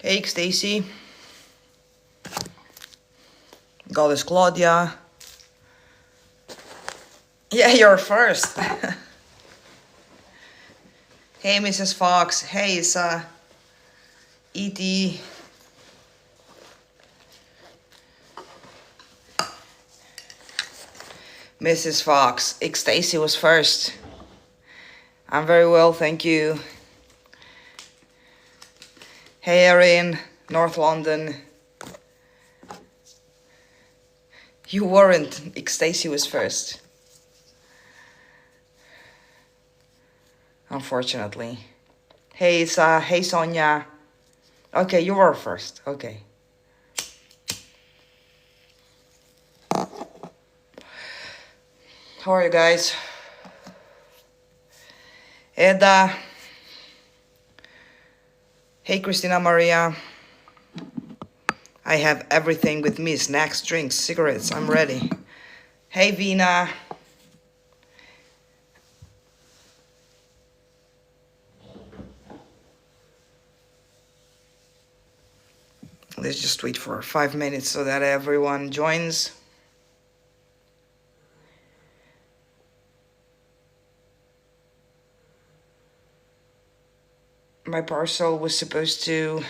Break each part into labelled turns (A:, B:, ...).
A: Hey, Stacy. Goddess Claudia. Yeah, you're first. Hey, Mrs. Fox. Hey, it's E.T. Mrs. Fox. Stacy was first. I'm very well, thank you. Hey, Erin, North London. You weren't. Stacy was first. Unfortunately. Hey, hey, Sonia. Okay, you were first. Okay. How are you guys? Eda. Hey, Christina Maria. I have everything with me. Snacks, drinks, cigarettes. I'm ready. Hey, Vina. Let's just wait for 5 minutes so that everyone joins. My parcel was supposed to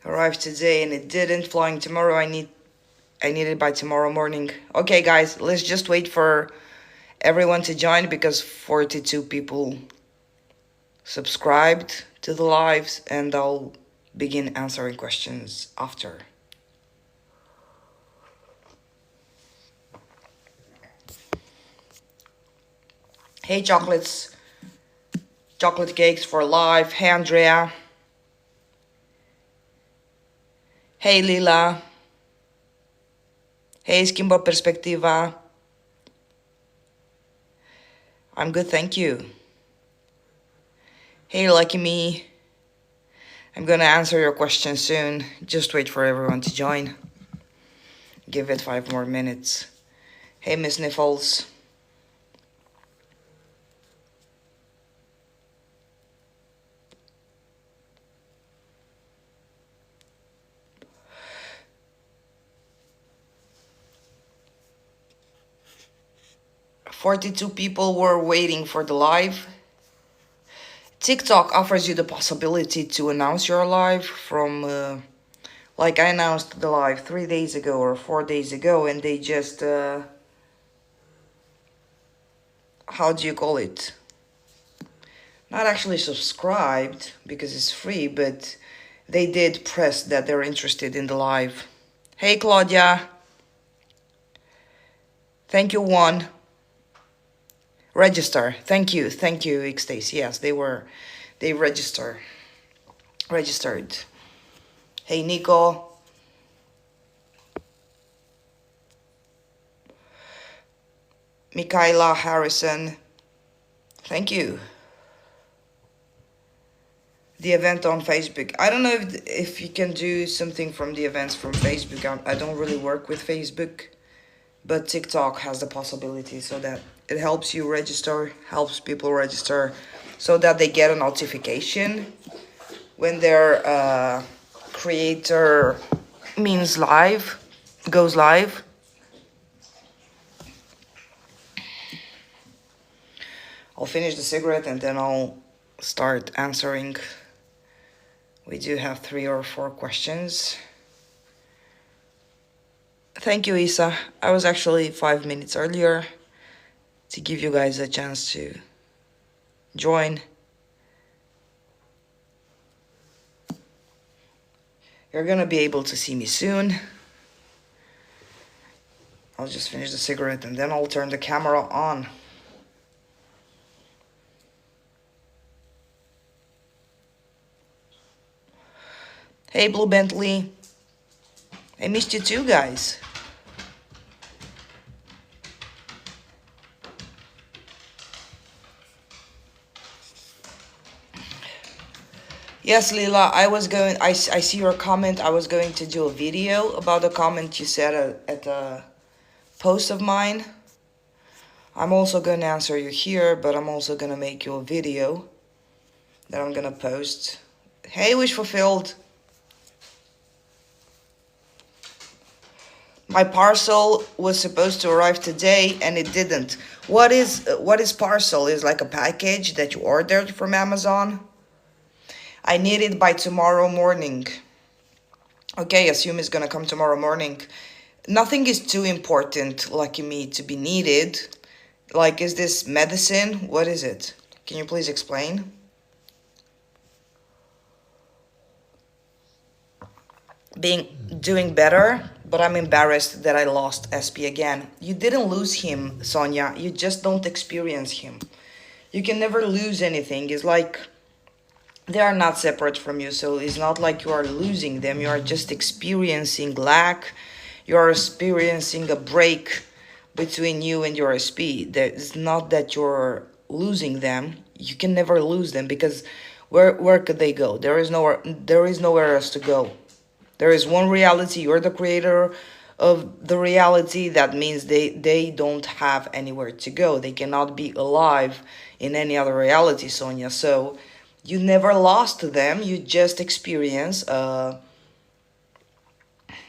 A: arrive today and it didn't. Flying tomorrow. I need it by tomorrow morning. Okay, guys, let's just wait for everyone to join because 42 people subscribed to the lives, and I'll begin answering questions after. Hey, chocolates. Chocolate cakes for life. Hey, Andrea. Hey, Lila. Hey, Skimbo Perspectiva. I'm good, thank you. Hey, Lucky Me. I'm gonna answer your question soon. Just wait for everyone to join. Give it 5 more minutes. Hey, Miss Niffles. "42 people were waiting for the live." TikTok offers you the possibility to announce your live from, like I announced the live 3 days ago or 4 days ago, and they just, how do you call it? Not actually subscribed because it's free, but they did press that they're interested in the live. Hey, Claudia. Thank you, Juan. Register. Thank you, Ixtace. Yes, they registered. Hey, Nico. Michaela Harrison. Thank you. The event on Facebook. I don't know if you can do something from the events from Facebook. I don't really work with Facebook, but TikTok has the possibility so that it helps you register, helps people register so that they get a notification when their creator goes live. I'll finish the cigarette and then I'll start answering. We do have 3 or 4 questions. Thank you, Isa. I was actually 5 minutes earlier to give you guys a chance to join. You're gonna be able to see me soon. I'll just finish the cigarette and then I'll turn the camera on. Hey, Blue Bentley. I missed you too, guys. Yes, Lila, I see your comment. I was going to do a video about the comment you said at a post of mine. I'm also going to answer you here, but I'm also going to make you a video that I'm going to post. Hey, wish fulfilled. My parcel was supposed to arrive today and it didn't. What is parcel? Is like a package that you ordered from Amazon? I need it by tomorrow morning. Okay, assume it's gonna come tomorrow morning. Nothing is too important, lucky me, to be needed. Like, is this medicine? What is it? Can you please explain? Doing better, but I'm embarrassed that I lost SP again. You didn't lose him, Sonia. You just don't experience him. You can never lose anything. It's like they are not separate from you, so it's not like you are losing them. You are just experiencing lack. You are experiencing a break between you and your SP. It's not that you're losing them. You can never lose them, because where could they go? There is nowhere else to go. There is one reality. You're the creator of the reality. That means they don't have anywhere to go. They cannot be alive in any other reality, Sonia. So you never lost them. You just experience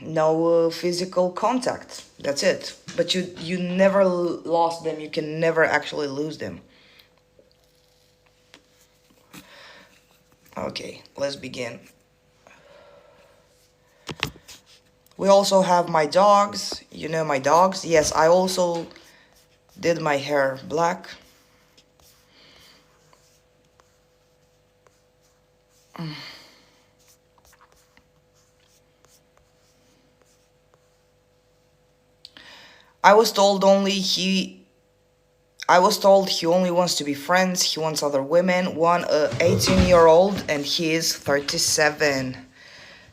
A: no physical contact. That's it. But you never lost them. You can never actually lose them. Okay, let's begin. We also have my dogs. You know my dogs? Yes, I also did my hair black. I was told he only wants to be friends. He wants other women. One 18-year-old, and he is 37.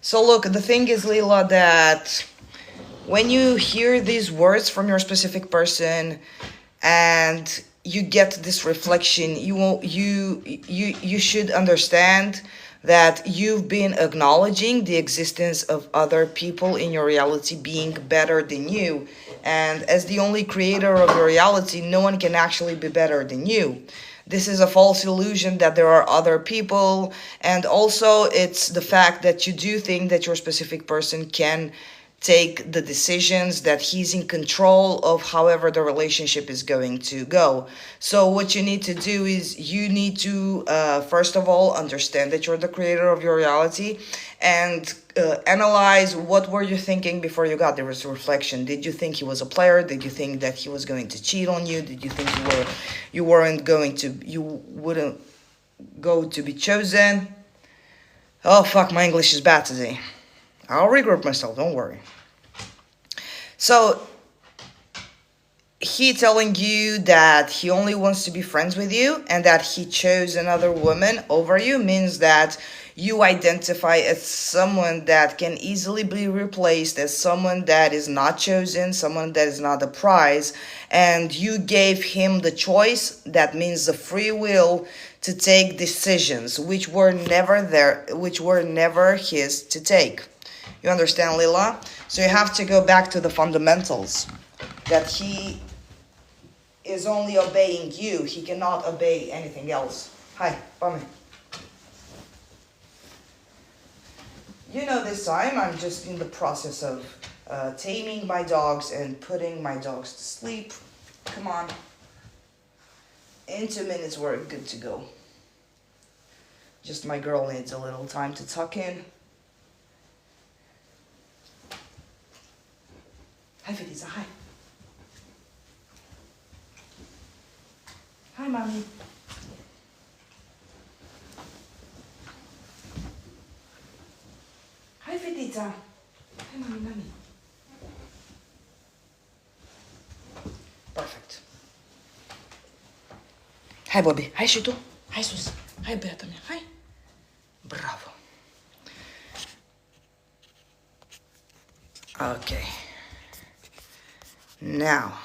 A: So look, the thing is, Lila, that when you hear these words from your specific person and you get this reflection, you should understand that you've been acknowledging the existence of other people in your reality being better than you. And as the only creator of your reality, no one can actually be better than you. This is a false illusion that there are other people. And also, it's the fact that you do think that your specific person can take the decisions, that he's in control of however the relationship is going to go. So what you need to do is you need to, first of all, understand that you're the creator of your reality, and analyze what were you thinking before you got there was a reflection. Did you think he was a player? Did you think that he was going to cheat on you? Did you think you wouldn't go to be chosen? Oh fuck, my English is bad today. I'll regroup myself, don't worry. So he telling you that he only wants to be friends with you and that he chose another woman over you means that you identify as someone that can easily be replaced, as someone that is not chosen, someone that is not a prize, and you gave him the choice. That means the free will to take decisions which were never his to take. You understand, Lila? So you have to go back to the fundamentals, that he is only obeying you. He cannot obey anything else. Hi, Bummy. You know, this time I'm just in the process of taming my dogs and putting my dogs to sleep. Come on. In 2 minutes we're good to go. Just my girl needs a little time to tuck in. Hi, Feliza, hi. Hi, Mommy. Hi, Fedita. Hi, Mommy. Perfect. Hi, Bobby. Hi, Shito. Hi, Sus. Hi, Beata. Hi. Bravo. Okay. Now.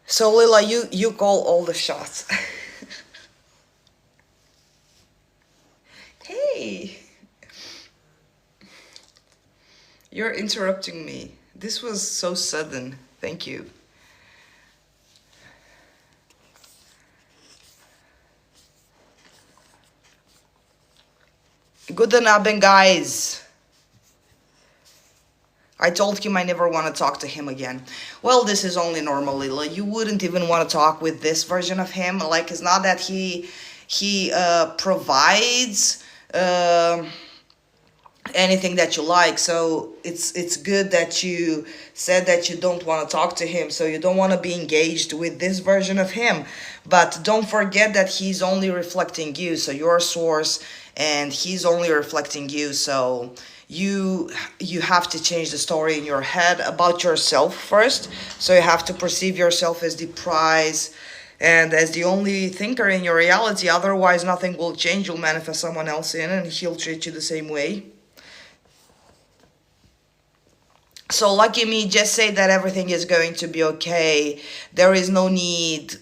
A: So, Lila, you call all the shots. Hey. You're interrupting me. This was so sudden. Thank you. Good Abend, guys. I told him I never want to talk to him again. Well, this is only normal, Lila. You wouldn't even want to talk with this version of him. Like, it's not that he provides anything that you like. So it's good that you said that you don't want to talk to him. So you don't want to be engaged with this version of him. But don't forget that he's only reflecting you. So you're a source, and he's only reflecting you. So you have to change the story in your head about yourself first. So you have to perceive yourself as the prize and as the only thinker in your reality. Otherwise, nothing will change. You'll manifest someone else in, and he'll treat you the same way. So lucky me, just say that everything is going to be okay. There is no need.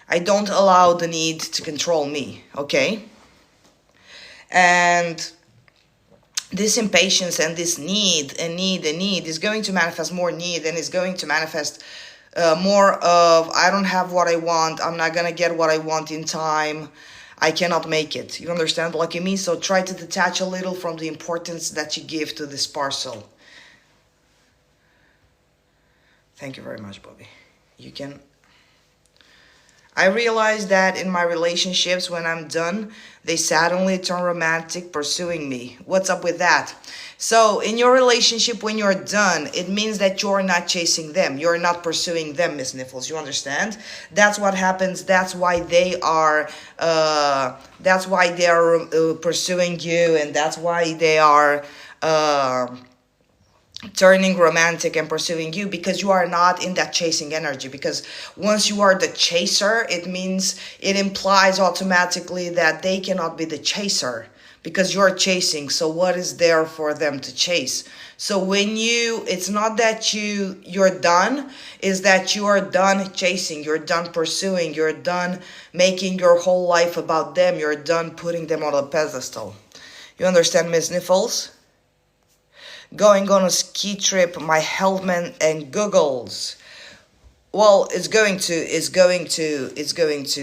A: I don't allow the need to control me, okay? And this impatience and this need is going to manifest more need, and is going to manifest more of, I don't have what I want, I'm not gonna get what I want in time, I cannot make it. You understand, lucky me? So try to detach a little from the importance that you give to this parcel. Thank you very much, Bobby. You can... I realize that in my relationships, when I'm done, they suddenly turn romantic, pursuing me. What's up with that? So in your relationship, when you're done, it means that you're not chasing them. You're not pursuing them, Miss Niffles. You understand? That's what happens. That's why they are pursuing you, and that's why they are turning romantic and pursuing you, because you are not in that chasing energy. Because once you are the chaser, it implies automatically that they cannot be the chaser, because you're chasing. So what is there for them to chase? So when it's not that you're done, is that you are done chasing, you're done pursuing, you're done making your whole life about them, you're done putting them on a pedestal. You understand, Miss Niffles? Going on a ski trip, my helmet and goggles. Well, it's going to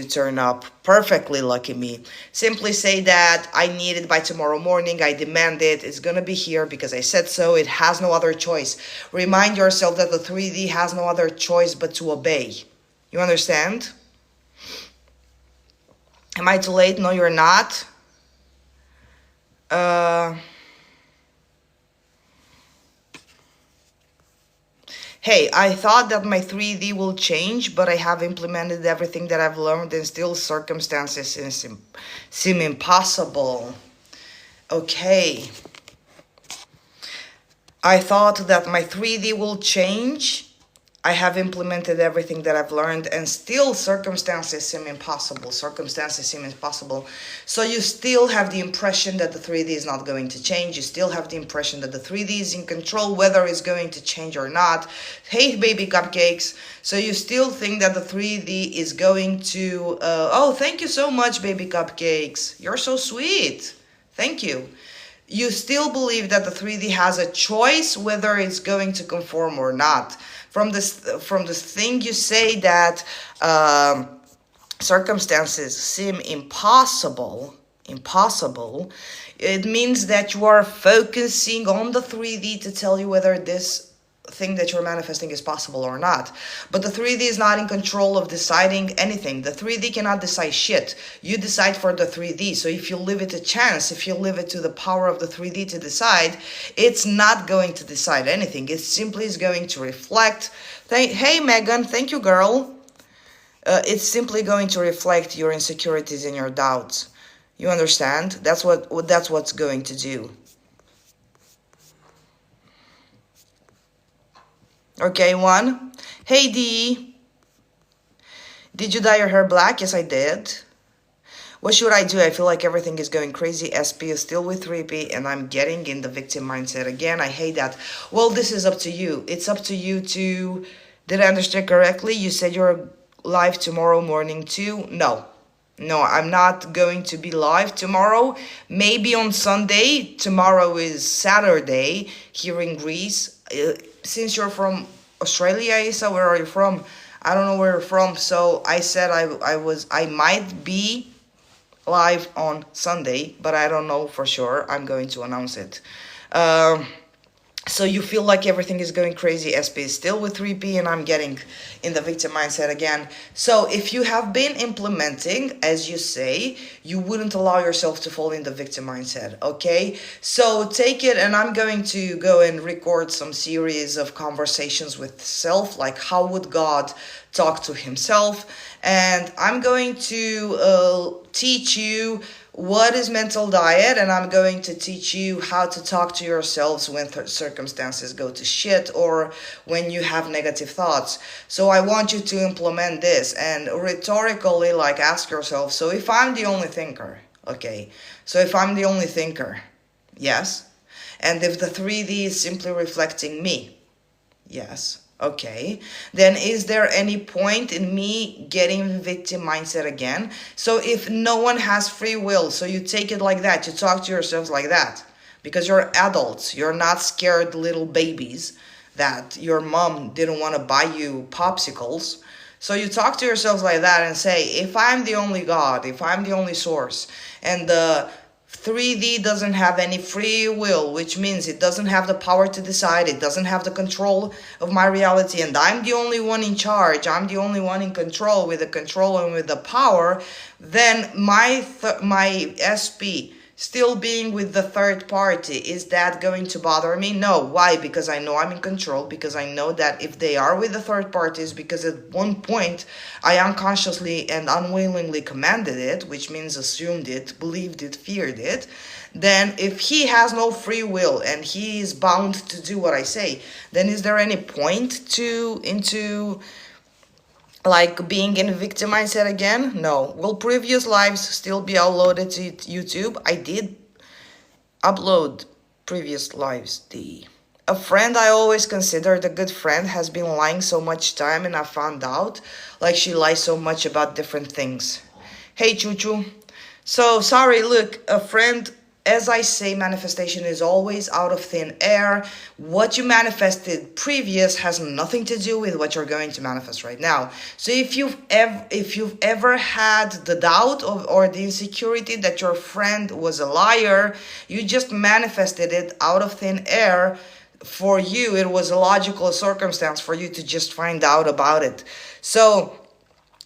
A: turn up perfectly, lucky me. Simply say that I need it by tomorrow morning. I demand it. It's gonna be here because I said so. It has no other choice. Remind yourself that the 3D has no other choice but to obey. You understand? Am I too late? No, you're not. Hey, I thought that my 3D will change, but I have implemented everything that I've learned, and still circumstances seem impossible. Okay. I thought that my 3D will change. I have implemented everything that I've learned, and still circumstances seem impossible. So you still have the impression that the 3D is not going to change. You still have the impression that the 3D is in control, whether it's going to change or not. Hey, baby cupcakes. So you still think that the 3D is going to... oh, thank you so much, baby cupcakes. You're so sweet. Thank you. You still believe that the 3D has a choice whether it's going to conform or not. From this thing you say that circumstances seem impossible, it means that you are focusing on the 3D to tell you whether this thing that you're manifesting is possible or not. But the 3D is not in control of deciding anything. The 3D cannot decide shit. You decide for the 3D. So if you leave it a chance, if you leave it to the power of the 3D to decide, it's not going to decide anything. It simply is going to reflect. Hey Megan, thank you, girl. It's simply going to reflect your insecurities and your doubts. You understand? That's what's going to do. Okay, one. Hey, Dee. Did you dye your hair black? Yes, I did. What should I do? I feel like everything is going crazy. SP is still with 3P, and I'm getting in the victim mindset again. I hate that. Well, this is up to you. It's up to you to... Did I understand correctly? You said you're live tomorrow morning too? No. No, I'm not going to be live tomorrow. Maybe on Sunday. Tomorrow is Saturday here in Greece. since you're from Australia, Isa, where are you from? I don't know where you're from. So I said I might be live on Sunday, but I don't know for sure. I'm going to announce it. So you feel like everything is going crazy. SP is still with 3P, and I'm getting in the victim mindset again. So if you have been implementing, as you say, you wouldn't allow yourself to fall in the victim mindset, okay? So take it, and I'm going to go and record some series of conversations with self, like how would God talk to himself, and I'm going to teach you what is mental diet, and I'm going to teach you how to talk to yourselves when circumstances go to shit or when you have negative thoughts. So I want you to implement this and rhetorically like ask yourself, so if I'm the only thinker, okay, so if I'm the only thinker, yes, and if the 3D is simply reflecting me, yes, okay, then is there any point in me getting victim mindset again? So if no one has free will, so you take it like that, you talk to yourselves like that, because you're adults, you're not scared little babies that your mom didn't want to buy you popsicles. So you talk to yourselves like that and say, if I'm the only God, if I'm the only source, and the 3D doesn't have any free will, which means it doesn't have the power to decide, it doesn't have the control of my reality, and I'm the only one in charge, I'm the only one in control, with the control and with the power, then my SP still being with the third party, is that going to bother me? No. Why? Because I know I'm in control, because I know that if they are with the third parties, because at one point I unconsciously and unwillingly commanded it, which means assumed it, believed it, feared it, then if he has no free will and he is bound to do what I say, then is there any point into like being in victim mindset again? No. Will previous lives still be uploaded to YouTube? I did upload previous lives. A friend I always considered a good friend has been lying so much time, and I found out like she lies so much about different things. Hey Choo Choo. So sorry, look, a friend, as I say, manifestation is always out of thin air. What you manifested previous has nothing to do with what you're going to manifest right now. So if you've ever had the doubt or the insecurity that your friend was a liar, you just manifested it out of thin air. For you, it was a logical circumstance for you to just find out about it. So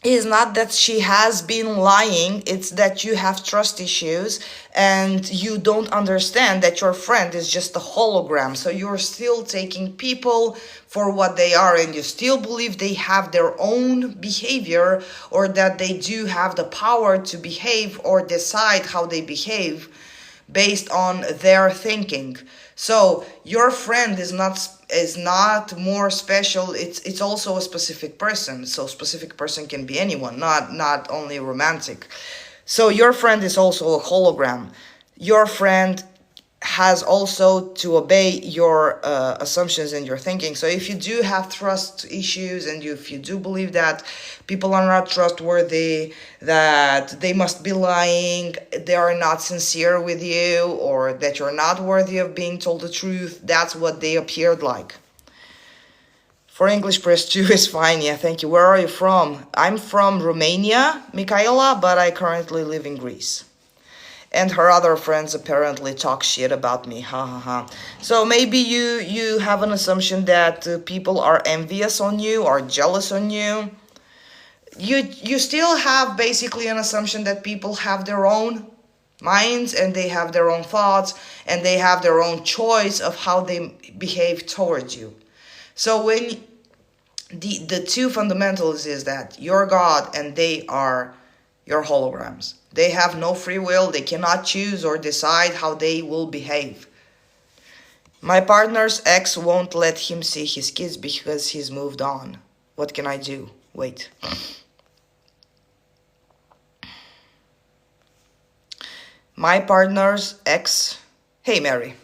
A: it's not that she has been lying, it's that you have trust issues and you don't understand that your friend is just a hologram. So you're still taking people for what they are, and you still believe they have their own behavior, or that they do have the power to behave or decide how they behave based on their thinking. So your friend is not more special. It's also a specific person. So specific person can be anyone, not only romantic. So your friend is also a hologram. Your friend has also to obey your assumptions and your thinking. So if you do have trust issues, and if you do believe that people are not trustworthy, that they must be lying, they are not sincere with you, or that you're not worthy of being told the truth, that's what they appeared like. For English, press 2 is fine. Yeah, thank you. Where are you from? I'm from Romania, Michaela, but I currently live in Greece. And her other friends apparently talk shit about me, ha ha ha. So maybe you have an assumption that people are envious on you or jealous on you. You still have basically an assumption that people have their own minds, and they have their own thoughts, and they have their own choice of how they behave towards you. So when the two fundamentals is that you're God and they are your holograms. They have no free will. They cannot choose or decide how they will behave. My partner's ex won't let him see his kids because he's moved on. What can I do? Wait. My partner's ex, hey Mary,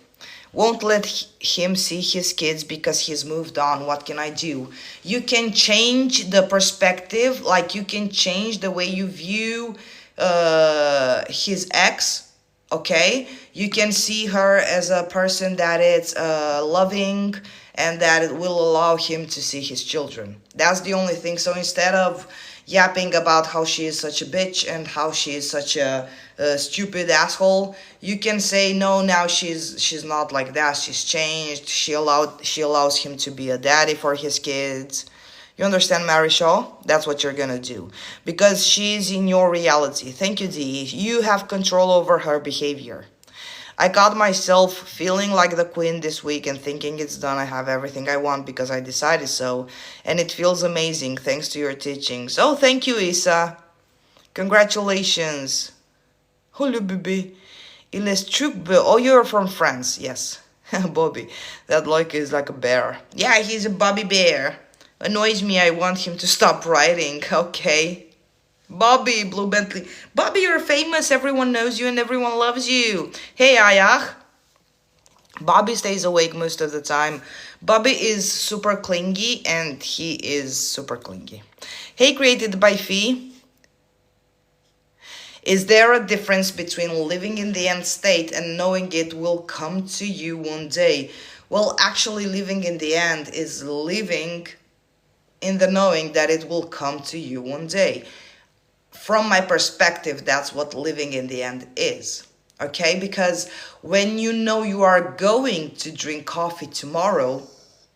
A: won't let him see his kids because he's moved on. What can I do? You can change the perspective, like you can change the way you view his ex, Okay, you can see her as a person that is loving and that it will allow him to see his children. That's the only thing. So instead of yapping about how she is such a bitch and how she is such a stupid asshole, you can say no. Now she's not like that. She's changed. She allows him to be a daddy for his kids. You understand, Marisol? That's what you're gonna do. Because she's in your reality. Thank you, Dee. You have control over her behavior. I caught myself feeling like the queen this week and thinking it's done. I have everything I want because I decided so. And it feels amazing thanks to your teachings. Oh, thank you, Isa. Congratulations. Hello, baby. Il est truc. Oh, you're from France. Yes. Bobby. That is like a bear. Yeah, he's a Bobby bear. Annoys me, I want him to stop writing. Okay. Bobby, Blue Bentley. Bobby, you're famous. Everyone knows you and everyone loves you. Hey, Ayach. Bobby stays awake most of the time. Bobby is super clingy and he is super clingy. Hey, created by Fee. Is there a difference between living in the end state and knowing it will come to you one day? Well, actually, living in the end is living in the knowing that it will come to you one day. From my perspective, that's what living in the end is. Okay? Because when you know you are going to drink coffee tomorrow,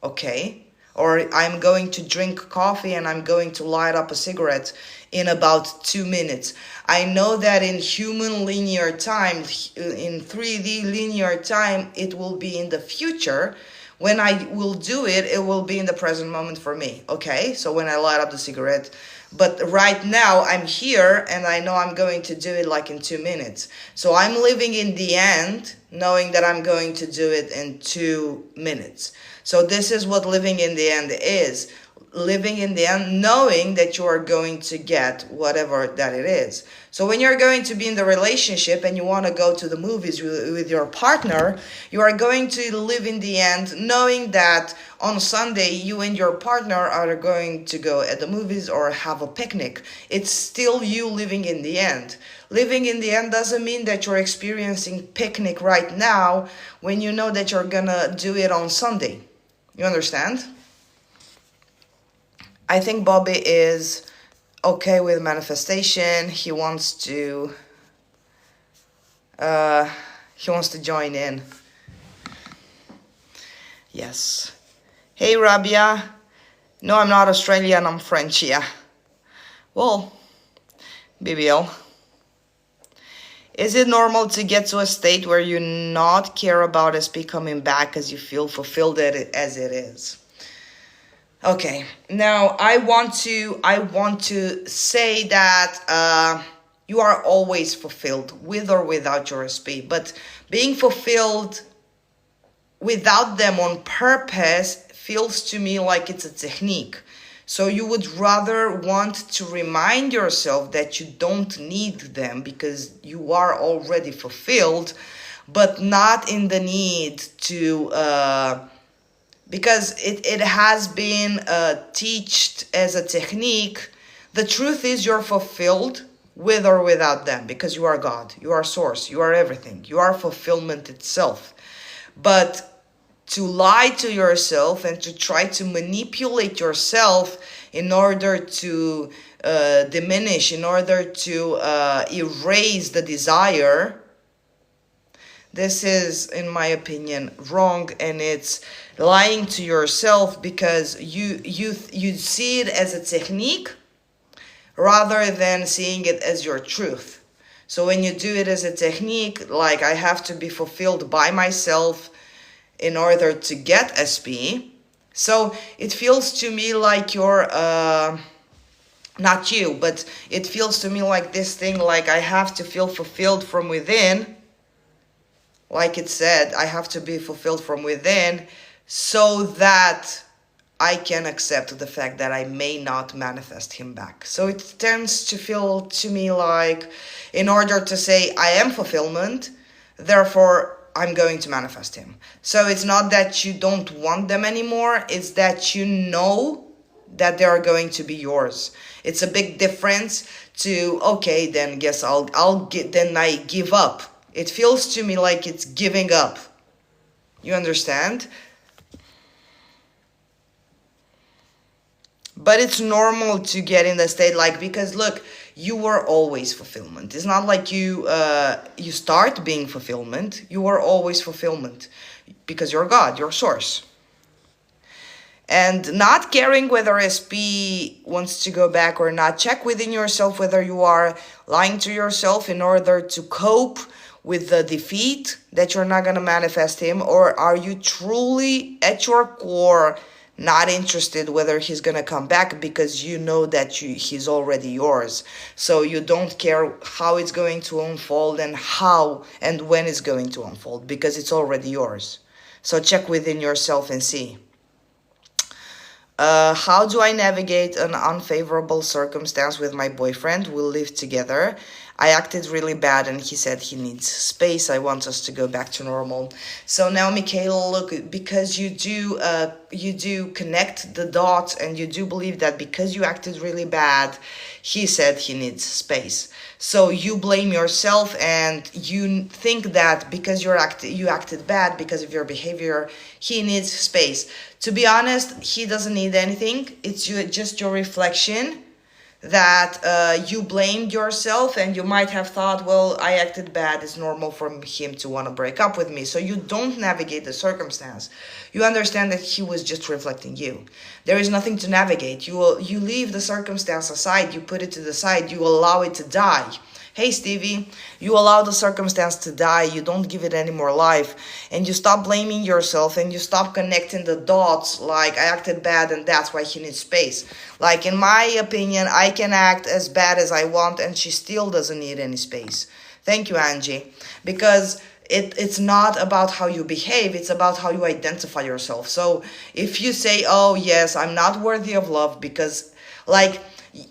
A: okay? Or I'm going to drink coffee and I'm going to light up a cigarette in about 2 minutes. I know that in human linear time, in 3D linear time, it will be in the future. When I will do it, it will be in the present moment for me, okay? So when I light up the cigarette. But right now, I'm here, and I know I'm going to do it like in 2 minutes. So I'm living in the end, knowing that I'm going to do it in 2 minutes. So this is what living in the end is. Living in the end, knowing that you are going to get whatever that it is. So when you're going to be in the relationship and you want to go to the movies with your partner, you are going to live in the end knowing that on Sunday you and your partner are going to go at the movies or have a picnic. It's still you living in the end. Living in the end doesn't mean that you're experiencing picnic right now when you know that you're gonna do it on Sunday. You understand? I think Bobby is okay with manifestation. He wants to join in. Yes. Hey, Rabia. No, I'm not Australian. I'm French, yeah. Well, BBL. Is it normal to get to a state where you not care about SP coming back as you feel fulfilled as it is? Okay, now I want to say that you are always fulfilled with or without your SP, but being fulfilled without them on purpose feels to me like it's a technique. So you would rather want to remind yourself that you don't need them because you are already fulfilled, but not in the need to... because it has been taught as a technique. The truth is you're fulfilled with or without them because you are God, you are source, you are everything, you are fulfillment itself. But to lie to yourself and to try to manipulate yourself in order to diminish, in order to erase the desire, this is, in my opinion, wrong, and it's lying to yourself because you see it as a technique rather than seeing it as your truth. So when you do it as a technique, like I have to be fulfilled by myself in order to get SP, so it feels to me like you're not you, but it feels to me like this thing, like I have to feel fulfilled from within. Like it said, I have to be fulfilled from within so that I can accept the fact that I may not manifest him back. So it tends to feel to me like in order to say I am fulfillment, therefore I'm going to manifest him. So it's not that you don't want them anymore, it's that you know that they are going to be yours. It's a big difference to, okay, then guess I give up. It feels to me like it's giving up. You understand? But it's normal to get in the state, like, because look, you were always fulfillment. It's not like you start being fulfillment. You are always fulfillment because you're God, your source. And not caring whether SP wants to go back or not, check within yourself whether you are lying to yourself in order to cope with the defeat that you're not going to manifest him, or are you truly at your core not interested whether he's going to come back because you know that he's already yours. So you don't care how it's going to unfold and how and when it's going to unfold because it's already yours. So check within yourself and see. How do I navigate an unfavorable circumstance with my boyfriend? We live together. I acted really bad and he said he needs space. I want us to go back to normal. So now, Michaela, look, because you do connect the dots and you do believe that because you acted really bad, he said he needs space. So you blame yourself and you think that because you acted bad because of your behavior, he needs space. To be honest, he doesn't need anything. It's just your reflection that you blamed yourself, and you might have thought, well, I acted bad, it's normal for him to want to break up with me. So you don't navigate the circumstance. You understand that he was just reflecting you. There is nothing to navigate. You leave the circumstance aside, you put it to the side, you allow it to die. Hey, Stevie, you allow the circumstance to die, you don't give it any more life, and you stop blaming yourself, and you stop connecting the dots, like, I acted bad, and that's why he needs space. Like, in my opinion, I can act as bad as I want, and she still doesn't need any space. Thank you, Angie. Because it's not about how you behave, it's about how you identify yourself. So, if you say, oh, yes, I'm not worthy of love because, like,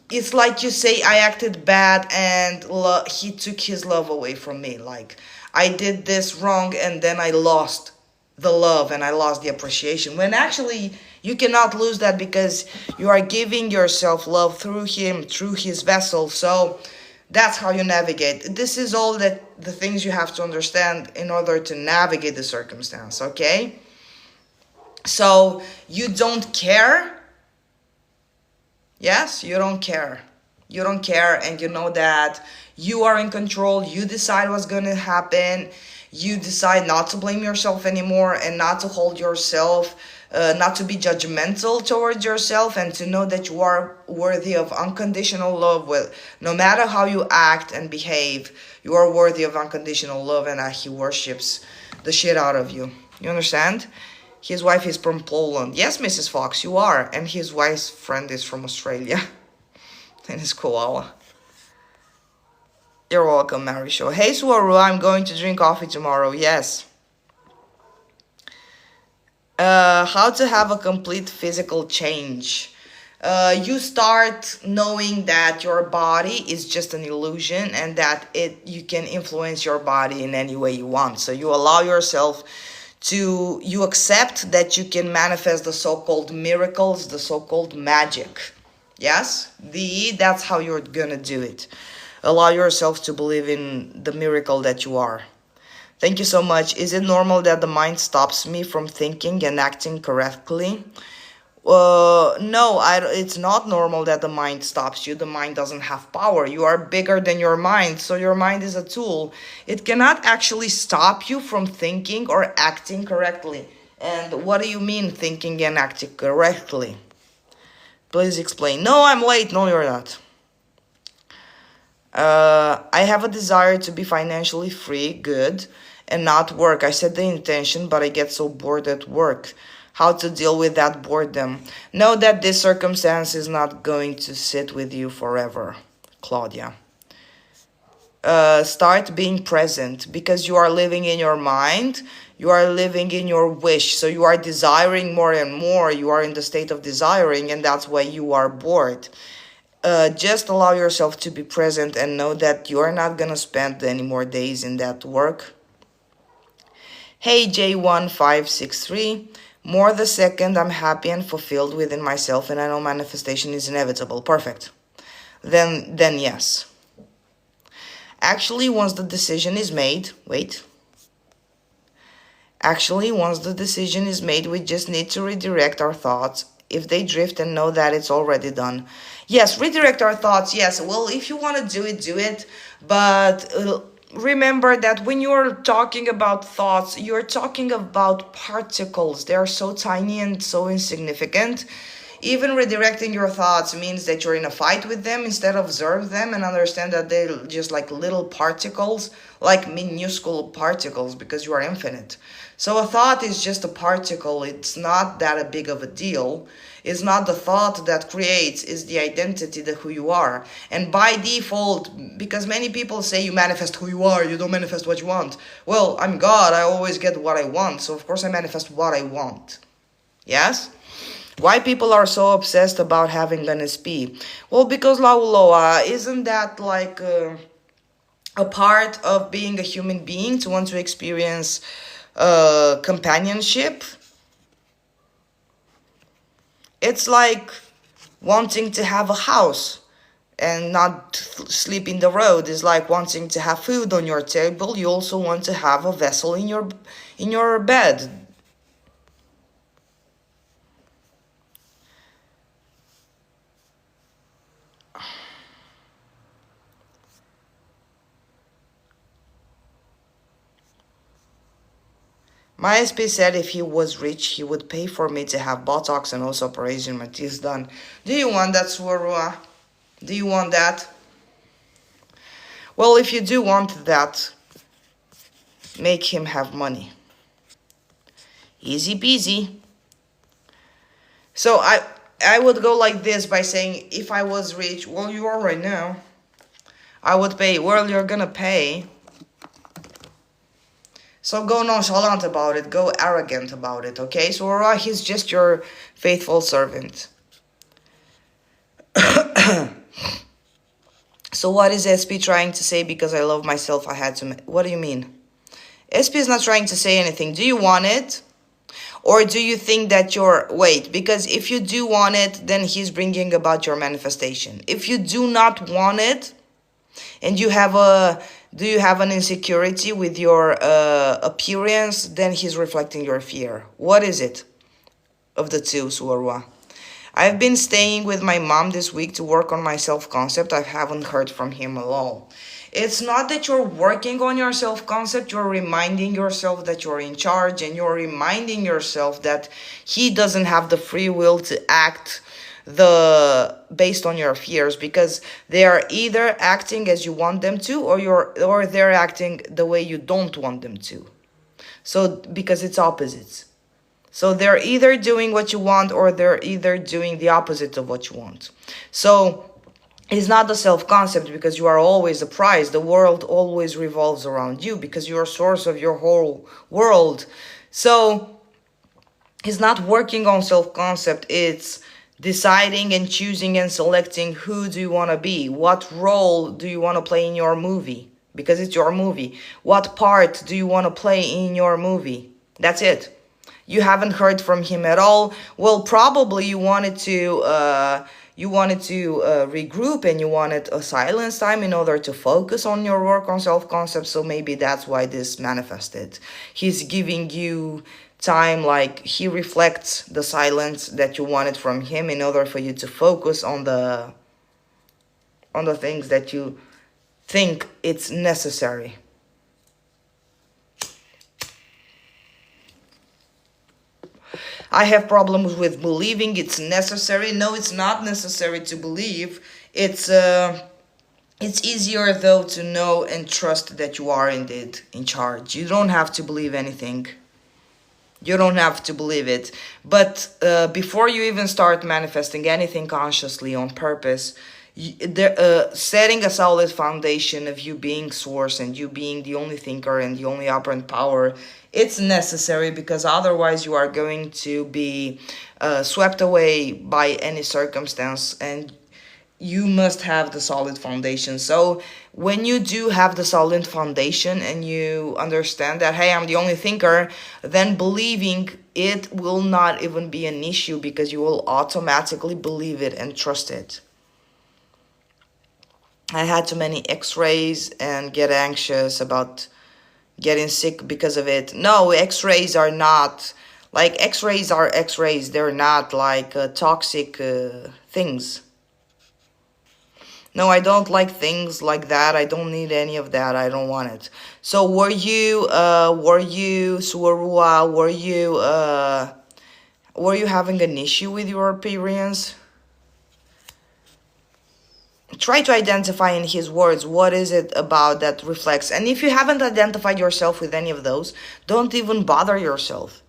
A: it's like you say, I acted bad and he took his love away from me. Like, I did this wrong and then I lost the love and I lost the appreciation. When actually, you cannot lose that because you are giving yourself love through him, through his vessel. So that's how you navigate. This is all the things you have to understand in order to navigate the circumstance, okay? So you don't care. Yes, you don't care. You don't care, and you know that you are in control. You decide what's going to happen. You decide not to blame yourself anymore and not to hold yourself, not to be judgmental towards yourself, and to know that you are worthy of unconditional love. No matter how you act and behave, you are worthy of unconditional love, and that he worships the shit out of you. You understand? His wife is from Poland. Yes, Mrs. Fox, you are. And his wife's friend is from Australia. And his koala. You're welcome, Mary Show. Hey, Swaru, I'm going to drink coffee tomorrow. Yes. How to have a complete physical change. You start knowing that your body is just an illusion and that you can influence your body in any way you want. So you allow yourself you accept that you can manifest the so-called miracles, the so-called magic. Yes? That's how you're gonna do it. Allow yourself to believe in the miracle that you are. Thank you so much. Is it normal that the mind stops me from thinking and acting correctly? No, it's not normal that the mind stops you. The mind doesn't have power. You are bigger than your mind, so your mind is a tool. It cannot actually stop you from thinking or acting correctly. And what do you mean thinking and acting correctly? Please explain. No, I'm late. No, you're not. I have a desire to be financially free, good, and not work. I set the intention, but I get so bored at work. How to deal with that boredom. Know that this circumstance is not going to sit with you forever, Claudia. Start being present because you are living in your mind. You are living in your wish. So you are desiring more and more. You are in the state of desiring, and that's why you are bored. Just allow yourself to be present and know that you are not going to spend any more days in that work. Hey, J1563. More the second I'm happy and fulfilled within myself and I know manifestation is inevitable. Perfect. Then yes. Actually, once the decision is made, Actually, once the decision is made, we just need to redirect our thoughts. If they drift and know that it's already done. Yes, redirect our thoughts. Yes, well, if you want to do it, do it. But remember that when you're talking about thoughts, you're talking about particles. They are so tiny and so insignificant. Even redirecting your thoughts means that you're in a fight with them instead of observe them and understand that they're just like little particles, like minuscule particles, because you are infinite. So a thought is just a particle. It's not that a big of a deal. It's not the thought that creates, it's the identity that who you are. And by default, because many people say you manifest who you are, you don't manifest what you want. Well, I'm God, I always get what I want, so of course I manifest what I want. Yes? Why people are so obsessed about having an SP? Well, because Lauloa, isn't that like a part of being a human being to want to experience companionship? It's like wanting to have a house and not sleep in the road. Is like wanting to have food on your table. You also want to have a vessel in your bed. My SP said if he was rich, he would pay for me to have Botox and also operation my teeth done. Do you want that, Swarua? Do you want that? Well, if you do want that, make him have money. Easy peasy. So I would go like this by saying, if I was rich, well, you are right now, I would pay. Well, you're gonna pay. So go nonchalant about it, go arrogant about it, okay? So Aurora, he's just your faithful servant. So what is SP trying to say? Because I love myself, I had to... What do you mean? SP is not trying to say anything. Do you want it? Or do you think that you're... Wait, because if you do want it, then he's bringing about your manifestation. If you do not want it, and you have a... Do you have an insecurity with your appearance? Then he's reflecting your fear. What is it of the two, Suarwa? I've been staying with my mom this week to work on my self-concept. I haven't heard from him at all. It's not that you're working on your self-concept. You're reminding yourself that you're in charge. And you're reminding yourself that he doesn't have the free will to act based on your fears, because they are either acting as you want them to, or they're acting the way you don't want them to. So because it's opposites. So they're either doing what you want, or they're either doing the opposite of what you want. So it's not the self-concept, because you are always the prize. The world always revolves around you, because you're a source of your whole world. So it's not working on self-concept. It's deciding and choosing and selecting who do you want to be. What role do you want to play in your movie? Because it's your movie. What part do you want to play in your movie? That's it. You haven't heard from him at all. Well, probably you wanted to regroup, and you wanted a silence time in order to focus on your work on self-concept. So maybe that's why this manifested. He's giving you time, like he reflects the silence that you wanted from him in order for you to focus on the things that you think it's necessary. I have problems with believing it's necessary. No, it's not necessary to believe. It's easier though to know and trust that you are indeed in charge. You don't have to believe anything. You don't have to believe it. But before you even start manifesting anything consciously on purpose, setting a solid foundation of you being source and you being the only thinker and the only operant power, it's necessary, because otherwise you are going to be swept away by any circumstance, and you must have the solid foundation. So when you do have the solid foundation and you understand that, hey, I'm the only thinker, then believing it will not even be an issue, because you will automatically believe it and trust it. I had too many x-rays and get anxious about getting sick because of it. No, x-rays are not, like, x-rays are x-rays. They're not like toxic things. No, I don't like things like that. I don't need any of that. I don't want it. So were you Suarua, were you having an issue with your appearance? Try to identify in his words what is it about that reflects. And if you haven't identified yourself with any of those, don't even bother yourself.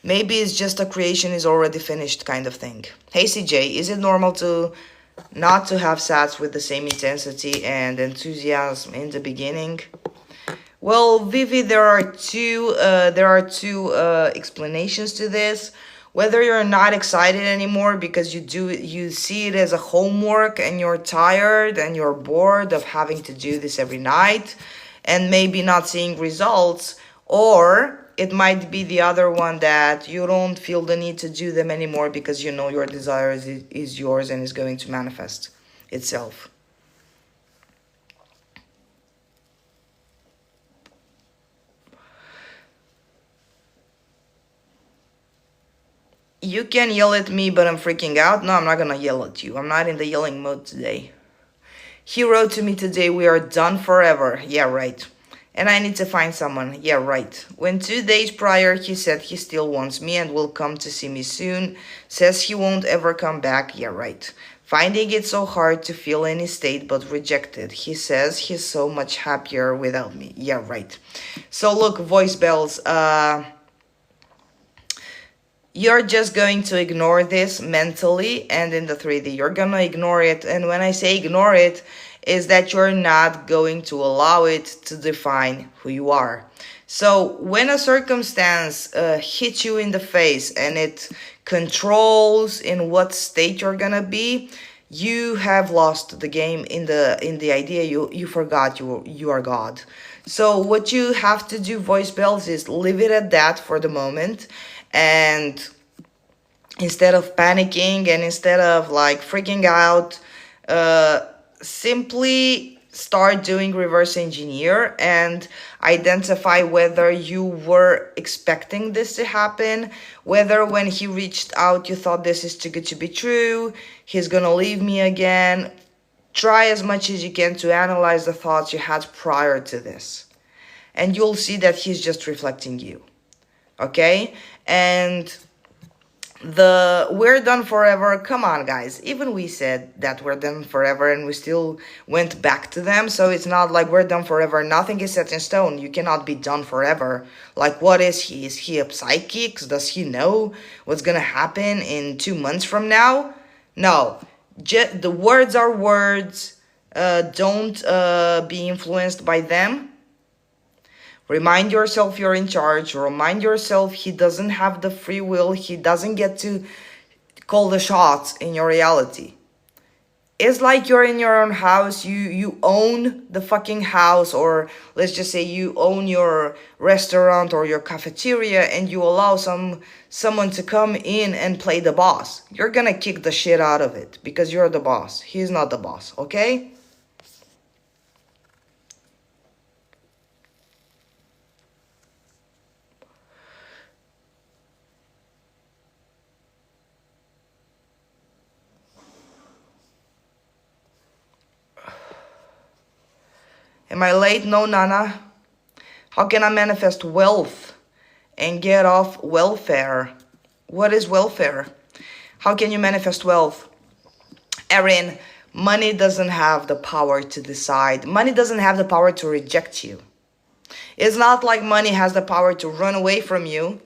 A: Maybe it's just a creation is already finished kind of thing. Hey CJ, is it normal to not to have sats with the same intensity and enthusiasm in the beginning? Well, Vivi, there are two explanations to this. Whether you're not excited anymore because you see it as a homework and you're tired and you're bored of having to do this every night and maybe not seeing results, or it might be the other one that you don't feel the need to do them anymore because you know your desire is yours and is going to manifest itself. You can yell at me, but I'm freaking out. No, I'm not gonna yell at you. I'm not in the yelling mode today. He wrote to me today, we are done forever. Yeah, right. And I need to find someone. Yeah, right. When 2 days prior, he said he still wants me and will come to see me soon. Says he won't ever come back. Yeah, right. Finding it so hard to feel any state but rejected. He says he's so much happier without me. Yeah, right. So look, voice bells, you're just going to ignore this mentally and in the 3D. You're gonna ignore it. And when I say ignore it, is that you're not going to allow it to define who you are. So when a circumstance hits you in the face and it controls in what state you're gonna be, you have lost the game in the idea. You forgot you are God. So what you have to do, voice bells, is leave it at that for the moment. And instead of panicking and instead of like freaking out, simply start doing reverse engineer and identify whether you were expecting this to happen, whether when he reached out you thought this is too good to be true, he's gonna leave me again. Try as much as you can to analyze the thoughts you had prior to this, and you'll see that he's just reflecting you. Okay? And the we're done forever, come on guys, even we said that we're done forever and we still went back to them. So it's not like we're done forever, nothing is set in stone. You cannot be done forever. Like, what is he a psychic? Does he know what's gonna happen in 2 months from now? No, the words are words. Don't be influenced by them. Remind yourself you're in charge. Remind yourself he doesn't have the free will. He doesn't get to call the shots in your reality. It's like you're in your own house. You own the fucking house, or let's just say you own your restaurant or your cafeteria, and you allow someone to come in and play the boss. You're gonna kick the shit out of it because you're the boss. He's not the boss, okay? Am I late? No, Nana. How can I manifest wealth and get off welfare? What is welfare? How can you manifest wealth? Erin, money doesn't have the power to decide. Money doesn't have the power to reject you. It's not like money has the power to run away from you.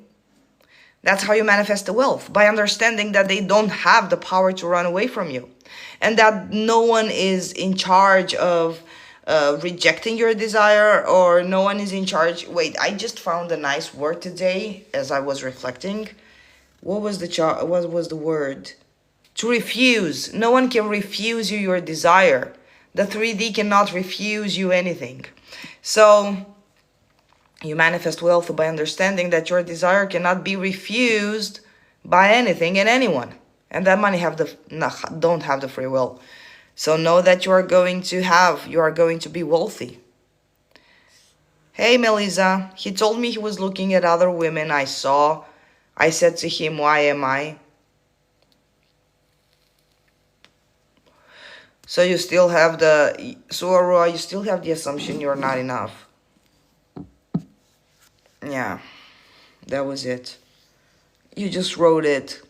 A: That's how you manifest the wealth, by understanding that they don't have the power to run away from you. And that no one is in charge of rejecting your desire, or no one is in charge. Wait, I just found a nice word today as I was reflecting. What was the word? To refuse. No one can refuse you your desire. The 3D cannot refuse you anything. So you manifest wealth by understanding that your desire cannot be refused by anything and anyone. And that money don't have the free will. So know that you are going to be wealthy. Hey, Melissa. He told me he was looking at other women I saw. I said to him, why am I? So you still have Aurora, you still have the assumption you're not enough. Yeah, that was it. You just wrote it.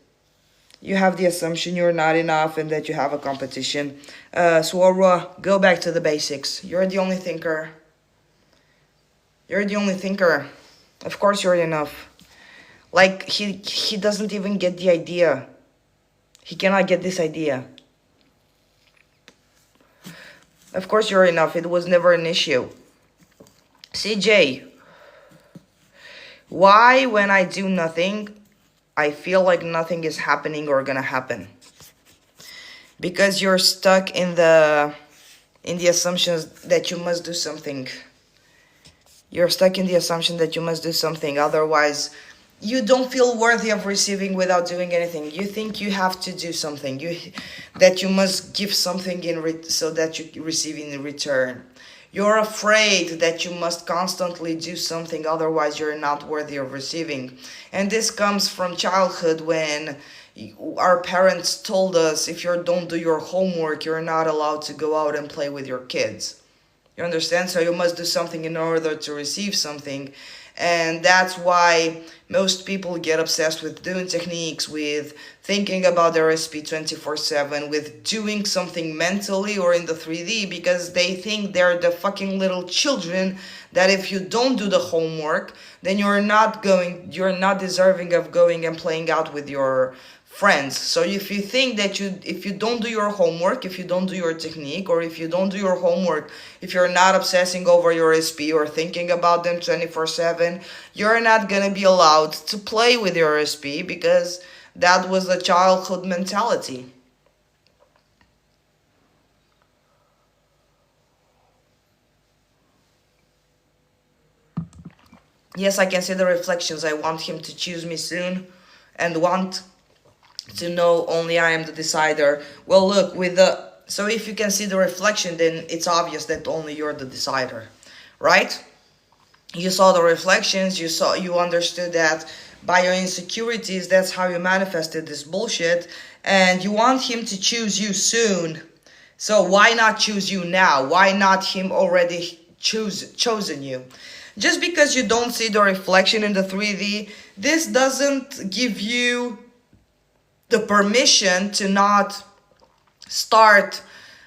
A: You have the assumption you're not enough and that you have a competition. Aurora, go back to the basics. You're the only thinker. You're the only thinker. Of course you're enough. Like, he doesn't even get the idea. He cannot get this idea. Of course you're enough. It was never an issue. CJ, why when I do nothing, I feel like nothing is happening or gonna happen? Because you're stuck in the assumptions that you must do something. You're stuck in the assumption that you must do something. Otherwise, you don't feel worthy of receiving without doing anything. You think you have to do something. That you must give something so that you receive in return. You're afraid that you must constantly do something, otherwise you're not worthy of receiving. And this comes from childhood, when our parents told us, if you don't do your homework, you're not allowed to go out and play with your kids. You understand? So you must do something in order to receive something. And that's why most people get obsessed with doing techniques, with thinking about their SP 24/7, with doing something mentally or in the 3D, because they think they're the fucking little children that if you don't do the homework, then you're not deserving of going and playing out with your friends. So if you think that if you don't do your homework, if you don't do your technique, or if you don't do your homework, if you're not obsessing over your SP or thinking about them 24/7, you're not gonna be allowed to play with your SP, because that was the childhood mentality. Yes, I can see the reflections. I want him to choose me soon and want to know only I am the decider. Well, look, so if you can see the reflection, then it's obvious that only you're the decider, right? You saw the reflections, you understood that by your insecurities, that's how you manifested this bullshit, and you want him to choose you soon. So why not choose you now? Why not him already chosen you? Just because you don't see the reflection in the 3D, this doesn't give you the permission to not start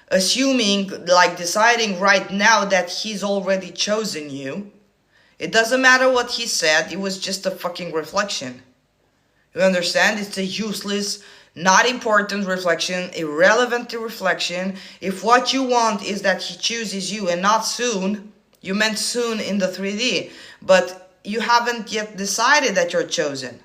A: assuming, like deciding right now that he's already chosen you. It doesn't matter what he said, it was just a fucking reflection. You understand? It's a useless, not important reflection, irrelevant reflection. If what you want is that he chooses you and not soon, you meant soon in the 3D, but you haven't yet decided that you're chosen.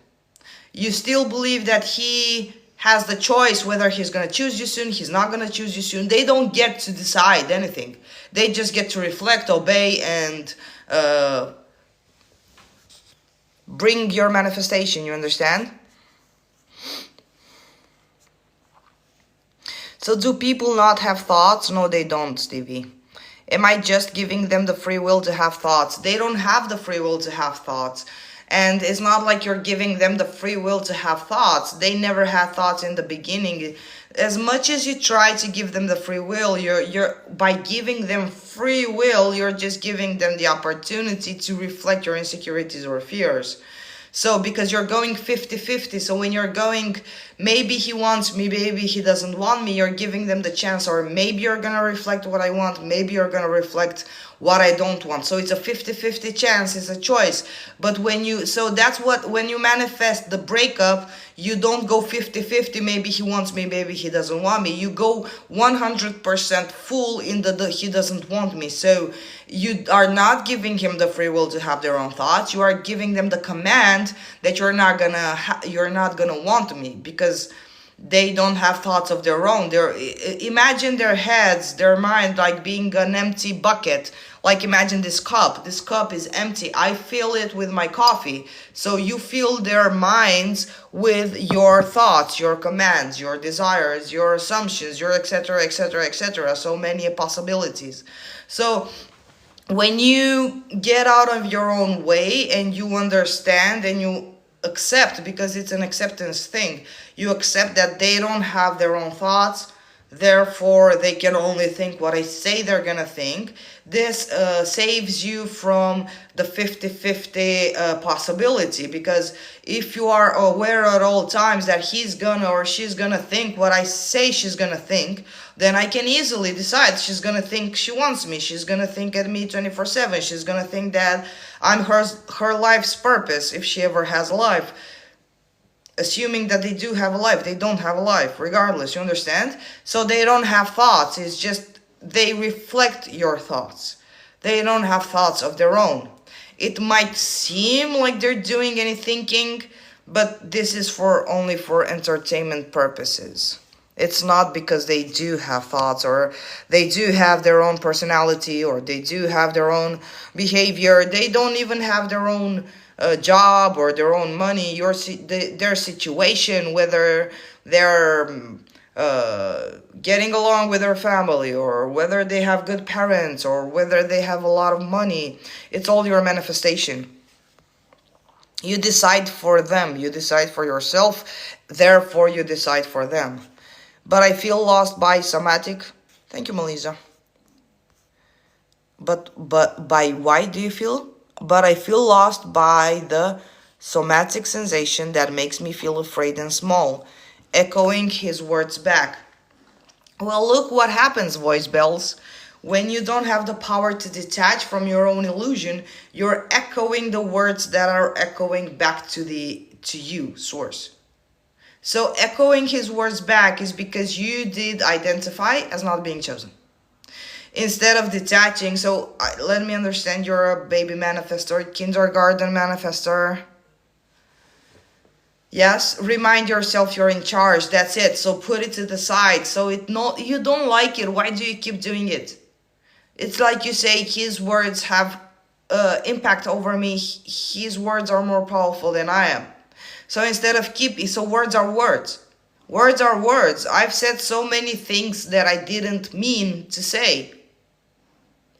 A: You still believe that he has the choice whether he's going to choose you soon, he's not going to choose you soon. They don't get to decide anything. They just get to reflect, obey, and bring your manifestation, you understand? So do people not have thoughts? No, they don't, Stevie. Am I just giving them the free will to have thoughts? They don't have the free will to have thoughts. And it's not like you're giving them the free will to have thoughts. They never had thoughts in the beginning. As much as you try to give them the free will, by giving them free will, you're just giving them the opportunity to reflect your insecurities or fears. So because you're going 50-50, so when you're going, maybe he wants me, maybe he doesn't want me, you're giving them the chance, or maybe you're gonna reflect what I want, maybe you're gonna reflect what I don't want. So it's a 50-50 chance, it's a choice. But when you manifest the breakup, you don't go 50-50, maybe he wants me, maybe he doesn't want me. You go 100% full in the he doesn't want me. So you are not giving him the free will to have their own thoughts. You are giving them the command that you're not gonna want me, because they don't have thoughts of their own. Imagine their heads, their mind, like being an empty bucket. Like imagine this cup is empty. I fill it with my coffee. So you fill their minds with your thoughts, your commands, your desires, your assumptions, your etc, etc, etc. So many possibilities. So when you get out of your own way and you understand and you accept, because it's an acceptance thing, you accept that they don't have their own thoughts, therefore they can only think what I say they're gonna think. This saves you from the 50-50 possibility, because if you are aware at all times that he's gonna or she's gonna think what I say she's gonna think, then I can easily decide she's gonna think she wants me, she's gonna think at me 24/7, she's gonna think that I'm her life's purpose, if she ever has a life. Assuming that they do have a life, they don't have a life, regardless, you understand? So they don't have thoughts, it's just they reflect your thoughts. They don't have thoughts of their own. It might seem like they're doing any thinking, but this is only for entertainment purposes. It's not because they do have thoughts, or they do have their own personality, or they do have their own behavior. They don't even have their own job or their own money. Their situation, whether they're getting along with their family, or whether they have good parents, or whether they have a lot of money, it's all your manifestation. You decide for them, you decide for yourself, therefore you decide for them. But I feel lost by somatic. Thank you, Melissa. But by why do you feel? But I feel lost by the somatic sensation that makes me feel afraid and small, echoing his words back. Well, look what happens, voice bells. When you don't have the power to detach from your own illusion, you're echoing the words that are echoing back to you, source. So echoing his words back is because you did identify as not being chosen. Instead of detaching, so let me understand, you're a baby manifestor, kindergarten manifestor. Yes, remind yourself you're in charge, that's it. So put it to the side. So you don't like it, why do you keep doing it? It's like you say, his words have impact over me, his words are more powerful than I am. So instead of so words are words. Words are words. I've said so many things that I didn't mean to say.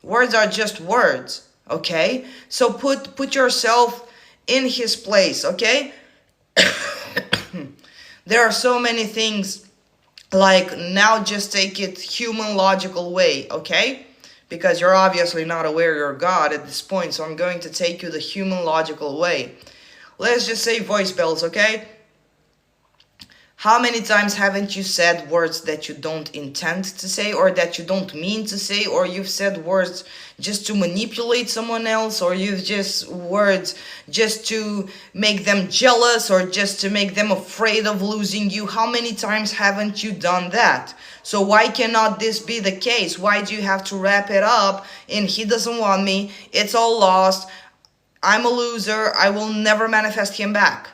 A: Words are just words, okay? So put yourself in his place, okay? There are so many things, like now just take it human logical way, okay? Because you're obviously not aware you're God at this point, so I'm going to take you the human logical way. Let's just say voice bells, okay? How many times haven't you said words that you don't intend to say, or that you don't mean to say, or you've said words just to manipulate someone else, or you've just words just to make them jealous, or just to make them afraid of losing you? How many times haven't you done that? So why cannot this be the case? Why do you have to wrap it up in he doesn't want me, it's all lost, I'm a loser, I will never manifest him back?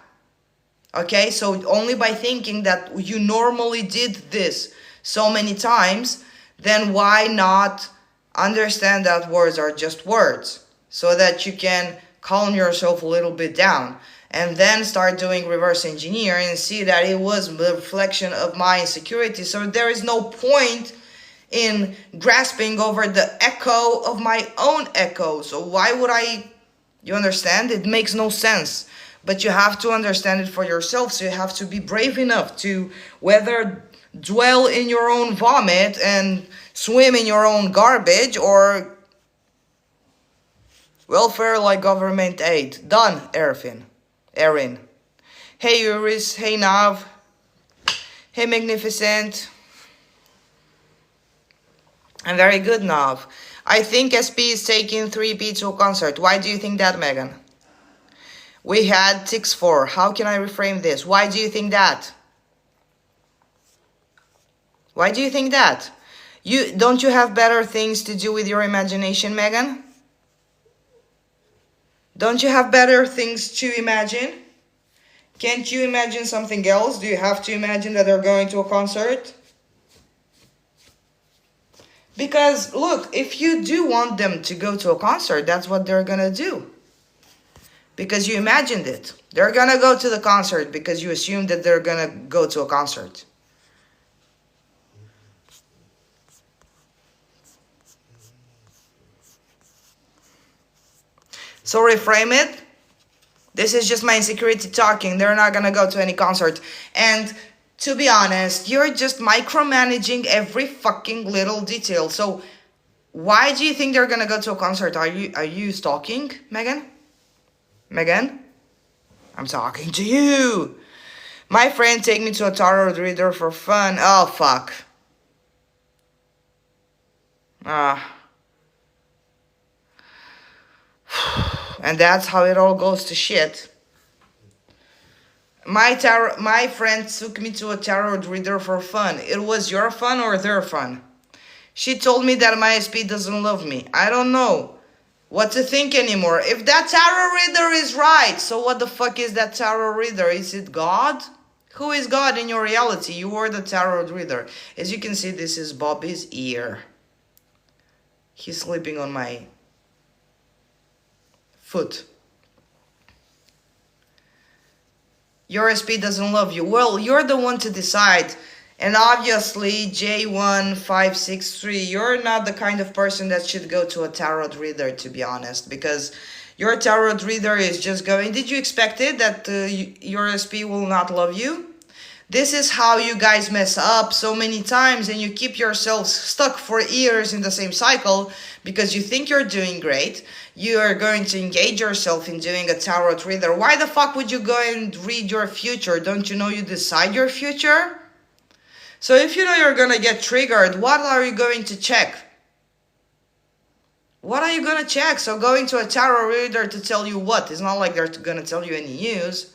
A: Okay, so only by thinking that you normally did this so many times, then why not understand that words are just words, so that you can calm yourself a little bit down, and then start doing reverse engineering and see that it was the reflection of my insecurity. So there is no point in grasping over the echo of my own echo. So why would you understand? It makes no sense. But you have to understand it for yourself. So you have to be brave enough to whether dwell in your own vomit and swim in your own garbage, or welfare like government aid. Done, Erin. Hey Uris, hey Nav. Hey Magnificent. I'm very good, Nav. I think SP is taking 3P to a concert. Why do you think that, Megan? We had 6-4. How can I reframe this? Why do you think that? Why do you think that? Don't you have better things to do with your imagination, Megan? Don't you have better things to imagine? Can't you imagine something else? Do you have to imagine that they're going to a concert? Because, look, if you do want them to go to a concert, that's what they're gonna do. Because you imagined it. They're gonna go to the concert because you assume that they're gonna go to a concert. So reframe it. This is just my insecurity talking. They're not gonna go to any concert. And to be honest, you're just micromanaging every fucking little detail. So why do you think they're gonna go to a concert? Are you stalking, Megan? Megan? I'm talking to you. My friend take me to a tarot reader for fun. Oh, fuck. And that's how it all goes to shit. My friend took me to a tarot reader for fun. It was your fun or their fun? She told me that my SP doesn't love me. I don't know what to think anymore. If that tarot reader is right, so what the fuck is that tarot reader? Is it God? Who is God in your reality? You are the tarot reader. As you can see, this is Bobby's ear. He's sleeping on my foot. Your SP doesn't love you. Well, you're the one to decide. And obviously, J1563, you're not the kind of person that should go to a tarot reader, to be honest. Because your tarot reader is just going... Did you expect it, that your SP will not love you? This is how you guys mess up so many times, and you keep yourselves stuck for years in the same cycle because you think you're doing great. You are going to engage yourself in doing a tarot reader. Why the fuck would you go and read your future? Don't you know you decide your future? So if you know you're gonna get triggered, what are you going to check? What are you gonna check? So going to a tarot reader to tell you what? It's not like they're gonna tell you any news.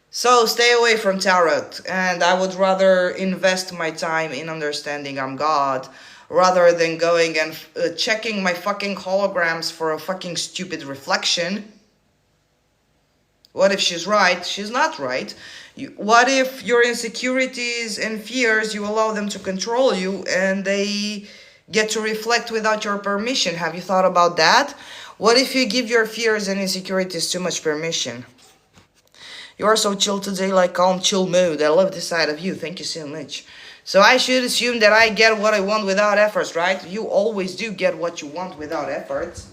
A: So stay away from tarot, and I would rather invest my time in understanding I'm God, rather than going and checking my fucking holograms for a fucking stupid reflection. What if she's right? She's not right. What if your insecurities and fears, you allow them to control you and they get to reflect without your permission? Have you thought about that? What if you give your fears and insecurities too much permission? You are so chill today, like calm, chill mood. I love this side of you. Thank you so much. So I should assume that I get what I want without efforts, right? You always do get what you want without efforts.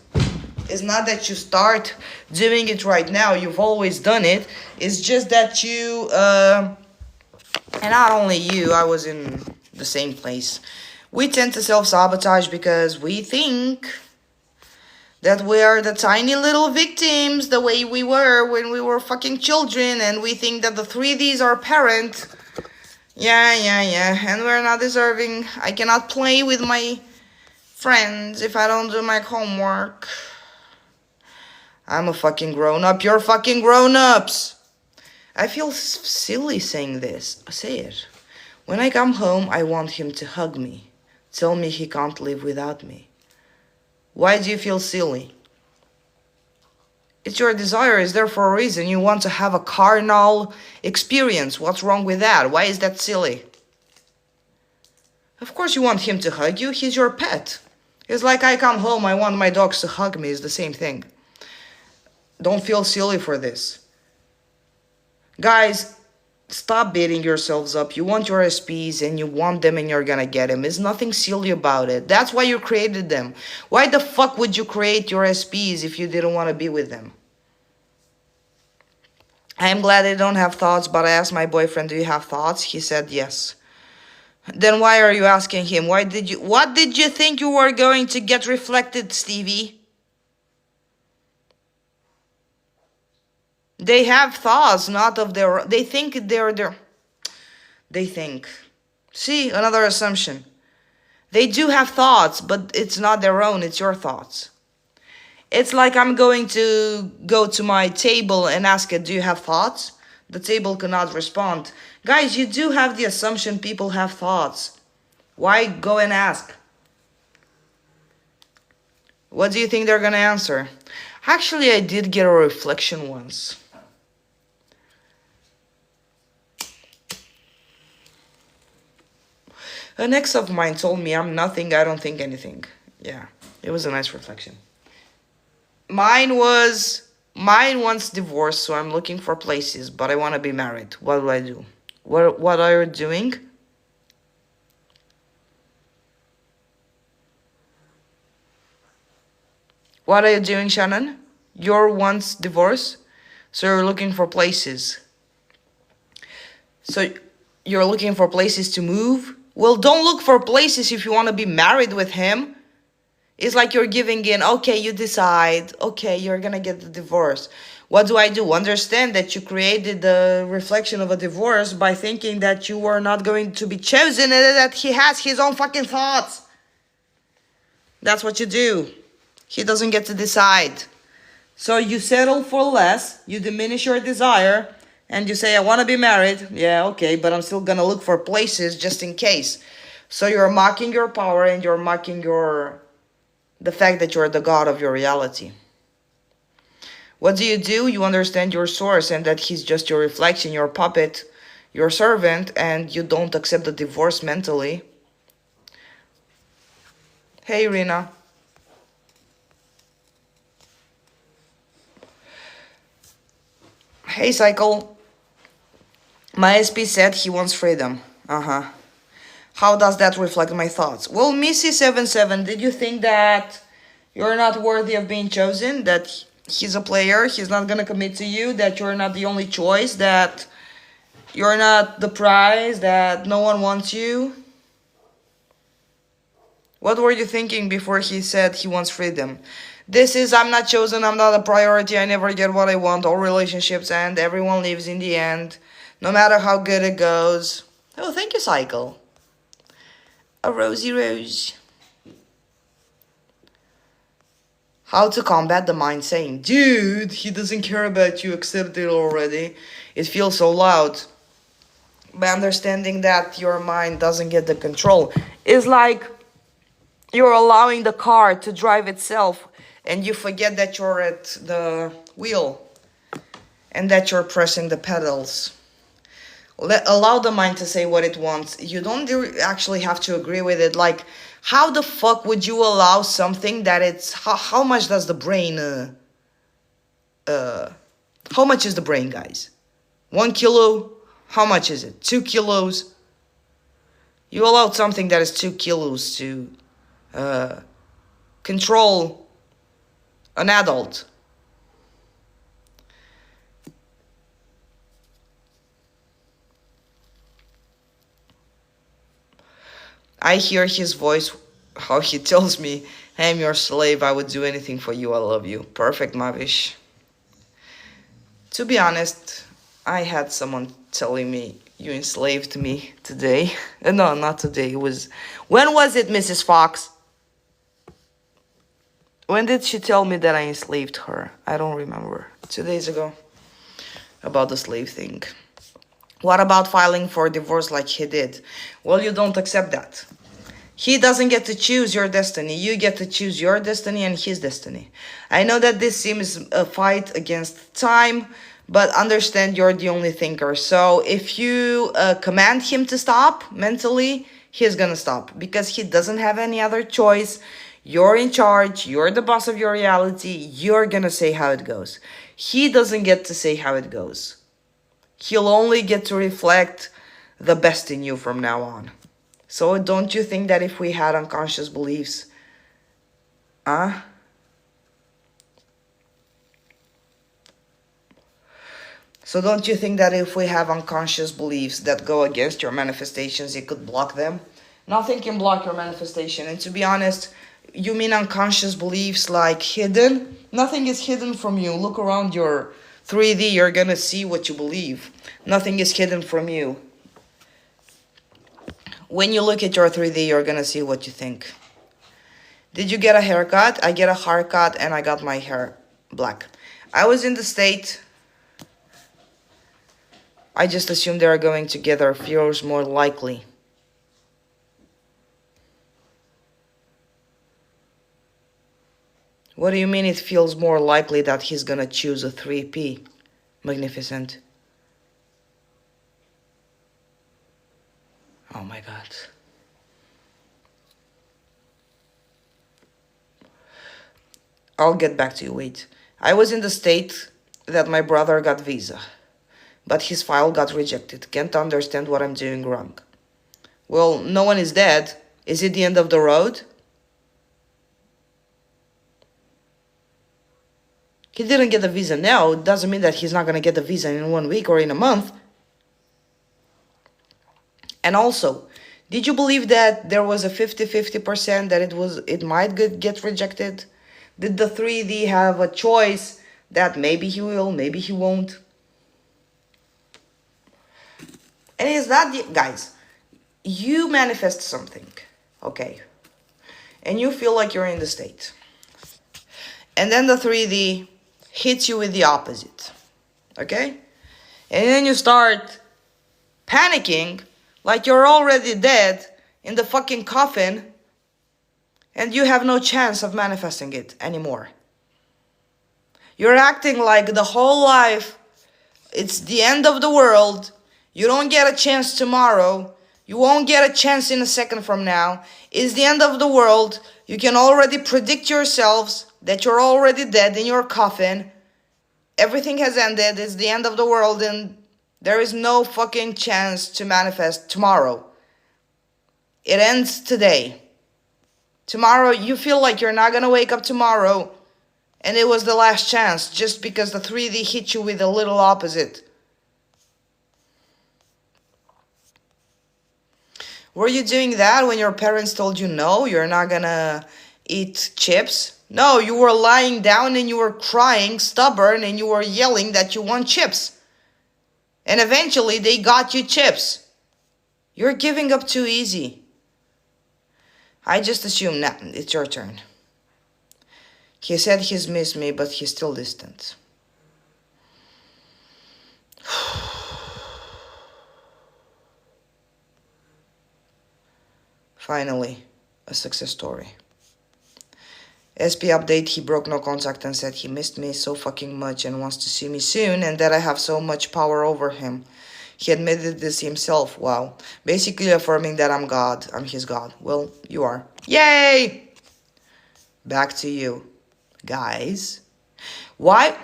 A: It's not that you start doing it right now. You've always done it. It's just that you, and not only you, I was in the same place. We tend to self-sabotage because we think that we are the tiny little victims the way we were when we were fucking children, and we think that the 3Ds are parent. Yeah, and we're not deserving. I cannot play with my friends if I don't do my homework. I'm a fucking grown-up. You're fucking grown-ups. I feel silly saying this. Say it. When I come home, I want him to hug me. Tell me he can't live without me. Why do you feel silly? It's your desire. It's there for a reason. You want to have a carnal experience. What's wrong with that? Why is that silly? Of course you want him to hug you. He's your pet. It's like I come home, I want my dogs to hug me. It's the same thing. Don't feel silly for this. Guys, stop beating yourselves up. You want your SPs and you want them and you're gonna get them. There's nothing silly about it. That's why you created them. Why the fuck would you create your SPs if you didn't want to be with them? I am glad I don't have thoughts, but I asked my boyfriend, do you have thoughts? He said yes. Then why are you asking him? What did you think you were going to get reflected, Stevie? They have thoughts, not of their... They think they're their... They think. See, another assumption. They do have thoughts, but it's not their own, it's your thoughts. It's like I'm going to go to my table and ask it, do you have thoughts? The table cannot respond. Guys, you do have the assumption people have thoughts. Why go and ask? What do you think they're gonna answer? Actually, I did get a reflection once. An ex of mine told me I'm nothing, I don't think anything. Yeah, it was a nice reflection. Mine wants divorce, so I'm looking for places, but I want to be married. What do I do? What are you doing? What are you doing, Shannon? Your wants divorce, so you're looking for places. So you're looking for places to move? Well, don't look for places if you want to be married with him. It's like you're giving in, okay, you decide, okay, you're gonna get the divorce. What do I do? Understand that you created the reflection of a divorce by thinking that you were not going to be chosen and that he has his own fucking thoughts. That's what you do. He doesn't get to decide. So you settle for less, you diminish your desire, and you say, I want to be married. Yeah, okay, but I'm still gonna look for places just in case. So you're mocking your power and you're mocking the fact that you're the god of your reality. What do? You understand your source and that he's just your reflection, your puppet, your servant, and you don't accept the divorce mentally. Hey, Rina. Hey, Cycle. My SP said he wants freedom. Uh-huh. How does that reflect my thoughts? Well, Missy77, did you think that you're not worthy of being chosen? That he's a player, he's not gonna commit to you, that you're not the only choice, that you're not the prize, that no one wants you? What were you thinking before he said he wants freedom? This is, I'm not chosen, I'm not a priority, I never get what I want, all relationships end, everyone leaves in the end, no matter how good it goes. Oh, thank you, Cycle. A rosy rose. How to combat the mind saying, dude, he doesn't care about you, accept it already. It feels so loud. By understanding that your mind doesn't get the control. It's like you're allowing the car to drive itself and you forget that you're at the wheel and that you're pressing the pedals. Allow the mind to say what it wants. You don't actually have to agree with it. Like, how the fuck would you allow something that it's... How much does the brain... how much is the brain, guys? 1 kilo? How much is it? 2 kilos? You allowed something that is 2 kilos to control an adult. I hear his voice, how he tells me, I'm your slave, I would do anything for you, I love you. Perfect, Mavish. To be honest, I had someone telling me, you enslaved me today. No, not today, it was... When was it, Mrs. Fox? When did she tell me that I enslaved her? I don't remember. 2 days ago. About the slave thing. What about filing for divorce like he did? Well, you don't accept that. He doesn't get to choose your destiny. You get to choose your destiny and his destiny. I know that this seems a fight against time, but understand you're the only thinker. So if you command him to stop mentally, he's gonna stop. Because he doesn't have any other choice. You're in charge. You're the boss of your reality. You're gonna say how it goes. He doesn't get to say how it goes. He'll only get to reflect the best in you from now on. So don't you think that if we had unconscious beliefs, So don't you think that if we have unconscious beliefs that go against your manifestations, it could block them? Nothing can block your manifestation. And to be honest, you mean unconscious beliefs like hidden? Nothing is hidden from you. Look around your 3D, you're gonna see what you believe. Nothing is hidden from you. When you look at your 3D, you're gonna see what you think. Did you get a haircut? I get a haircut and I got my hair black. I was in the state. I just assumed they are going together. Feels more likely. What do you mean it feels more likely that he's gonna choose a 3P? Magnificent. Oh my god. I'll get back to you, wait. I was in the state that my brother got visa, but his file got rejected. Can't understand what I'm doing wrong. Well, no one is dead. Is it the end of the road? He didn't get the visa now. It doesn't mean that he's not going to get the visa in 1 week or in a month. And also, did you believe that there was a 50-50% that it might get rejected? Did the 3D have a choice that maybe he will, maybe he won't? And it's not, guys, you manifest something, okay? And you feel like you're in the state. And then the 3D hits you with the opposite, okay? And then you start panicking like you're already dead in the fucking coffin and you have no chance of manifesting it anymore. You're acting like the whole life, it's the end of the world. You don't get a chance tomorrow. You won't get a chance in a second from now. It's the end of the world. You can already predict yourselves that you're already dead in your coffin. Everything has ended. It's the end of the world and there is no fucking chance to manifest tomorrow. It ends today. Tomorrow, you feel like you're not gonna wake up tomorrow and it was the last chance just because the 3D hit you with a little opposite. Were you doing that when your parents told you no, you're not gonna eat chips? No, you were lying down and you were crying, stubborn, and you were yelling that you want chips. And eventually they got you chips. You're giving up too easy. I just assume now it's your turn. He said he's missed me, but he's still distant. Finally, a success story. SP update, he broke no contact and said he missed me so fucking much and wants to see me soon and that I have so much power over him. He admitted this himself. Wow. Basically affirming that I'm God. I'm his God. Well, you are. Yay! Back to you. Guys. Why?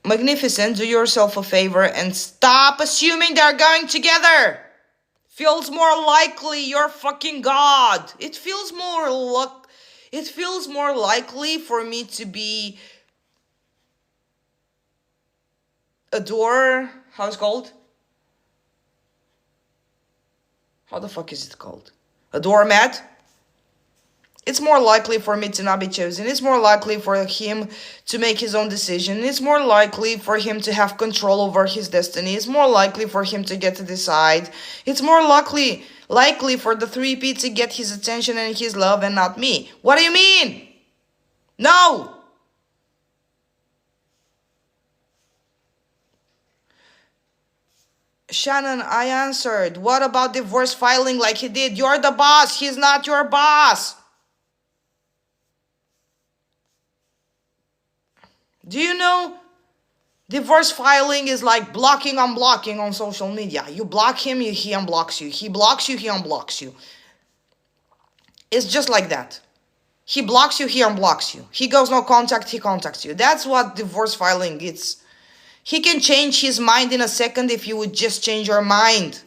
A: Magnificent, do yourself a favor and stop assuming they're going together. Feels more likely you're fucking God. It feels more likely for me to be a door. How's it called? How the fuck is it called? A doormat? It's more likely for me to not be chosen. It's more likely for him to make his own decision. It's more likely for him to have control over his destiny. It's more likely for him to get to decide. It's more likely for the 3P to get his attention and his love and not me. What do you mean? No! Shannon, I answered. What about divorce filing like he did? You're the boss. He's not your boss. Do you know divorce filing is like blocking, unblocking on social media? You block him, he unblocks you. He blocks you, he unblocks you. It's just like that. He blocks you, he unblocks you. He goes no contact, he contacts you. That's what divorce filing is. He can change his mind in a second if you would just change your mind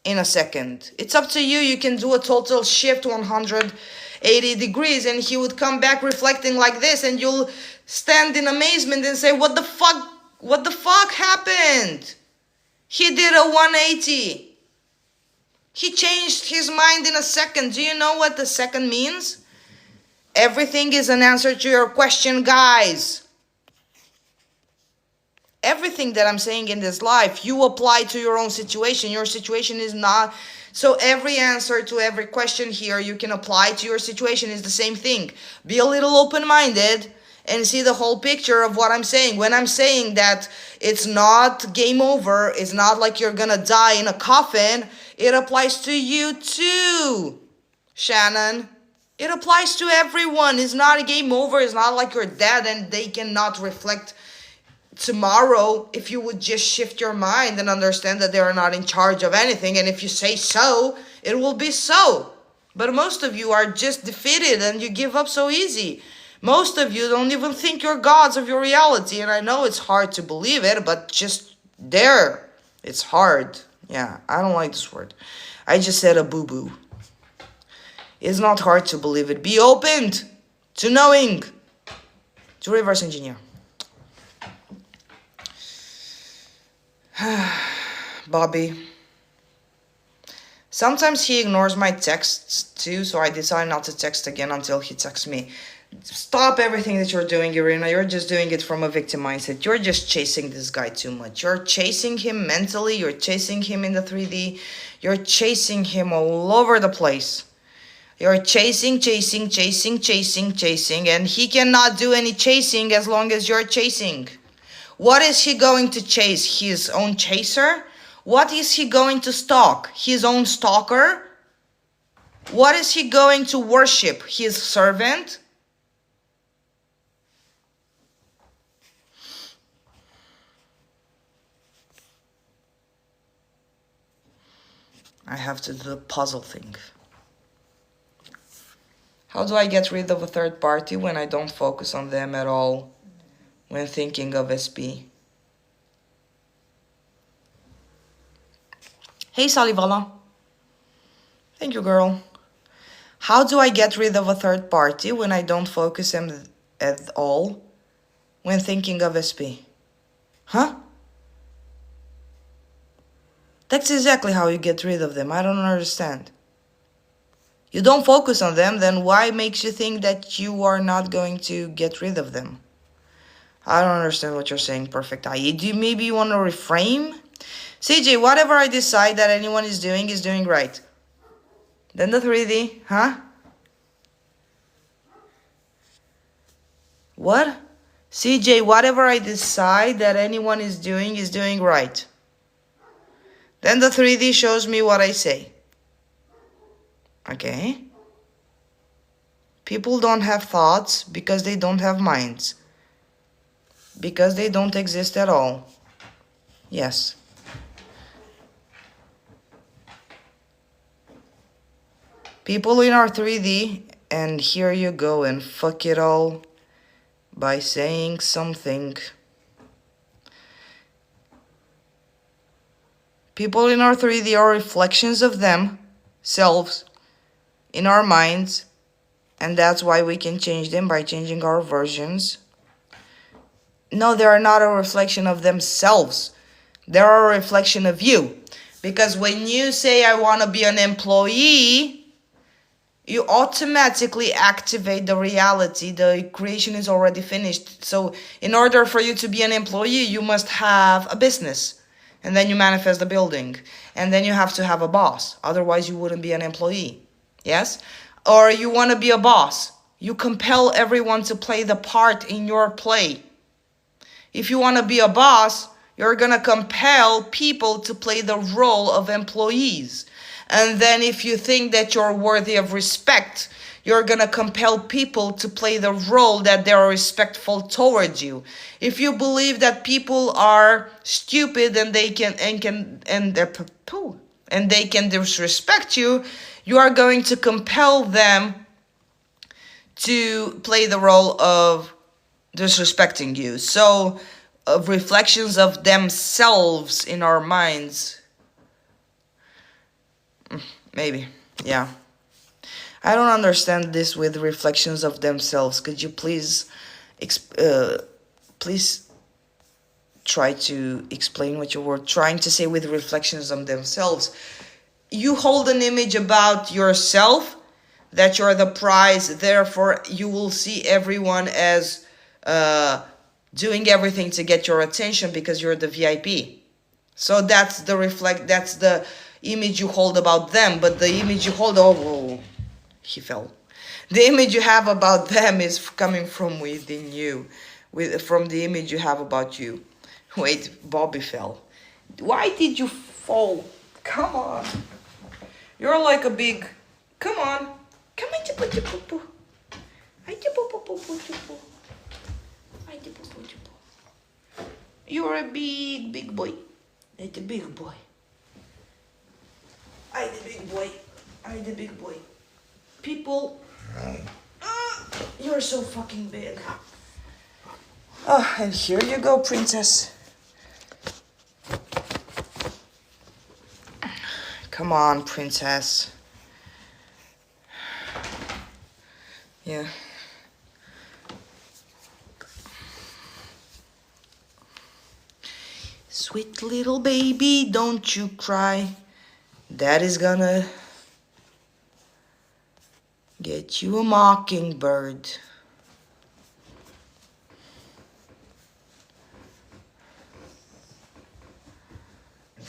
A: in a second. It's up to you. You can do a total shift 180 degrees and he would come back reflecting like this and you'll stand in amazement and say, what the fuck happened? He did a 180. He changed his mind in a second. Do you know what the second means? Everything is an answer to your question, guys. Everything that I'm saying in this life, you apply to your own situation. Your situation is not... So every answer to every question here you can apply to your situation is the same thing. Be a little open-minded and see the whole picture of what I'm saying. When I'm saying that it's not game over, it's not like you're gonna die in a coffin, it applies to you too, Shannon. It applies to everyone. It's not a game over. It's not like you're dead and they cannot reflect tomorrow if you would just shift your mind and understand that they are not in charge of anything. And if you say so, it will be so. But most of you are just defeated and you give up so easy. Most of you don't even think you're gods of your reality, and I know it's hard to believe it, but just there, it's hard. Yeah, I don't like this word. I just said a boo-boo. It's not hard to believe it. Be opened to knowing, to reverse engineer. Bobby. Sometimes he ignores my texts too, so I decide not to text again until he texts me. Stop everything that you're doing, Irina. You're just doing it from a victim mindset. You're just chasing this guy too much. You're chasing him mentally. You're chasing him in the 3D. You're chasing him all over the place. You're chasing, and he cannot do any chasing as long as you're chasing. What is he going to chase? His own chaser? What is he going to stalk? His own stalker? What is he going to worship? His servant? I have to do the puzzle thing. How do I get rid of a third party when I don't focus on them at all when thinking of SP? Hey, Salivala. Thank you, girl. How do I get rid of a third party when I don't focus them at all when thinking of SP? Huh? That's exactly how you get rid of them. I don't understand. You don't focus on them, then why makes you think that you are not going to get rid of them? I don't understand what you're saying, Perfect IE. Maybe you want to reframe? CJ, whatever I decide that anyone is doing right. Then the 3D, huh? What? CJ, whatever I decide that anyone is doing right. Then the 3D shows me what I say. Okay. People don't have thoughts because they don't have minds. Because they don't exist at all. Yes. People in our 3D, and here you go and fuck it all by saying something. People in our 3D are reflections of themselves in our minds, and that's why we can change them by changing our versions. No, they are not a reflection of themselves. They're a reflection of you. Because when you say, I want to be an employee, you automatically activate the reality. The creation is already finished. So in order for you to be an employee, you must have a business. And then you manifest the building. And then you have to have a boss. Otherwise, you wouldn't be an employee. Yes? Or you want to be a boss. You compel everyone to play the part in your play. If you want to be a boss, you're going to compel people to play the role of employees. And then if you think that you're worthy of respect, you're going to compel people to play the role that they're respectful towards you. If you believe that people are stupid and they can disrespect you, you are going to compel them to play the role of disrespecting you. So, of reflections of themselves in our minds. Maybe, yeah. I don't understand this with reflections of themselves. Could you please try to explain what you were trying to say with reflections of themselves? You hold an image about yourself that you're the prize, therefore you will see everyone as doing everything to get your attention because you're the VIP. So that's the image you hold about them, but the image you hold, he fell. The image you have about them is coming from within you, from the image you have about you. Wait, Bobby fell. Why did you fall? Come on. You're like a big, come on. Come on, chupu. You're a big boy. It's a big boy. I the big boy. People. You're so fucking big. Oh, and here you go, princess. Come on, princess. Yeah. Sweet little baby, don't you cry. Daddy's gonna get you a mockingbird.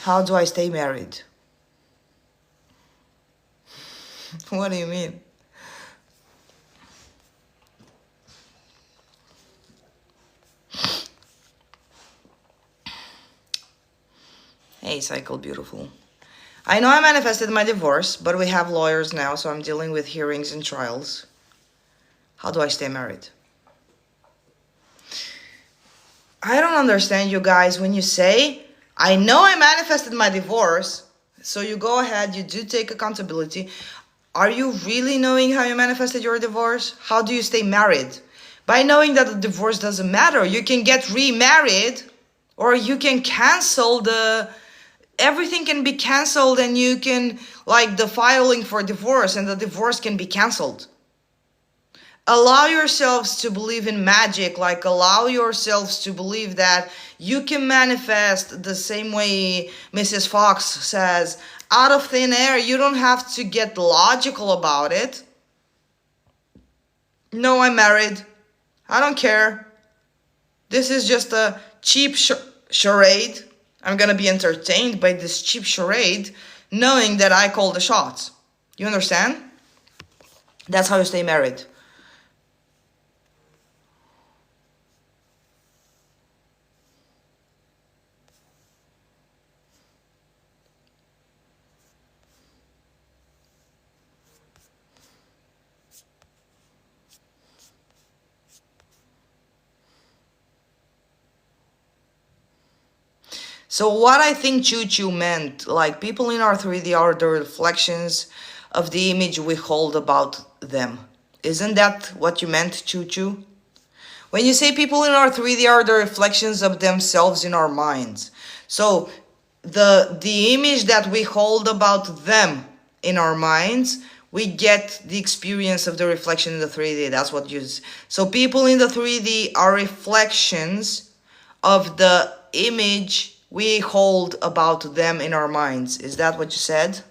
A: How do I stay married? What do you mean? Hey, Cycle Beautiful. I know I manifested my divorce, but we have lawyers now, so I'm dealing with hearings and trials. How do I stay married? I don't understand you guys when you say, I know I manifested my divorce, so you go ahead, you do take accountability. Are you really knowing how you manifested your divorce? How do you stay married? By knowing that the divorce doesn't matter. You can get remarried, or you can cancel everything can be canceled, and you can, like, the filing for divorce, and the divorce can be canceled. Allow yourselves to believe in magic, like allow yourselves to believe that you can manifest the same way Mrs. Fox says, out of thin air. You don't have to get logical about it. No, I'm married. I don't care. This is just a cheap charade. I'm gonna be entertained by this cheap charade, knowing that I call the shots. You understand? That's how you stay married. So what I think Choo Choo meant, like, people in our 3D are the reflections of the image we hold about them. Isn't that what you meant, Choo Choo? When you say people in our 3D are the reflections of themselves in our minds. So the image that we hold about them in our minds, we get the experience of the reflection in the 3D. That's what you... So people in the 3D are reflections of the image we hold about them in our minds. Is that what you said?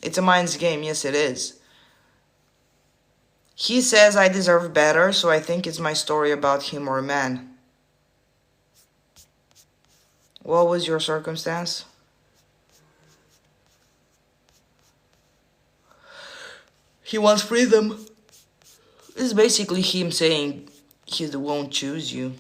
A: It's a mind's game. Yes, it is. He says I deserve better, so I think it's my story about him or a man. What was your circumstance? He wants freedom. It's basically him saying he won't choose you.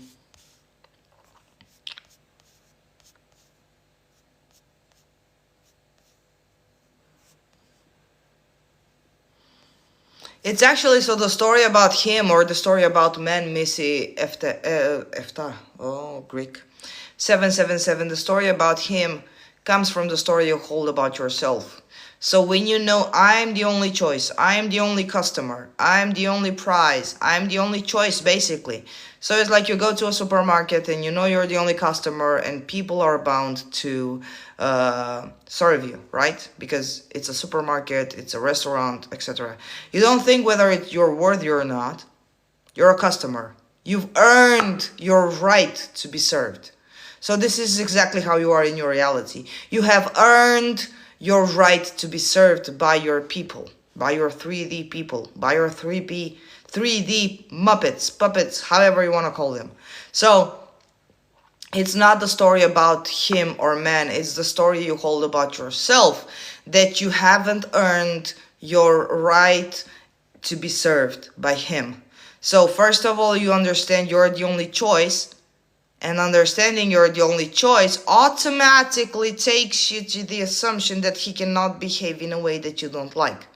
A: It's actually, so the story about him, or the story about men, Missy Efta, oh, Greek, 777, the story about him comes from the story you hold about yourself. So when you know I'm the only choice, I'm the only customer, I'm the only prize, I'm the only choice, basically. So it's like you go to a supermarket and you know you're the only customer, and people are bound to serve you, right? Because it's a supermarket, it's a restaurant, etc. You don't think whether you're worthy or not. You're a customer. You've earned your right to be served. So this is exactly how you are in your reality. You have earned your right to be served by your people, by your 3D people, by your 3D Muppets, puppets, however you want to call them. So it's not the story about him or man, it's the story you hold about yourself, that you haven't earned your right to be served by him. So first of all, you understand you're the only choice. And understanding you're the only choice automatically takes you to the assumption that he cannot behave in a way that you don't like.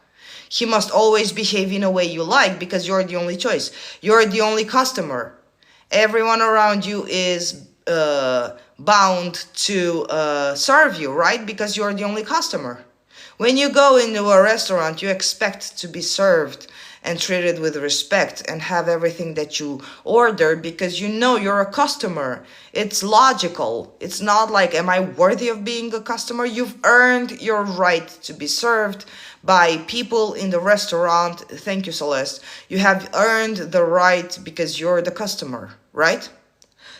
A: He must always behave in a way you like, because you're the only choice. You're the only customer. Everyone around you is bound to serve you, right? Because you're the only customer. When you go into a restaurant, you expect to be served. and treated with respect and have everything that you ordered because you know you're a customer. It's logical. It's not like, am I worthy of being a customer? You've earned your right to be served by people in the restaurant. Thank you, Celeste. You have earned the right because you're the customer, right?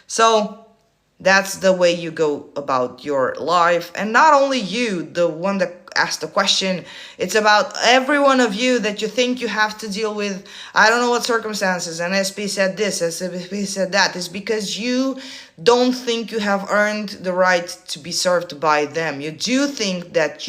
A: So that's the way you go about your life. And not only you, the one that asked the question, it's about every one of you that you think you have to deal with. I don't know what circumstances, and SP said this, SP said that. It's because you don't think you have earned the right to be served by them. You do think that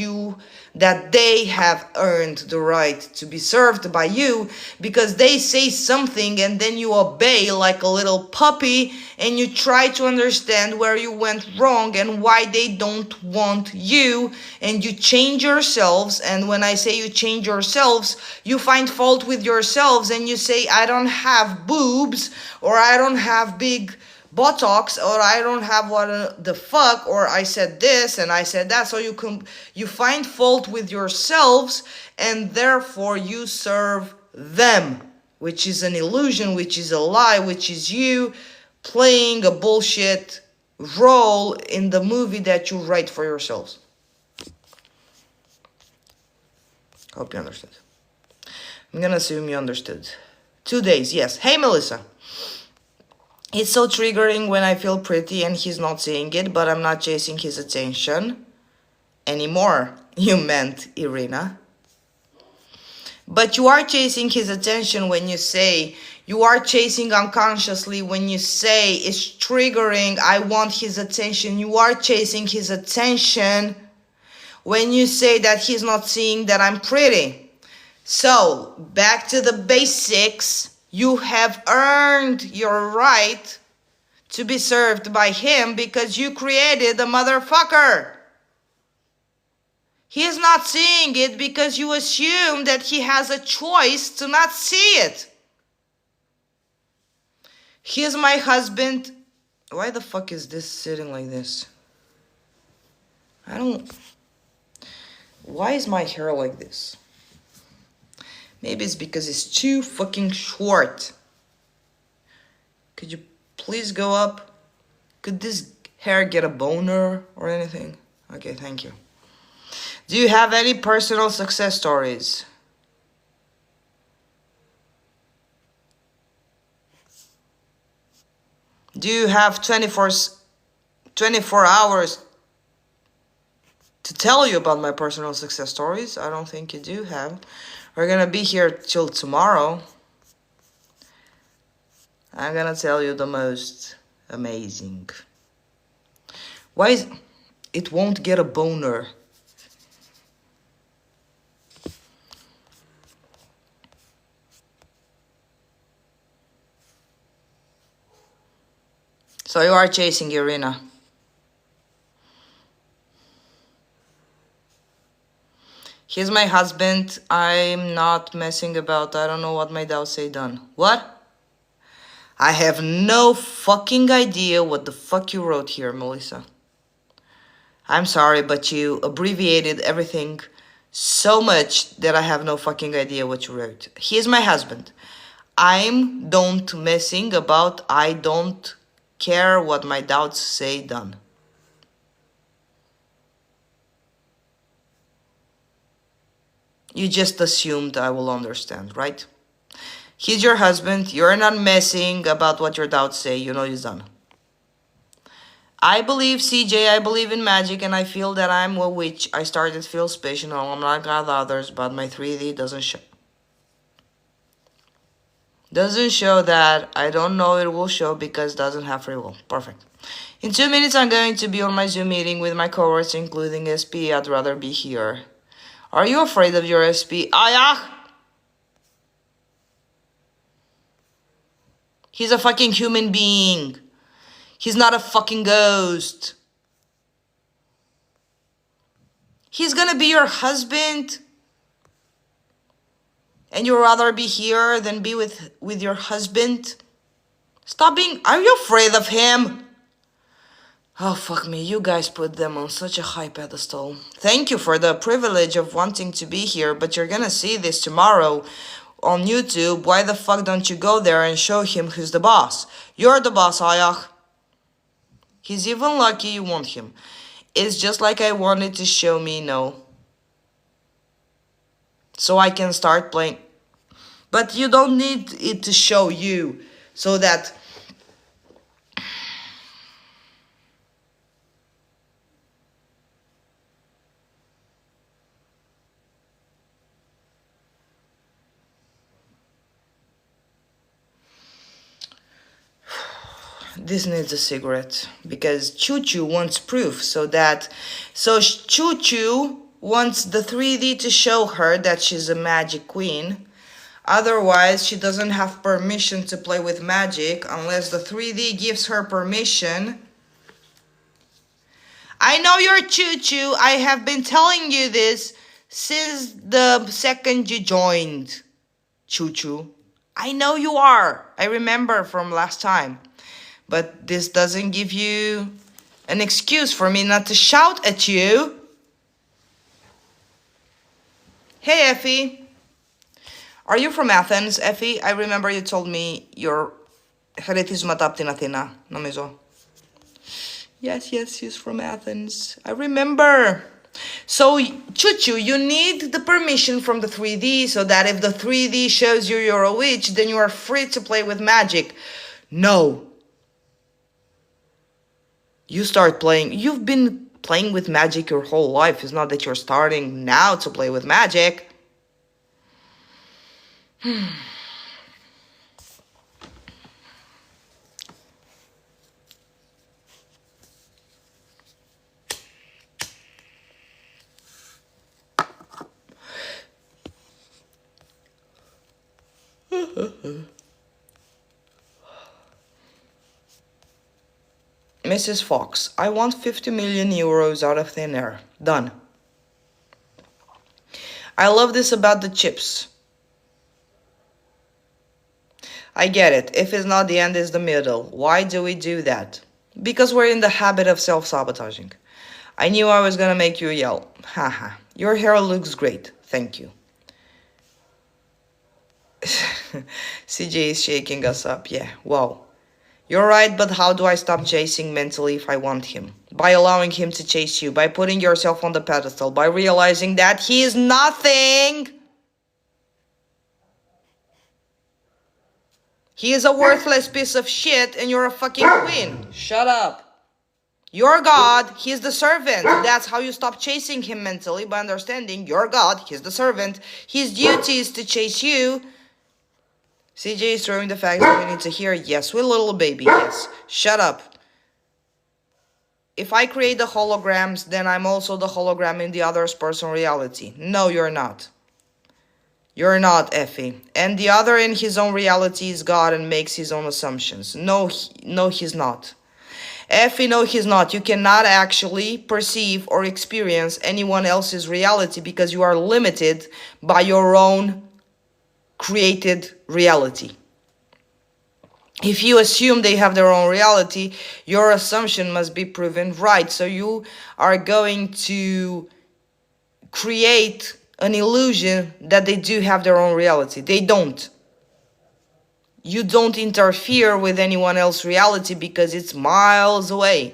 A: they have earned the right to be served by you because they say something and then you obey like a little puppy and you try to understand where you went wrong and why they don't want you, and you change yourselves. And when I say you change yourselves, you find fault with yourselves and you say, I don't have boobs, or I don't have big Botox, or I don't have what the fuck, or I said this and I said that. So you find fault with yourselves, and therefore you serve them, which is an illusion, which is a lie, which is you playing a bullshit role in the movie that you write for yourselves. Hope you understood. I'm gonna assume you understood. 2 days, yes. Hey, Melissa. It's so triggering when I feel pretty and he's not seeing it, but I'm not chasing his attention anymore. You meant Irina. But you are chasing his attention when you say, you are chasing unconsciously when you say it's triggering, I want his attention. You are chasing his attention when you say that he's not seeing that I'm pretty. So, back to the basics. You have earned your right to be served by him because you created the motherfucker. He is not seeing it because you assume that he has a choice to not see it. He is my husband. Why the fuck is this sitting like this? Why is my hair like this? Maybe it's because it's too fucking short. Could you please go up? Could this hair get a boner or anything? Okay, thank you. Do you have any personal success stories? Do you have 24 hours to tell you about my personal success stories? I don't think you do have. We're gonna be here till tomorrow. I'm gonna tell you the most amazing. Why is it won't get a boner? So you are chasing Irina. He's my husband. I'm not messing about. I don't know what my doubts say done. What? I have no fucking idea what the fuck you wrote here, Melissa. I'm sorry, but you abbreviated everything so much that I have no fucking idea what you wrote. He is my husband. I'm don't messing about. I don't care what my doubts say done. You just assumed I will understand, right? He's your husband. You're not messing about what your doubts say. You know he's done. I believe, CJ, I believe in magic, and I feel that I'm a witch. I started to feel special. I'm not like others, but my 3D doesn't show. Doesn't show that. I don't know it will show because it doesn't have free will. Perfect. In 2 minutes, I'm going to be on my Zoom meeting with my cohorts, including SP. I'd rather be here. Are you afraid of your SP? He's a fucking human being. He's not a fucking ghost. He's gonna be your husband. And you'd rather be here than be with your husband? Stop being... Are you afraid of him? Oh, fuck me. You guys put them on such a high pedestal. Thank you for the privilege of wanting to be here, but you're gonna see this tomorrow on YouTube, why the fuck don't you go there and show him who's the boss? You're the boss, Ayach. He's even lucky you want him. It's just like I wanted to show me no. So I can start playing. But you don't need it to show you so that... This needs a cigarette because Choo-Choo wants proof so Choo-Choo wants the 3D to show her that she's a magic queen. Otherwise, she doesn't have permission to play with magic unless the 3D gives her permission. I know you're Choo-Choo. I have been telling you this since the second you joined, Choo-Choo. I know you are. I remember from last time. But this doesn't give you an excuse for me not to shout at you. Hey, Effie. Are you from Athens, Effie? I remember you told me your hereticism από την Αθήνα, νομίζω. Yes, she's from Athens. I remember. So, Choo-Choo, you need the permission from the 3D so that if the 3D shows you you're a witch, then you are free to play with magic. No. You start playing. You've been playing with magic your whole life. It's not that you're starting now to play with magic. Mrs. Fox, I want 50 million euros out of thin air. Done. I love this about the chips. I get it. If it's not the end, it's the middle. Why do we do that? Because we're in the habit of self-sabotaging. I knew I was gonna make you yell. Haha. Your hair looks great. Thank you. CJ is shaking us up. Yeah, wow. You're right, but how do I stop chasing mentally if I want him? By allowing him to chase you, by putting yourself on the pedestal, by realizing that he is nothing. He is a worthless piece of shit and you're a fucking queen. Shut up. You're God, he's the servant. That's how you stop chasing him mentally, by understanding you're God, he's the servant. His duty is to chase you. CJ is throwing the facts that we need to hear. Yes, we're little baby, yes. Shut up. If I create the holograms, then I'm also the hologram in the other person's reality. No, you're not. You're not, Effie. And the other in his own reality is God and makes his own assumptions. No, he's not. Effie, no, he's not. You cannot actually perceive or experience anyone else's reality because you are limited by your own created reality. If you assume they have their own reality, your assumption must be proven right. So you are going to create an illusion that they do have their own reality. They don't. You don't interfere with anyone else's reality because it's miles away.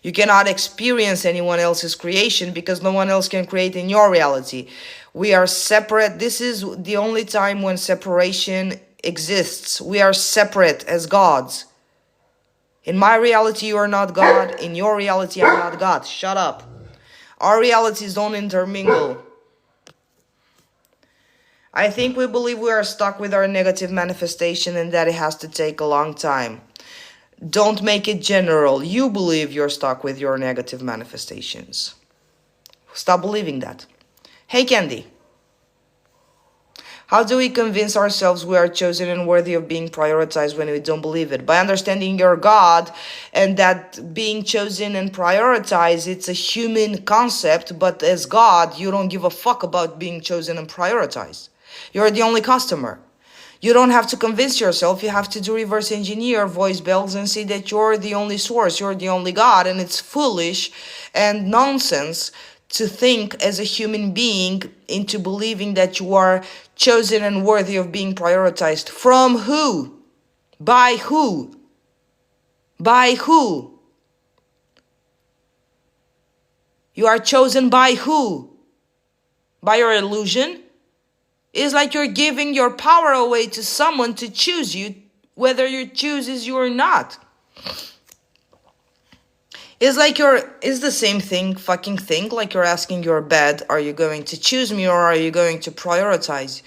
A: You cannot experience anyone else's creation because no one else can create in your reality. We are separate. This is the only time when separation exists. We are separate as gods. In my reality, you are not God. In your reality, I'm not God. Shut up. Our realities don't intermingle. I think we believe we are stuck with our negative manifestation and that it has to take a long time. Don't make it general. You believe you're stuck with your negative manifestations. Stop believing that. Hey, Candy. How do we convince ourselves we are chosen and worthy of being prioritized when we don't believe it? By understanding you're God and that being chosen and prioritized, it's a human concept, but as God, you don't give a fuck about being chosen and prioritized. You're the only customer. You don't have to convince yourself. You have to do reverse engineer voice bells and see that you're the only source. You're the only God. And it's foolish and nonsense to think as a human being into believing that you are chosen and worthy of being prioritized. From who? By who? By who? You are chosen by who? By your illusion? It's like you're giving your power away to someone to choose you, whether you chooses you or not. It's the same fucking thing, like you're asking your bed, are you going to choose me or are you going to prioritize?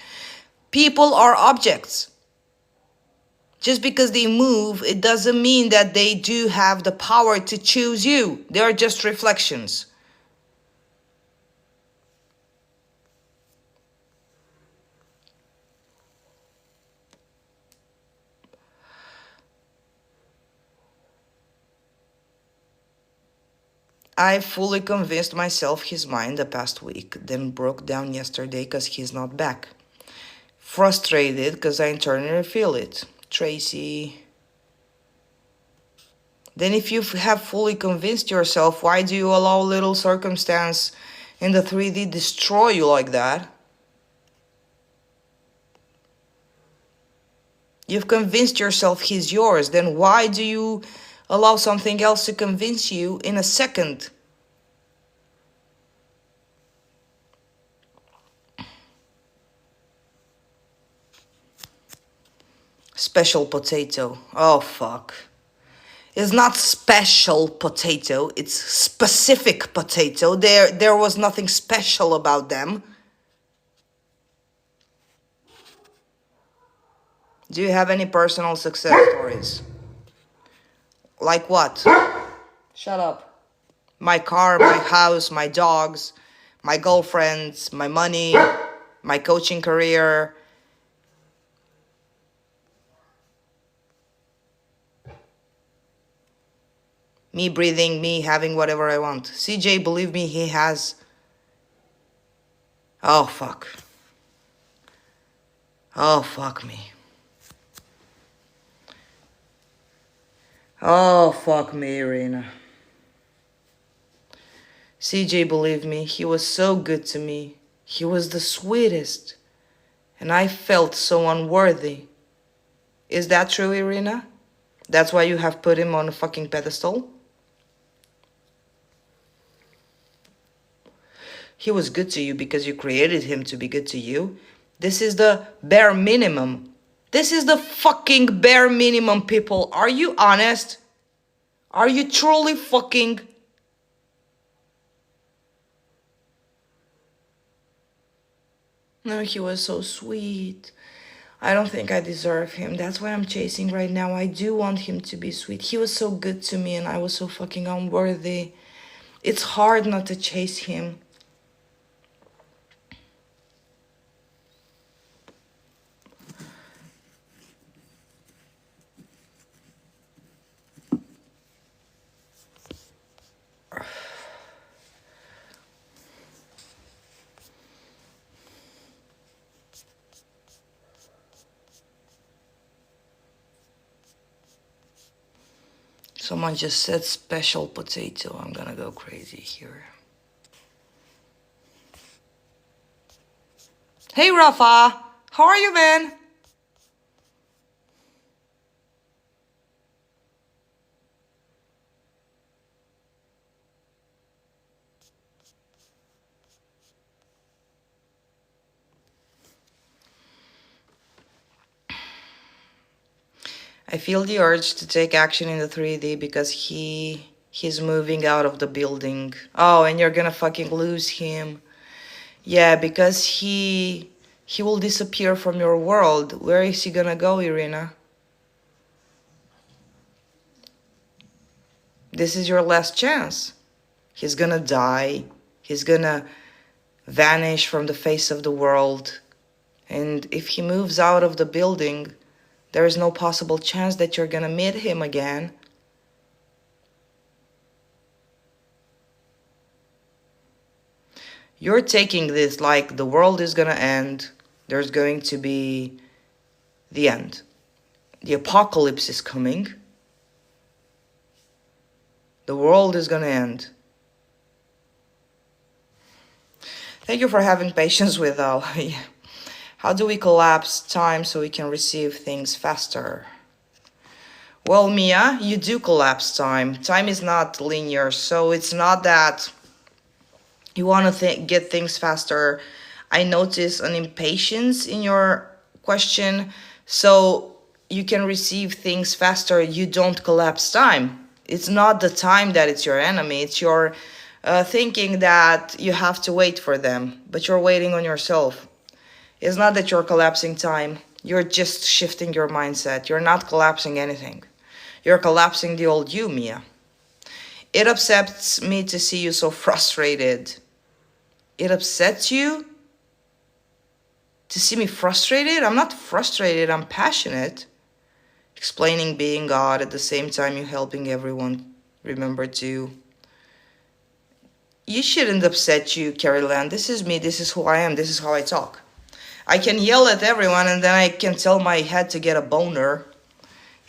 A: People are objects. Just because they move, it doesn't mean that they do have the power to choose you. They are just reflections. I fully convinced myself he's mine the past week, then broke down yesterday because he's not back. Frustrated because I internally feel it. Tracy. Then if you have fully convinced yourself, why do you allow little circumstance in the 3D destroy you like that? You've convinced yourself he's yours, then why do you allow something else to convince you in a second? Special potato. Oh, fuck. It's not special potato, it's specific potato. There was nothing special about them. Do you have any personal success stories? Like what? Shut up. My car, my house, my dogs, my girlfriends, my money, my coaching career. Me breathing, me having whatever I want. CJ, believe me, he has... Oh, fuck. Oh, fuck me. Oh, fuck me, Irina. CJ, believe me, he was so good to me. He was the sweetest. And I felt so unworthy. Is that true, Irina? That's why you have put him on a fucking pedestal? He was good to you because you created him to be good to you. This is the bare minimum. This is the fucking bare minimum, people. Are you honest? Are you truly fucking... No, he was so sweet. I don't think I deserve him. That's why I'm chasing right now. I do want him to be sweet. He was so good to me and I was so fucking unworthy. It's hard not to chase him. Someone just said special potato. I'm gonna go crazy here. Hey, Rafa. How are you, man? I feel the urge to take action in the 3D because he's moving out of the building. Oh, and you're gonna fucking lose him. Yeah, because he will disappear from your world. Where is he gonna go, Irina? This is your last chance. He's gonna die. He's gonna vanish from the face of the world. And if he moves out of the building, there is no possible chance that you're gonna meet him again. You're taking this like the world is gonna end. There's going to be the end. The apocalypse is coming. The world is gonna end. Thank you for having patience with all. How do we collapse time so we can receive things faster? Well, Mia, you do collapse time. Time is not linear, so it's not that you want to get things faster. I notice an impatience in your question, so you can receive things faster. You don't collapse time. It's not the time that it's your enemy. It's your thinking that you have to wait for them, but you're waiting on yourself. It's not that you're collapsing time. You're just shifting your mindset. You're not collapsing anything. You're collapsing the old you, Mia. It upsets me to see you so frustrated. It upsets you to see me frustrated? I'm not frustrated, I'm passionate. Explaining being God at the same time you're helping everyone remember to. You shouldn't upset you, Carrie Land. This is me, this is who I am, this is how I talk. I can yell at everyone and then I can tell my head to get a boner.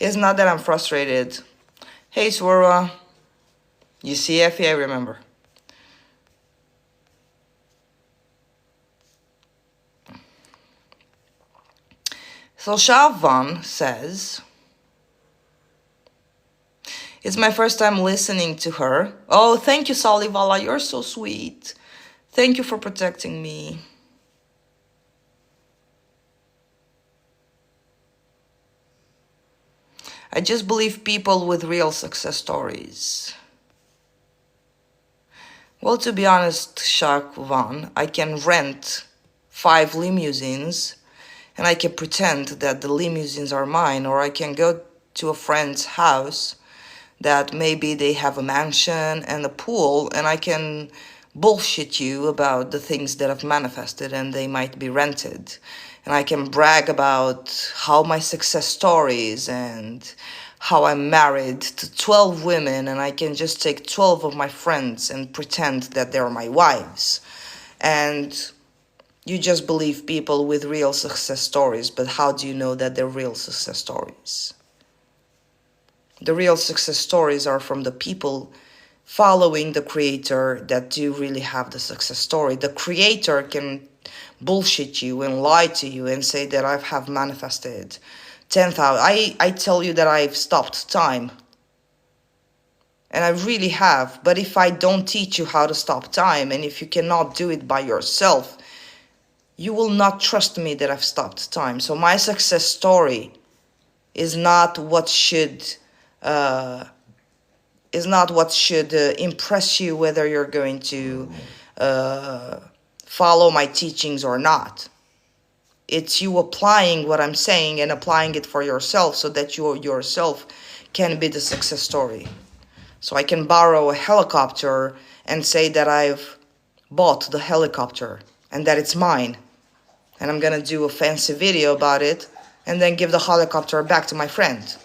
A: It's not that I'm frustrated. Hey, Swara. You see, Effie, I remember. So Shavan says, it's my first time listening to her. Oh, thank you, Salivala. You're so sweet. Thank you for protecting me. I just believe people with real success stories. Well, to be honest, Shakvan, I can rent 5 limousines and I can pretend that the limousines are mine, or I can go to a friend's house that maybe they have a mansion and a pool, and I can bullshit you about the things that I've manifested and they might be rented. And I can brag about how my success stories and how I'm married to 12 women, and I can just take 12 of my friends and pretend that they're my wives. And you just believe people with real success stories, but how do you know that they're real success stories? The real success stories are from the people following the creator that do really have the success story. The creator can bullshit you and lie to you and say that I have manifested 10,000. I tell you that I've stopped time. And I really have. But if I don't teach you how to stop time, and if you cannot do it by yourself, you will not trust me that I've stopped time. So my success story is not what should impress you, whether you're going to follow my teachings or not. It's you applying what I'm saying and applying it for yourself so that you yourself can be the success story. So I can borrow a helicopter and say that I've bought the helicopter and that it's mine. And I'm gonna do a fancy video about it and then give the helicopter back to my friend.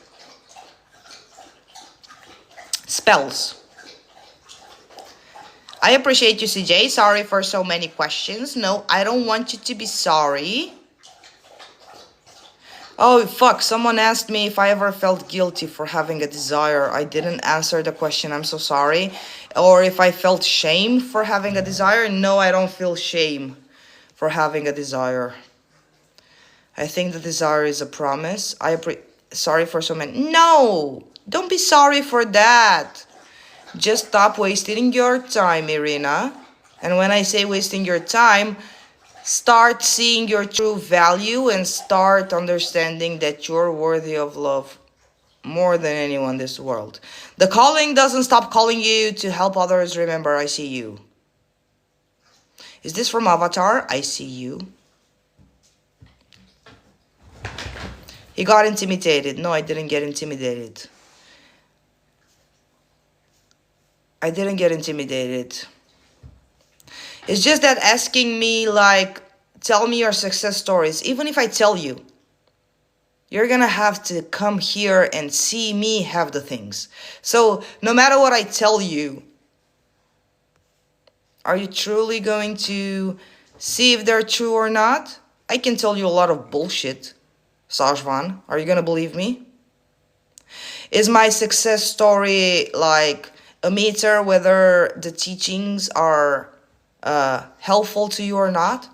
A: Spells. I appreciate you, CJ. Sorry for so many questions. No, I don't want you to be sorry. Oh, fuck. Someone asked me if I ever felt guilty for having a desire. I didn't answer the question. I'm so sorry. Or if I felt shame for having a desire. No, I don't feel shame for having a desire. I think the desire is a promise. Sorry for so many. No, don't be sorry for that. Just stop wasting your time, Irina. And when I say wasting your time, start seeing your true value and start understanding that you're worthy of love more than anyone in this world. The calling doesn't stop calling you to help others. Remember, I see you. Is this from Avatar? I see you. He got intimidated. No, I didn't get intimidated. I didn't get intimidated. It's just that asking me, like, tell me your success stories. Even if I tell you, you're gonna have to come here and see me have the things. So, no matter what I tell you, are you truly going to see if they're true or not? I can tell you a lot of bullshit. Sajvan, are you gonna believe me? Is my success story like a meter whether the teachings are helpful to you or not?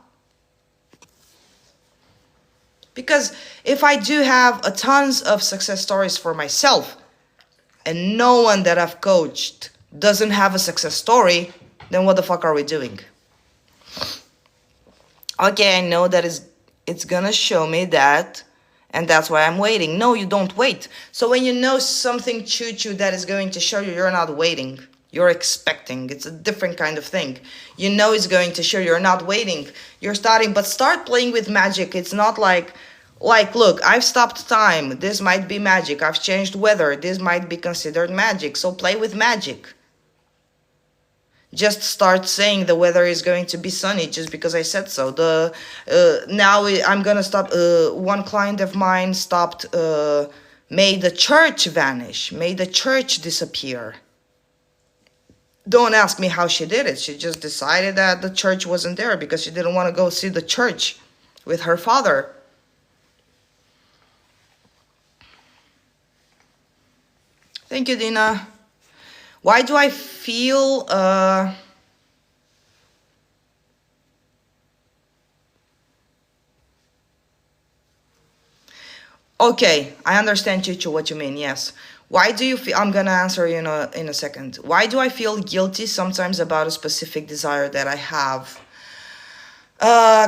A: Because if I do have a tons of success stories for myself and no one that I've coached doesn't have a success story, then what the fuck are we doing? Okay, I know that it's gonna show me that, and that's why I'm waiting. No, you don't wait. So when you know something choo-choo that is going to show you, you're not waiting. You're expecting. It's a different kind of thing. You know it's going to show you. You're not waiting. You're starting, but start playing with magic. It's not like, look, I've stopped time. This might be magic. I've changed weather. This might be considered magic. So play with magic. Just start saying the weather is going to be sunny just because I said so. Now I'm gonna stop. One client of mine stopped, made the church vanish, made the church disappear. Don't ask me how she did it. She just decided that the church wasn't there because she didn't want to go see the church with her father. Thank you, Dina. Why do I feel okay, I understand, Chicho, what you mean. Yes. Why do you feel, I'm gonna answer you in a second. Why do I feel guilty sometimes about a specific desire that I have?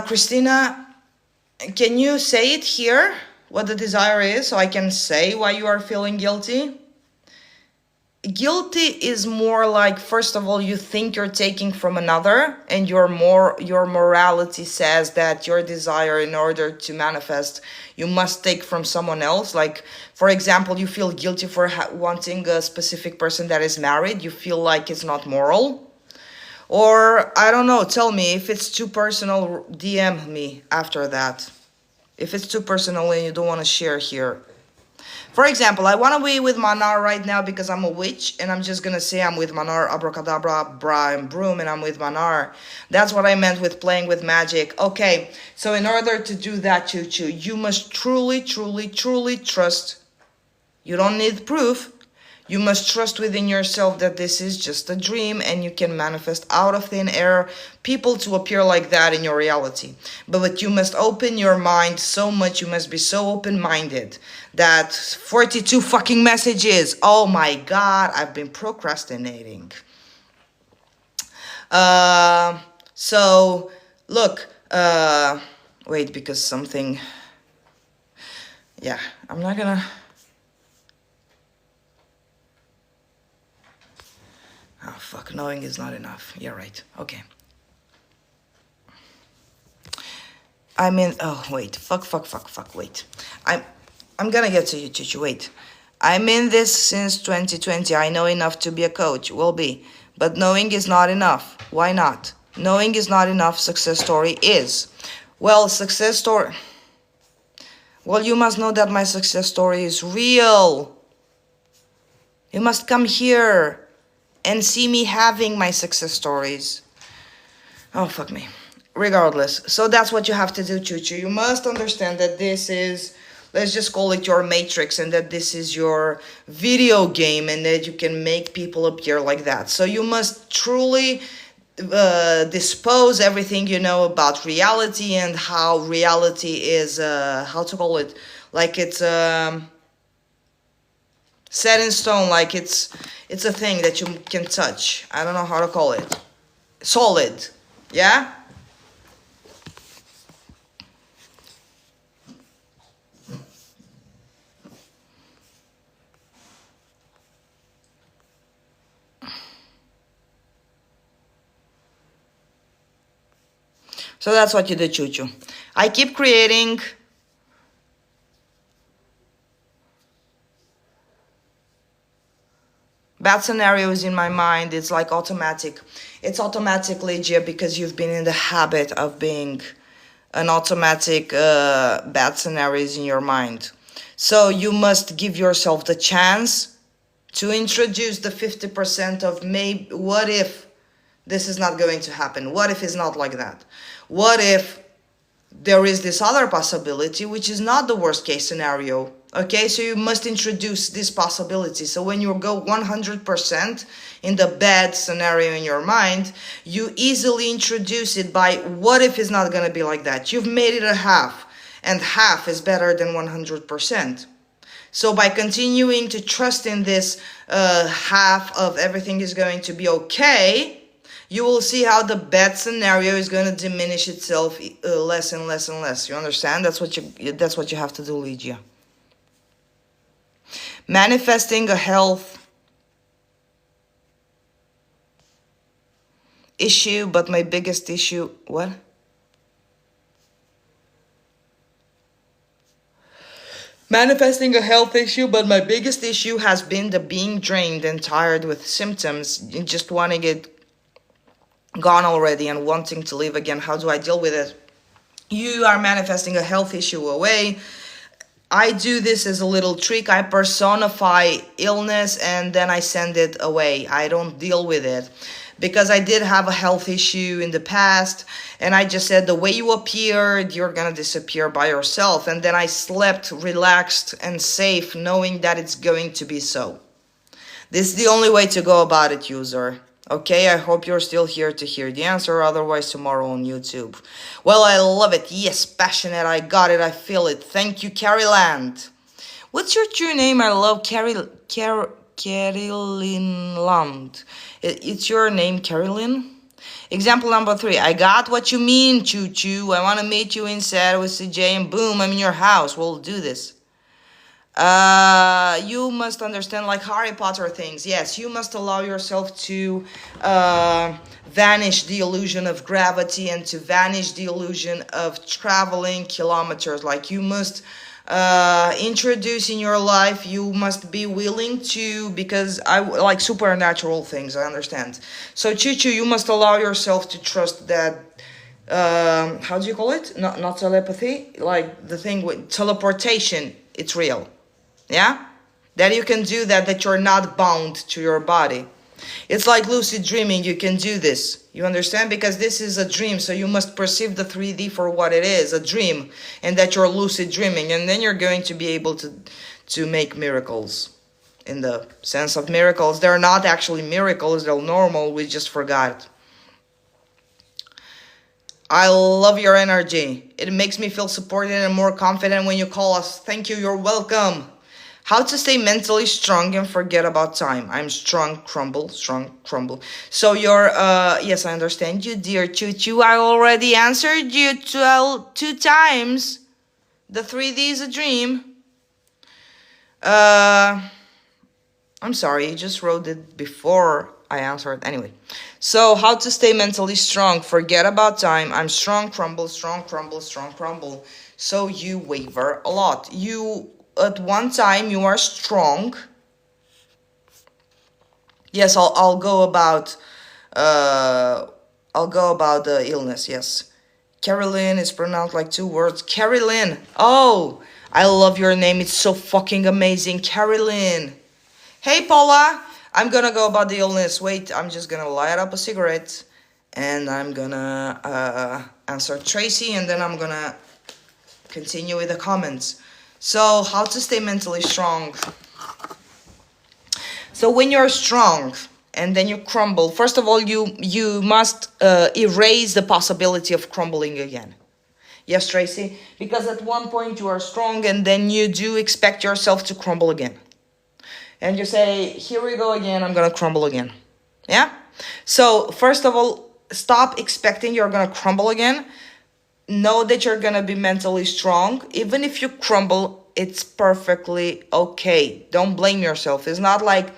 A: Christina, can you say it here, what the desire is, so I can say why you are feeling guilty? Guilty is more like, first of all, you think you're taking from another, and your morality says that your desire, in order to manifest, you must take from someone else. Like, for example, you feel guilty for wanting a specific person that is married. You feel like it's not moral. Or, I don't know, tell me, if it's too personal, DM me after that. If it's too personal and you don't want to share here. For example, I want to be with Manar right now because I'm a witch, and I'm just going to say I'm with Manar, abracadabra, bra, and broom, and I'm with Manar. That's what I meant with playing with magic. Okay, so in order to do that, Choo-Choo, you must truly, truly, truly trust. You don't need proof. You must trust within yourself that this is just a dream and you can manifest out of thin air people to appear like that in your reality. But you must open your mind so much, you must be so open-minded that 42 fucking messages. Oh my God, I've been procrastinating. So, look, wait, because something, yeah, I'm not gonna... Oh, fuck, knowing is not enough. You're right. Okay. I mean, oh, wait. Fuck, wait. I'm gonna get to you, Chichu, wait. I'm in this since 2020. I know enough to be a coach. Will be. But knowing is not enough. Why not? Knowing is not enough. Success story is. Well, success story... Well, you must know that my success story is real. You must come here and see me having my success stories. Oh, fuck me. Regardless. So that's what you have to do, Choo-Choo. You must understand that this is, let's just call it your matrix, and that this is your video game, and that you can make people appear like that. So you must truly dispose everything you know about reality and how reality is, how to call it, like it's set in stone, like it's a thing that you can touch. I don't know how to call it. Solid. Yeah? So that's what you do, Choo-Choo. I keep creating bad scenarios in my mind. It's like automatic. It's automatic, Lygia, because you've been in the habit of being an automatic bad scenarios in your mind. So you must give yourself the chance to introduce the 50% of maybe, what if this is not going to happen? What if it's not like that? What if there is this other possibility, which is not the worst case scenario? Okay, so you must introduce this possibility. So when you go 100% in the bad scenario in your mind, you easily introduce it by, what if it's not going to be like that? You've made it a half, and half is better than 100%. So by continuing to trust in this half of everything is going to be okay, you will see how the bad scenario is going to diminish itself less and less and less. You understand? That's what you have to do, Lydia. Manifesting a health issue, but my biggest issue, what? Manifesting a health issue, but my biggest issue has been the being drained and tired with symptoms, just wanting it gone already and wanting to live again. How do I deal with it? You are manifesting a health issue away. I do this as a little trick. I personify illness and then I send it away. I don't deal with it because I did have a health issue in the past, and I just said the way you appeared, you're gonna disappear by yourself. And then I slept relaxed and safe, knowing that it's going to be so. This is the only way to go about it, user. Okay, I hope you're still here to hear the answer, otherwise tomorrow on YouTube. Well, I love it. Yes, passionate. I got it. I feel it. Thank you, Carrie Land. What's your true name? I love Carrie Lynn Land. It's your name, Carrie Lynn? Example number 3. I got what you mean, Choo Choo. I want to meet you inside with CJ and boom, I'm in your house. We'll do this. You must understand, like Harry Potter things. Yes, you must allow yourself to vanish the illusion of gravity and to vanish the illusion of traveling kilometers. Like you must introduce in your life, you must be willing to, because I like supernatural things, I understand. So Choo Choo, you must allow yourself to trust that, how do you call it? Not telepathy, like the thing with teleportation, it's real. Yeah? That you can do that you're not bound to your body. It's like lucid dreaming, you can do this. You understand? Because this is a dream, so you must perceive the 3D for what it is, a dream, and that you're lucid dreaming, and then you're going to be able to make miracles. In the sense of miracles, they're not actually miracles, they're normal, we just forgot. I love your energy. It makes me feel supported and more confident when you call us. Thank you, you're welcome. How to stay mentally strong and forget about time. I'm strong, crumble. So you're, yes, I understand you, dear Choo Choo. I already answered you 2 times. The 3D is a dream. I'm sorry, you just wrote it before I answered. Anyway, so how to stay mentally strong. Forget about time. I'm strong, crumble. So you waver a lot. At one time you are strong. Yes, I'll go about the illness. Yes, Carolyn is pronounced like 2 words. Carolyn. Oh, I love your name. It's so fucking amazing, Carolyn. Hey Paula, I'm gonna go about the illness. Wait, I'm just gonna light up a cigarette, and I'm gonna answer Tracy, and then I'm gonna continue with the comments. So, how to stay mentally strong. So when you're strong and then you crumble, first of all, you must erase the possibility of crumbling again. Yes, Tracy? Because at one point you are strong and then you do expect yourself to crumble again. And you say, here we go again, I'm going to crumble again. Yeah? So, first of all, stop expecting you're going to crumble again. Know that you're going to be mentally strong. Even if you crumble, it's perfectly okay. Don't blame yourself. It's not like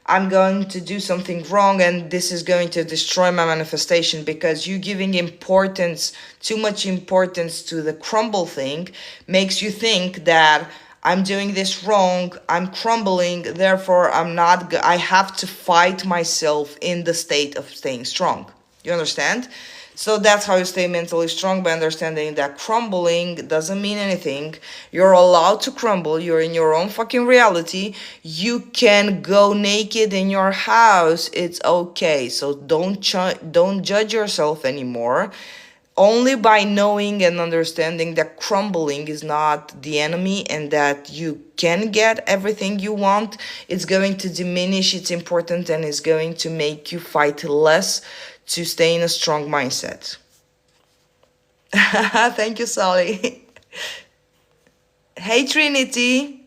A: I'm going to do something wrong and this is going to destroy my manifestation, because you giving too much importance to the crumble thing makes you think that I'm doing this wrong, I'm crumbling, therefore I have to fight myself in the state of staying strong. You understand? So that's how you stay mentally strong, by understanding that crumbling doesn't mean anything. You're allowed to crumble. You're in your own fucking reality. You can go naked in your house. It's okay. So don't judge yourself anymore. Only by knowing and understanding that crumbling is not the enemy and that you can get everything you want, it's going to diminish its importance and is going to make you fight less to stay in a strong mindset. Thank you, Sally. Hey, Trinity.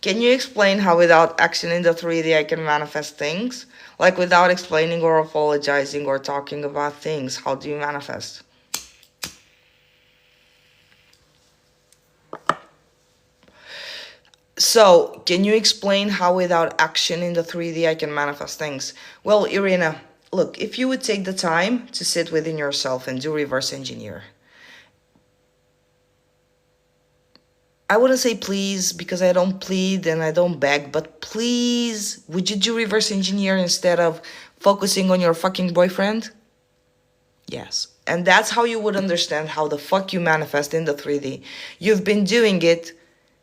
A: Can you explain how without action in the 3D I can manifest things? Like without explaining or apologizing or talking about things, how do you manifest? So, can you explain how without action in the 3D I can manifest things? Well, Irina, look, if you would take the time to sit within yourself and do reverse engineer. I wouldn't say please because I don't plead and I don't beg, but please, would you do reverse engineer instead of focusing on your fucking boyfriend? Yes. And that's how you would understand how the fuck you manifest in the 3D. You've been doing it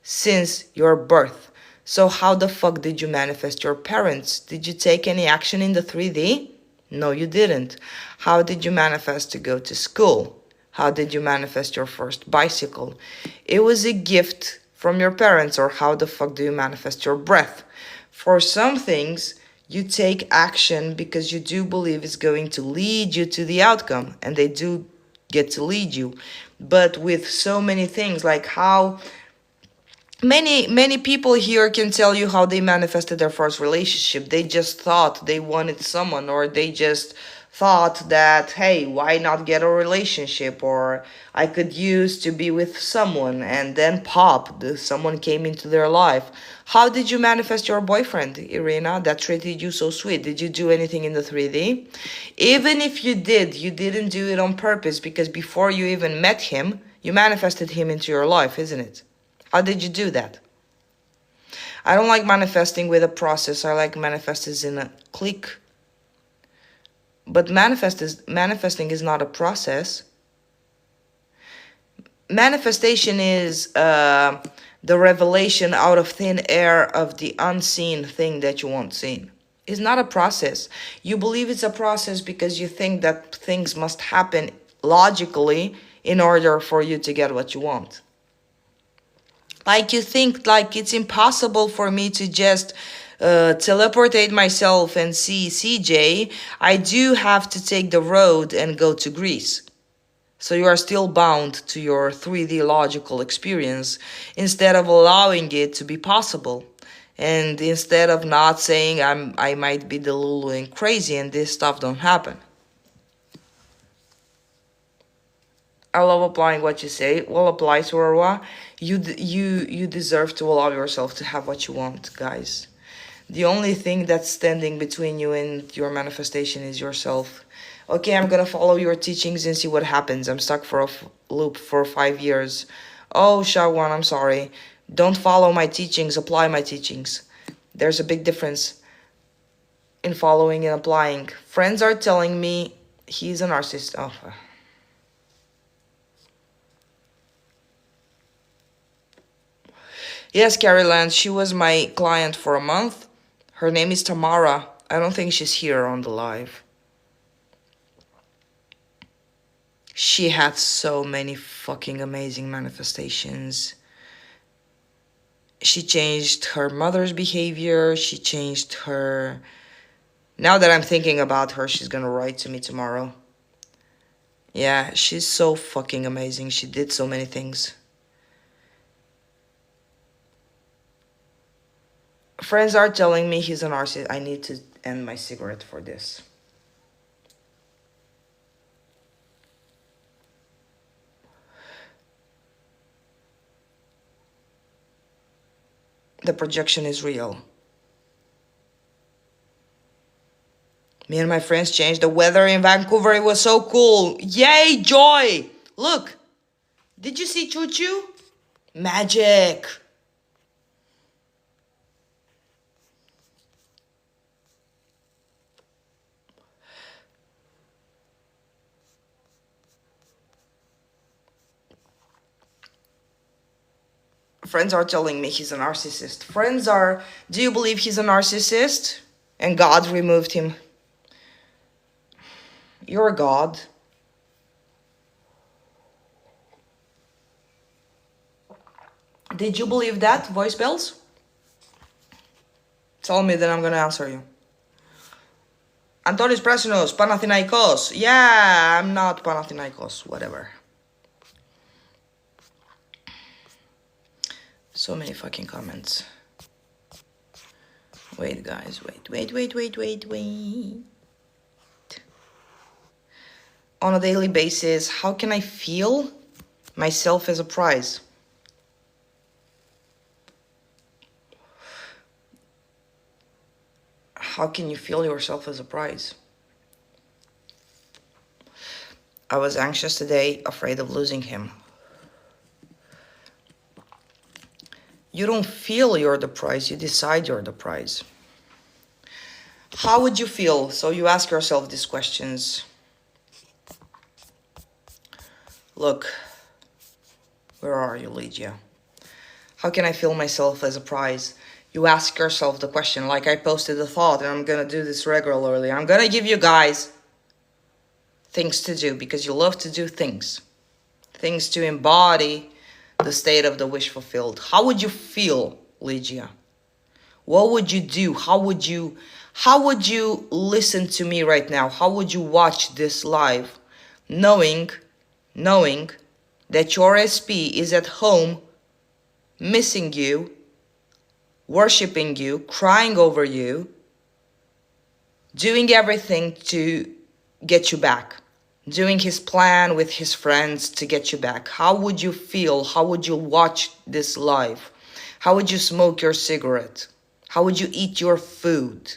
A: since your birth. So how the fuck did you manifest your parents? Did you take any action in the 3D? No, you didn't. How did you manifest to go to school? How did you manifest your first bicycle? It was a gift from your parents. Or how the fuck do you manifest your breath? For some things, you take action because you do believe it's going to lead you to the outcome. And they do get to lead you. But with so many things, like how many people here can tell you how they manifested their first relationship. They just thought they wanted someone, or they just thought that, hey, why not get a relationship, or I could use to be with someone, and then someone came into their life. How did you manifest your boyfriend, Irina, that treated you so sweet? Did you do anything in the 3D? Even if you did, you didn't do it on purpose, because before you even met him, you manifested him into your life, isn't it? How did you do that? I don't like manifesting with a process. I like manifesting in a click. But manifesting is not a process. Manifestation is the revelation out of thin air of the unseen thing that you want seen. It's not a process. You believe it's a process because you think that things must happen logically in order for you to get what you want. Like you think like it's impossible for me to just teleportate myself and see CJ. I do have to take the road and go to Greece. So you are still bound to your 3D logical experience instead of allowing it to be possible. And instead of not saying I might be delulu and crazy and this stuff don't happen. I love applying what you say. Well, apply, Sorwa. You deserve to allow yourself to have what you want, guys. The only thing that's standing between you and your manifestation is yourself. Okay, I'm gonna follow your teachings and see what happens. I'm stuck for a loop for 5 years. Oh, Shawan, I'm sorry. Don't follow my teachings, apply my teachings. There's a big difference in following and applying. Friends are telling me he's a narcissist. Oh. Yes, Carrie Land, she was my client for a month. Her name is Tamara. I don't think she's here on the live. She had so many fucking amazing manifestations. She changed her mother's behavior. She changed her... Now that I'm thinking about her, she's gonna write to me tomorrow. Yeah, she's so fucking amazing. She did so many things. Friends are telling me he's a narcissist. I need to end my cigarette for this. The projection is real. Me and my friends changed the weather in Vancouver. It was so cool. Yay, joy! Look, did you see Choo Choo? Magic. Friends are telling me he's a narcissist. Friends are, do you believe he's a narcissist? And God removed him. You're a god. Did you believe that, voice bells? Tell me, then I'm gonna answer you. Antonis Prasinos, Panathinaikos. Yeah, I'm not Panathinaikos, whatever. So many fucking comments. Wait, guys, wait. On a daily basis, how can I feel myself as a prize? How can you feel yourself as a prize? I was anxious today, afraid of losing him. You don't feel you're the prize, you decide you're the prize. How would you feel? So you ask yourself these questions. Look, where are you, Lydia? How can I feel myself as a prize? You ask yourself the question, like I posted a thought, and I'm gonna do this regularly. I'm gonna give you guys things to do, because you love to do things. Things to embody the state of the wish fulfilled. How would you feel, Lydia? What would you do? How would you listen to me right now? How would you watch this live? Knowing that your SP is at home, missing you, worshipping you, crying over you, doing everything to get you back, doing his plan with his friends to get you back. How would you feel? How would you watch this live? How would you smoke your cigarette? How would you eat your food?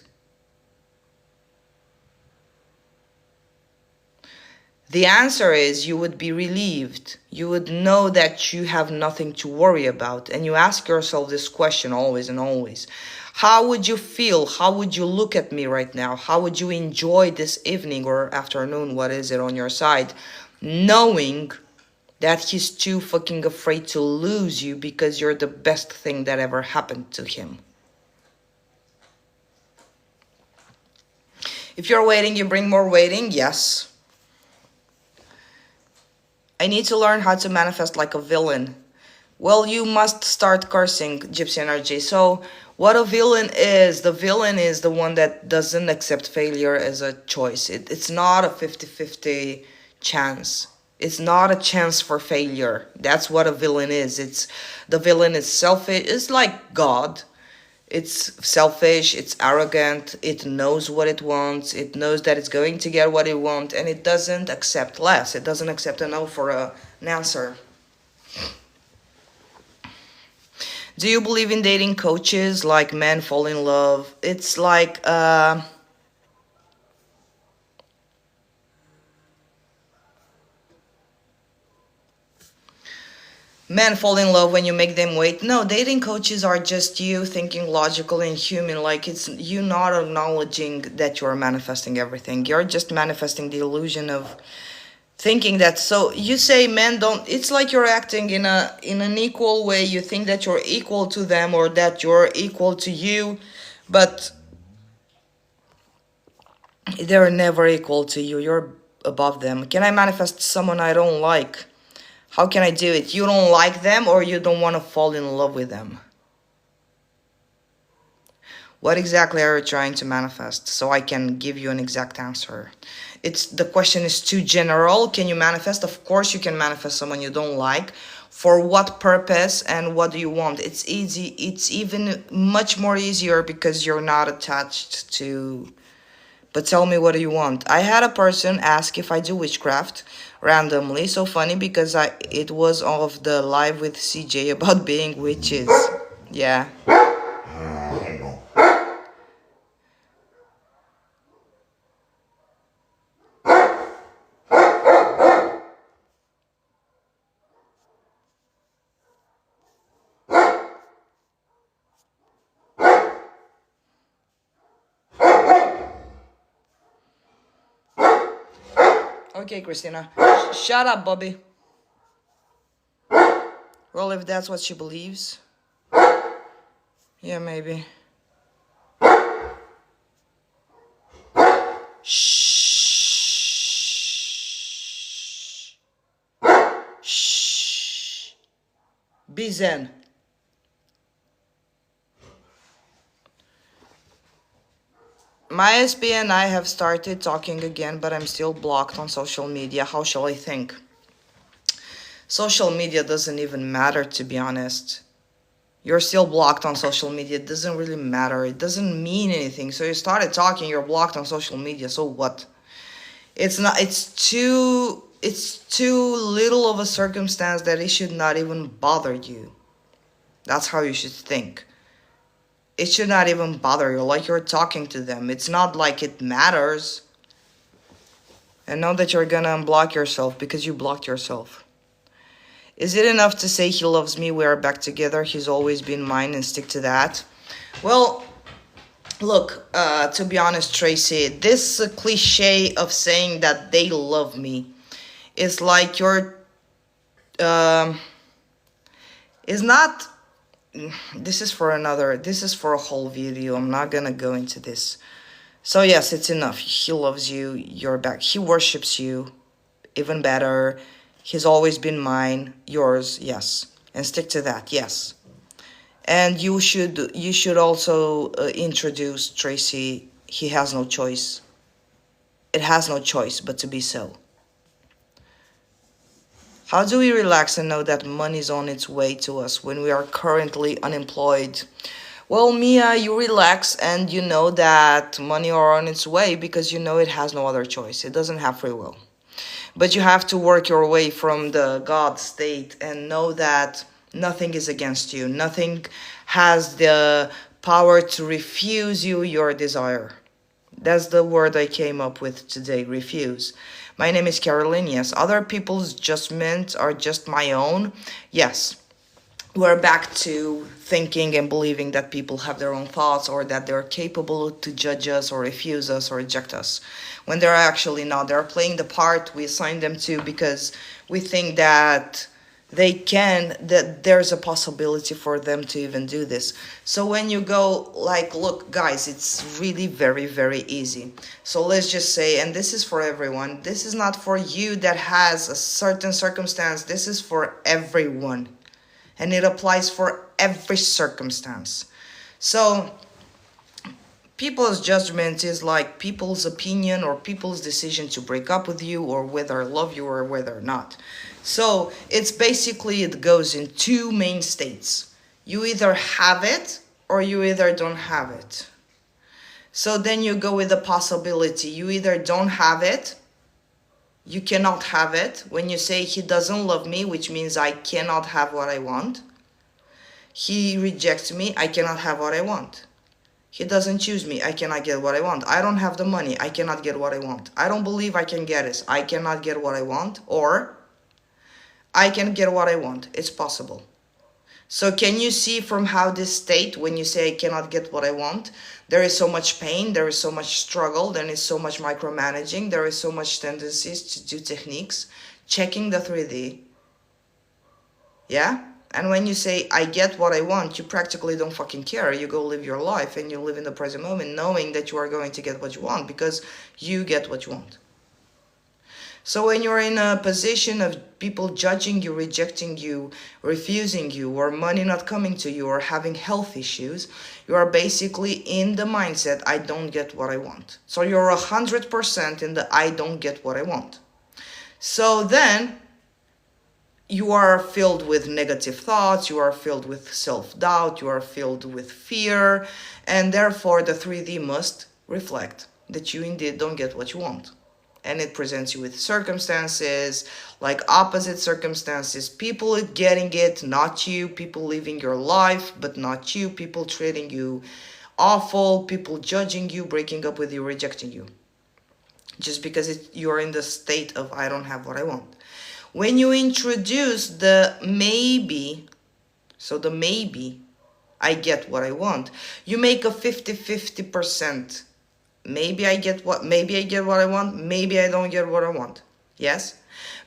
A: The answer is you would be relieved. You would know that you have nothing to worry about. And you ask yourself this question always and always. How would you feel? How would you look at me right now? How would you enjoy this evening or afternoon? What is it on your side? Knowing that he's too fucking afraid to lose you because you're the best thing that ever happened to him. If you're waiting, you bring more waiting. Yes. I need to learn how to manifest like a villain. Well, you must start cursing, Gypsy Energy. So what a villain is, the villain is the one that doesn't accept failure as a choice. It's not a 50-50 chance. It's not a chance for failure. That's what a villain is. The villain is selfish. It's like God. It's selfish, it's arrogant, it knows what it wants, it knows that it's going to get what it wants, and it doesn't accept less. It doesn't accept a no for an answer. Do you believe in dating coaches, like men fall in love? It's like, men fall in love when you make them wait. No, dating coaches are just you thinking logical and human. Like, it's you not acknowledging that you're manifesting everything. You're just manifesting the illusion of thinking that. So you say men don't. It's like you're acting in an equal way. You think that you're equal to them or that you're equal to you, but they're never equal to you. You're above them. Can I manifest someone I don't like? How can I do it? You don't like them or you don't want to fall in love with them? What exactly are you trying to manifest so I can give you an exact answer? The question is too general. Can you manifest? Of course you can manifest someone you don't like. For what purpose and what do you want? It's easy. It's even much more easier because you're not attached to... But tell me, what do you want? I had a person ask if I do witchcraft randomly. So funny because it was of the live with CJ about being witches. Yeah. Okay, Christina. Shut up, Bobby. Well, if that's what she believes. Yeah, maybe. Shh. Be zen. My SP and I have started talking again, but I'm still blocked on social media. How shall I think? Social media doesn't even matter, to be honest. You're still blocked on social media. It doesn't really matter. It doesn't mean anything. So you started talking, you're blocked on social media. So what? It's too little of a circumstance that it should not even bother you. That's how you should think. It should not even bother you, like you're talking to them. It's not like it matters. And know that you're gonna unblock yourself because you blocked yourself. Is it enough to say he loves me, we are back together, he's always been mine, and stick to that? Well, look, to be honest, Tracy, this cliche of saying that they love me is like is not... This is for a whole video. I'm not gonna go into this. So yes, it's enough. He loves you, you're back. He worships you, even better. He's always been mine, yours, yes. And stick to that, yes. And you should also introduce Tracy. He has no choice. It has no choice but to be so. How do we relax and know that money is on its way to us when we are currently unemployed? Well, Mia, you relax and you know that money are on its way because you know it has no other choice. It doesn't have free will. But you have to work your way from the God state and know that nothing is against you. Nothing has the power to refuse you your desire. That's the word I came up with today, refuse. My name is Caroline, yes. Other people's judgments are just my own, yes. We're back to thinking and believing that people have their own thoughts or that they're capable to judge us or refuse us or reject us. When they're actually not. They're playing the part we assign them to because we think that they can, that there's a possibility for them to even do this. So when you go like, look guys, it's really very, very easy. So let's just say, and this is for everyone, this is not for you that has a certain circumstance, this is for everyone. And it applies for every circumstance. So people's judgment is like people's opinion or people's decision to break up with you or whether love you or whether not. So it's basically, it goes in two main states. You either have it or you either don't have it. So then you go with the possibility. You either don't have it, you cannot have it. When you say he doesn't love me, which means I cannot have what I want. He rejects me, I cannot have what I want. He doesn't choose me, I cannot get what I want. I don't have the money, I cannot get what I want. I don't believe I can get it, I cannot get what I want. Or I can get what I want. It's possible. So can you see from how this state, when you say I cannot get what I want, there is so much pain, there is so much struggle, there is so much micromanaging, there is so much tendencies to do techniques, checking the 3D. Yeah? And when you say I get what I want, you practically don't fucking care. You go live your life and you live in the present moment knowing that you are going to get what you want because you get what you want. So when you're in a position of people judging you, rejecting you, refusing you, or money not coming to you, or having health issues, you are basically in the mindset, I don't get what I want. So you're 100% in the I don't get what I want. So then you are filled with negative thoughts, you are filled with self-doubt, you are filled with fear, and therefore the 3D must reflect that you indeed don't get what you want. And it presents you with circumstances, like opposite circumstances, people getting it, not you, people living your life, but not you, people treating you awful, people judging you, breaking up with you, rejecting you. Just because you're in the state of I don't have what I want. When you introduce the maybe, so the maybe, I get what I want, you make a 50-50%. Maybe I get what I want, maybe I don't get what I want. Yes?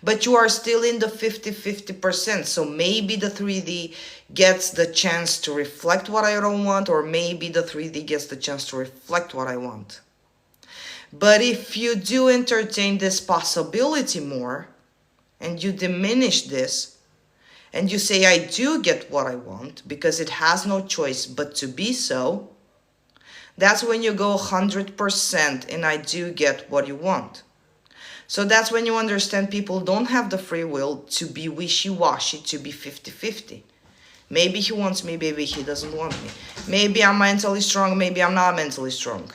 A: But you are still in the 50-50%. So maybe the 3D gets the chance to reflect what I don't want, or maybe the 3D gets the chance to reflect what I want. But if you do entertain this possibility more, and you diminish this, and you say, I do get what I want, because it has no choice but to be so, that's when you go 100% and I do get what you want. So that's when you understand people don't have the free will to be wishy-washy, to be 50-50. Maybe he wants me, maybe he doesn't want me. Maybe I'm mentally strong, maybe I'm not mentally strong.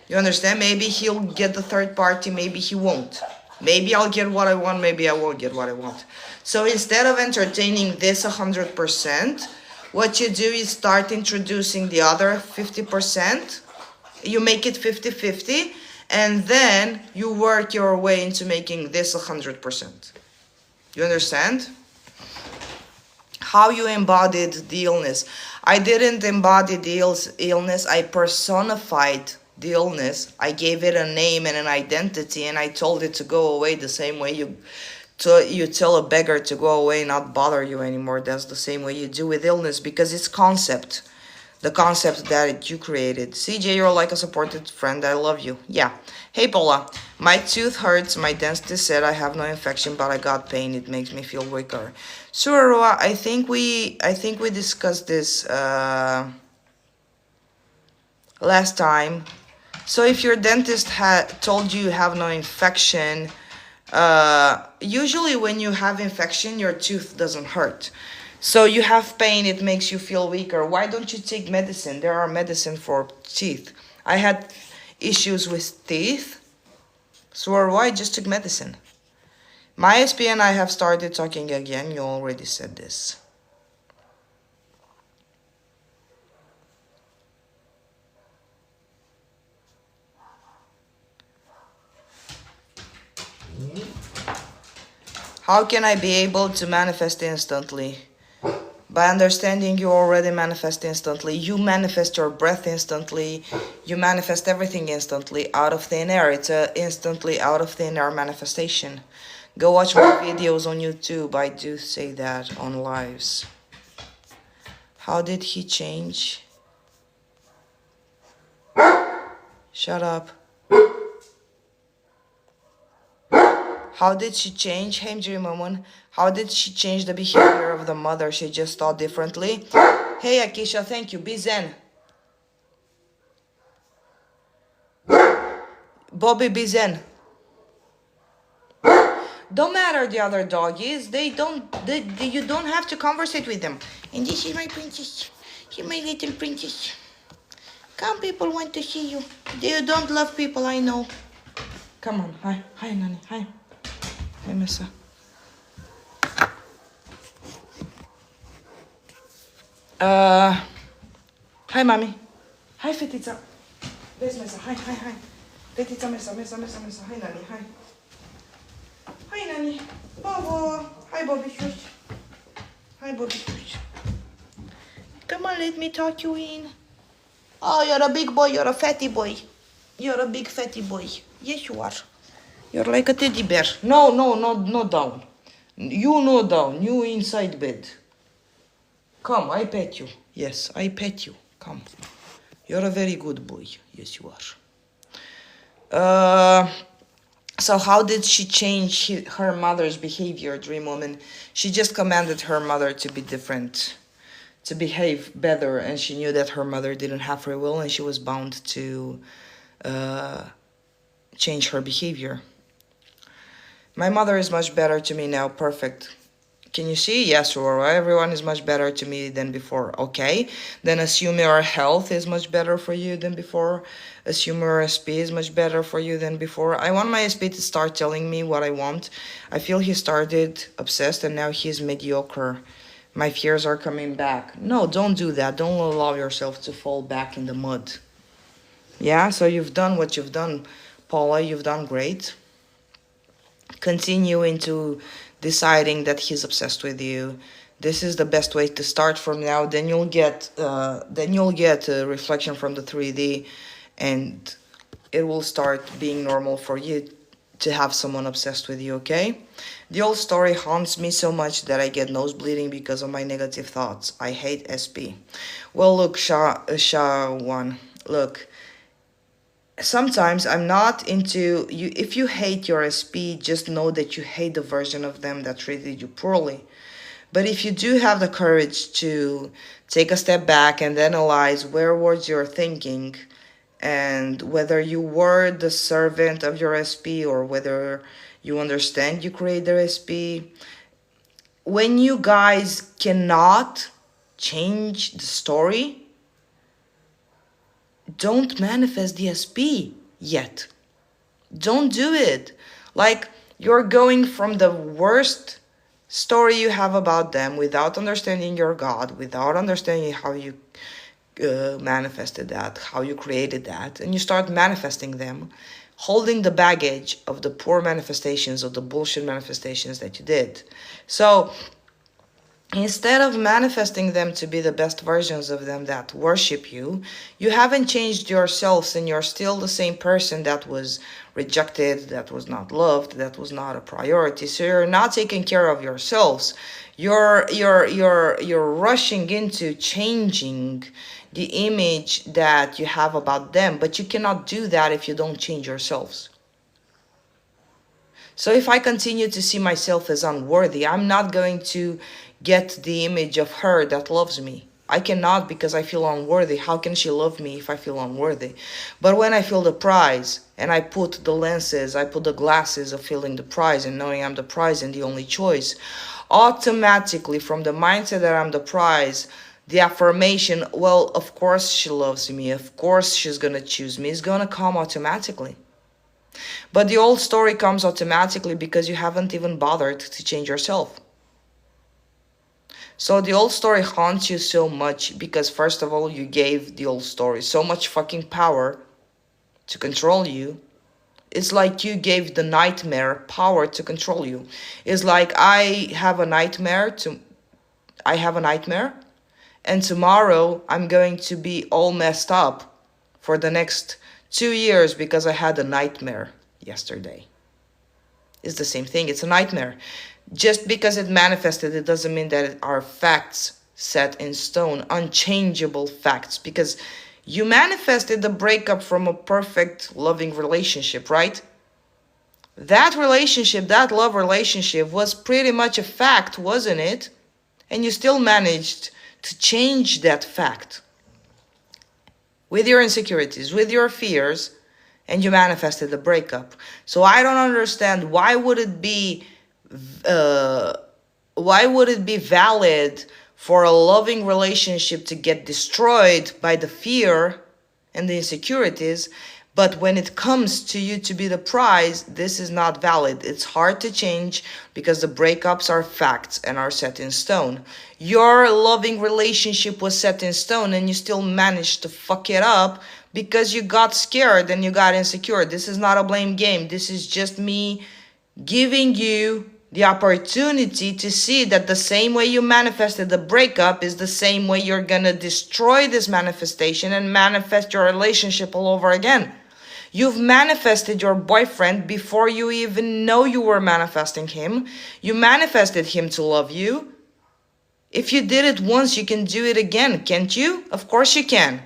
A: You understand? Maybe he'll get the third party, maybe he won't. Maybe I'll get what I want, maybe I won't get what I want. So instead of entertaining this 100%, what you do is start introducing the other 50%. You make it 50-50, and then you work your way into making this 100%. You understand? How you embodied the illness. I didn't embody the illness, I personified the illness. I gave it a name and an identity, and I told it to go away the same way you tell a beggar to go away and not bother you anymore. That's the same way you do with illness, because it's concept. The concept that you created. CJ, you're like a supported friend. I love you. Yeah. Hey, Paula. My tooth hurts. My dentist said I have no infection, but I got pain. It makes me feel weaker. Surua, I think we discussed this last time. So if your dentist had told you have no infection, usually when you have infection, your tooth doesn't hurt. So you have pain, it makes you feel weaker. Why don't you take medicine? There are medicine for teeth. I had issues with teeth, so why just took medicine? My SP and I have started talking again. You already said this. How can I be able to manifest instantly? By understanding you already manifest instantly. You manifest your breath instantly. You manifest everything instantly out of thin air. It's a instantly out of thin air manifestation. Go watch my videos on YouTube. I do say that on lives. How did he change? Shut up. How did she change? Hey, Mamun. How did she change the behavior of the mother? She just thought differently. Hey, Akisha, thank you. Be zen. Bobby, be zen. Don't matter the other doggies. You don't have to conversate with them. And this is my princess. She's my little princess. Come, people want to see you. You don't love people, I know. Come on. Hi. Hi, Nani. Hi. Hi, Missa. Hi, Mommy. Hi, Fetița. Vezi, Missa. Hi. Fetița, Missa. Hi, Nani. Hi, Nani. Bobo. Hi, Bobby Fish. Hi, Bobby Fish. Come on, let me tuck you in. Oh, you're a big boy. You're a fatty boy. You're a big fatty boy. Yes, you are. You're like a teddy bear. No, not down. You no down. You inside bed. Come, I pet you. Yes, I pet you. Come. You're a very good boy. Yes, you are. So how did she change her mother's behavior, Dream Woman? She just commanded her mother to be different, to behave better, and she knew that her mother didn't have free will, and she was bound to change her behavior. My mother is much better to me now. Perfect. Can you see? Yes, Aurora. Everyone is much better to me than before. Okay. Then assume your health is much better for you than before. Assume your SP is much better for you than before. I want my SP to start telling me what I want. I feel he started obsessed and now he's mediocre. My fears are coming back. No, don't do that. Don't allow yourself to fall back in the mud. Yeah, so you've done what you've done, Paula. You've done great. Continue into deciding that he's obsessed with you. This is the best way to start from now. Then you'll get a reflection from the 3D, and it will start being normal for you to have someone obsessed with you. Okay? The old story haunts me so much that I get nose bleeding because of my negative thoughts. I hate SP. Well, look, Sha1. Look. Sometimes I'm not into you. If you hate your SP, just know that you hate the version of them that treated you poorly. But if you do have the courage to take a step back and analyze where was your thinking, and whether you were the servant of your SP or whether you understand you create the SP, when you guys cannot change the story, don't manifest the SP yet. Don't do it. Like, you're going from the worst story you have about them without understanding your God, without understanding how you manifested that, how you created that, and you start manifesting them, holding the baggage of the poor manifestations, of the bullshit manifestations that you did. So instead of manifesting them to be the best versions of them that worship you, you haven't changed yourselves, and you're still the same person that was rejected, that was not loved, that was not a priority. So you're not taking care of yourselves. You're rushing into changing the image that you have about them, but you cannot do that if you don't change yourselves. So if I continue to see myself as unworthy, I'm not going to get the image of her that loves me. I cannot, because I feel unworthy. How can she love me if I feel unworthy? But when I feel the prize, and I put the lenses, I put the glasses of feeling the prize and knowing I'm the prize and the only choice, automatically from the mindset that I'm the prize, the affirmation, well, of course she loves me, of course she's gonna choose me, is gonna come automatically. But the old story comes automatically because you haven't even bothered to change yourself. So the old story haunts you so much because, first of all, you gave the old story so much fucking power to control you. It's like you gave the nightmare power to control you. It's like I have a nightmare, and tomorrow I'm going to be all messed up for the next 2 years because I had a nightmare yesterday. It's the same thing. It's a nightmare. Just because it manifested, it doesn't mean that it are facts set in stone, unchangeable facts. Because you manifested the breakup from a perfect, loving relationship, right? That relationship, that love relationship was pretty much a fact, wasn't it? And you still managed to change that fact with your insecurities, with your fears, and you manifested the breakup. So I don't understand, why would it be valid for a loving relationship to get destroyed by the fear and the insecurities, but when it comes to you to be the prize, this is not valid? It's hard to change because the breakups are facts and are set in stone. Your loving relationship was set in stone and you still managed to fuck it up because you got scared and you got insecure. This is not a blame game. This is just me giving you the opportunity to see that the same way you manifested the breakup is the same way you're gonna destroy this manifestation and manifest your relationship all over again. You've manifested your boyfriend before you even know you were manifesting him. You manifested him to love you. If you did it once, you can do it again, can't you? Of course you can.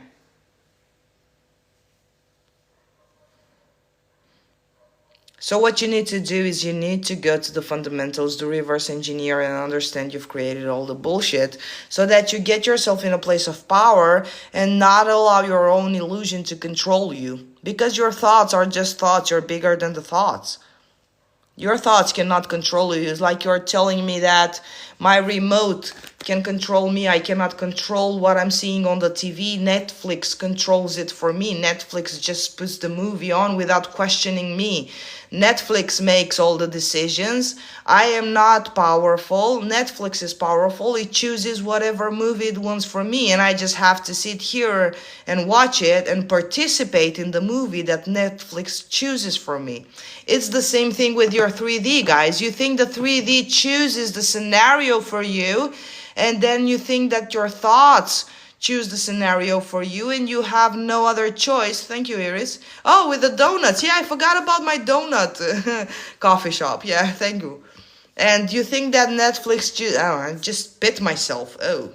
A: So what you need to do is you need to go to the fundamentals, do reverse engineer, and understand you've created all the bullshit so that you get yourself in a place of power and not allow your own illusion to control you. Because your thoughts are just thoughts. You're bigger than the thoughts. Your thoughts cannot control you. It's like you're telling me that my remote can control me. I cannot control what I'm seeing on the TV. Netflix controls it for me. Netflix just puts the movie on without questioning me. Netflix makes all the decisions. I am not powerful. Netflix is powerful. It chooses whatever movie it wants for me, and I just have to sit here and watch it and participate in the movie that Netflix chooses for me. It's the same thing with your 3D, guys. You think the 3D chooses the scenario for you, and then you think that your thoughts choose the scenario for you, and you have no other choice. Thank you, Iris. Oh, with the donuts. Yeah, I forgot about my donut coffee shop. Yeah, thank you. And you think that Netflix... Oh, I just spit myself. Oh,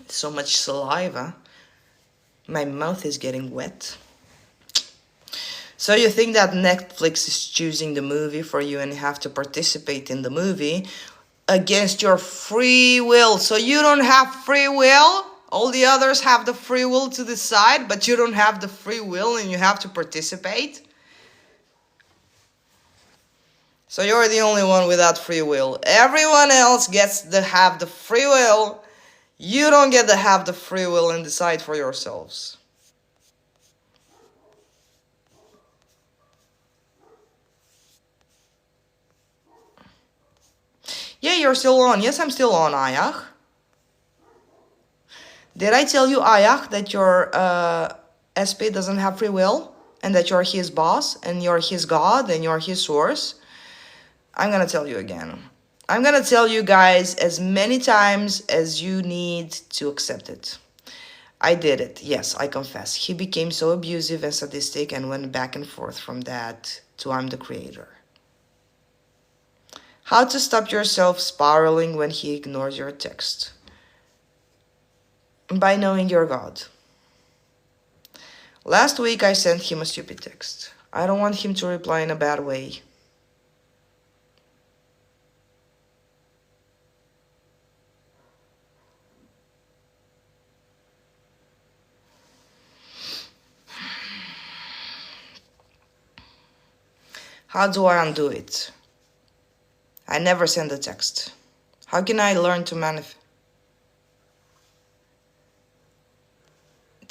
A: so much saliva. My mouth is getting wet. So you think that Netflix is choosing the movie for you and you have to participate in the movie. against your free will. So you don't have free will. All the others have the free will to decide, but you don't have the free will and you have to participate. So you're the only one without free will. Everyone else gets to have the free will. You don't get to have the free will and decide for yourselves. Yeah, you're still on. Yes, I'm still on, Ayach. Did I tell you, Ayach, that your SP doesn't have free will? And that you're his boss, and you're his god, and you're his source? I'm gonna tell you again. I'm gonna tell you guys as many times as you need to accept it. I did it. Yes, I confess. He became so abusive and sadistic and went back and forth from that to I'm the creator. How to stop yourself spiraling when he ignores your text? By knowing your God. Last week I sent him a stupid text. I don't want him to reply in a bad way. How do I undo it? I never send a text. How can I learn to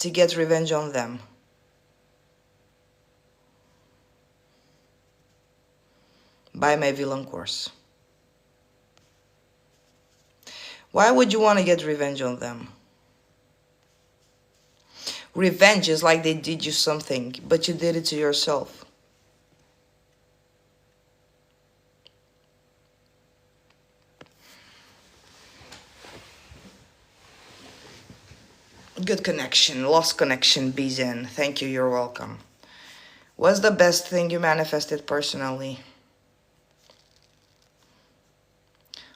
A: get revenge on them? Buy my villain course. Why would you want to get revenge on them? Revenge is like they did you something, but you did it to yourself. Good connection, lost connection, Bizen. Thank you, you're welcome. What's the best thing you manifested personally?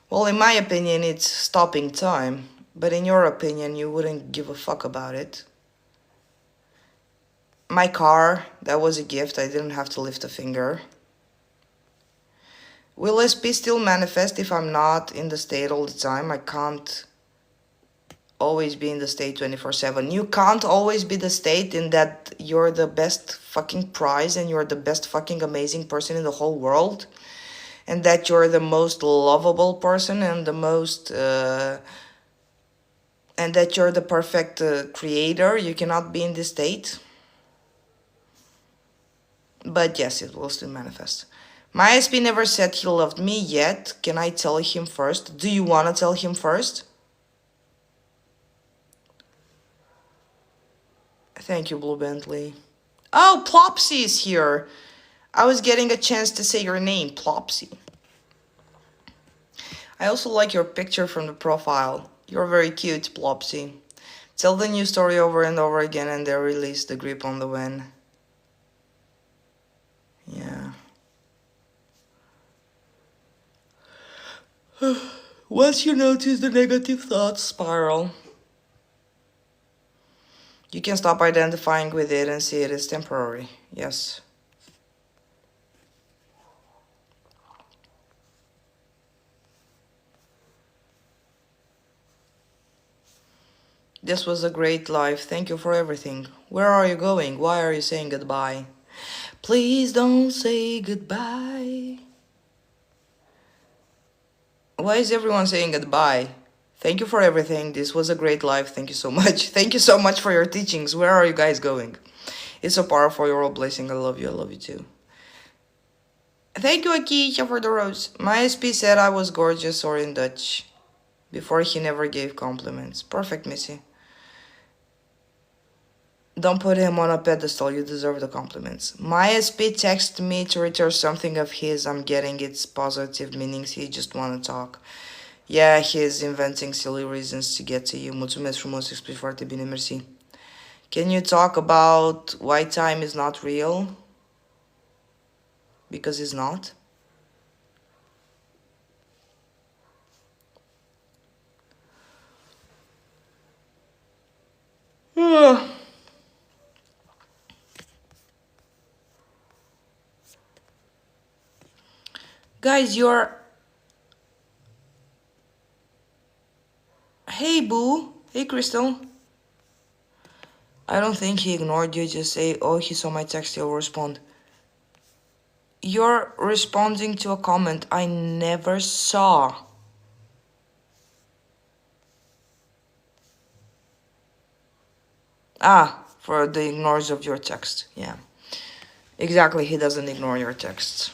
A: Well, in my opinion, it's stopping time. But in your opinion, you wouldn't give a fuck about it. My car, that was a gift. I didn't have to lift a finger. Will SP still manifest if I'm not in the state all the time? I can't always be in the state 24/7. You can't always be the state in that you're the best fucking prize and you're the best fucking amazing person in the whole world. And that you're the most lovable person and the most... and that you're the perfect creator. You cannot be in this state. But yes, it will still manifest. My SP never said he loved me yet. Can I tell him first? Do you want to tell him first? Thank you, Blue Bentley. Oh, Plopsy is here. I was getting a chance to say your name, Plopsy. I also like your picture from the profile. You're very cute, Plopsy. Tell the new story over and over again and they release the grip on the win. Yeah. Once you notice the negative thoughts spiral, you can stop identifying with it and see it as temporary. Yes. This was a great life. Thank you for everything. Where are you going? Why are you saying goodbye? Please don't say goodbye. Why is everyone saying goodbye? Thank you for everything. This was a great life. Thank you so much. Thank you so much for your teachings. Where are you guys going? It's so powerful. You're all blessing. I love you. I love you too. Thank you, Akisha, for the rose. My SP said I was gorgeous or in Dutch. Before he never gave compliments. Perfect, Missy. Don't put him on a pedestal. You deserve the compliments. My SP texted me to return something of his. I'm getting its positive meanings. He just want to talk. Yeah, he's inventing silly reasons to get to you. Mulțumesc frumos, explici foarte bine, mersi. Can you talk about why time is not real? Because it's not. Guys, you're boo. Hey, Crystal. I don't think he ignored you. Just say, oh, he saw my text, he'll respond. You're responding to a comment I never saw. Ah, for the ignores of your text. Yeah. Exactly, he doesn't ignore your texts.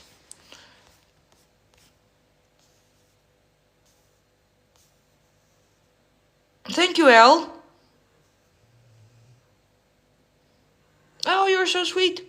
A: Thank you, Elle. Oh, you're so sweet.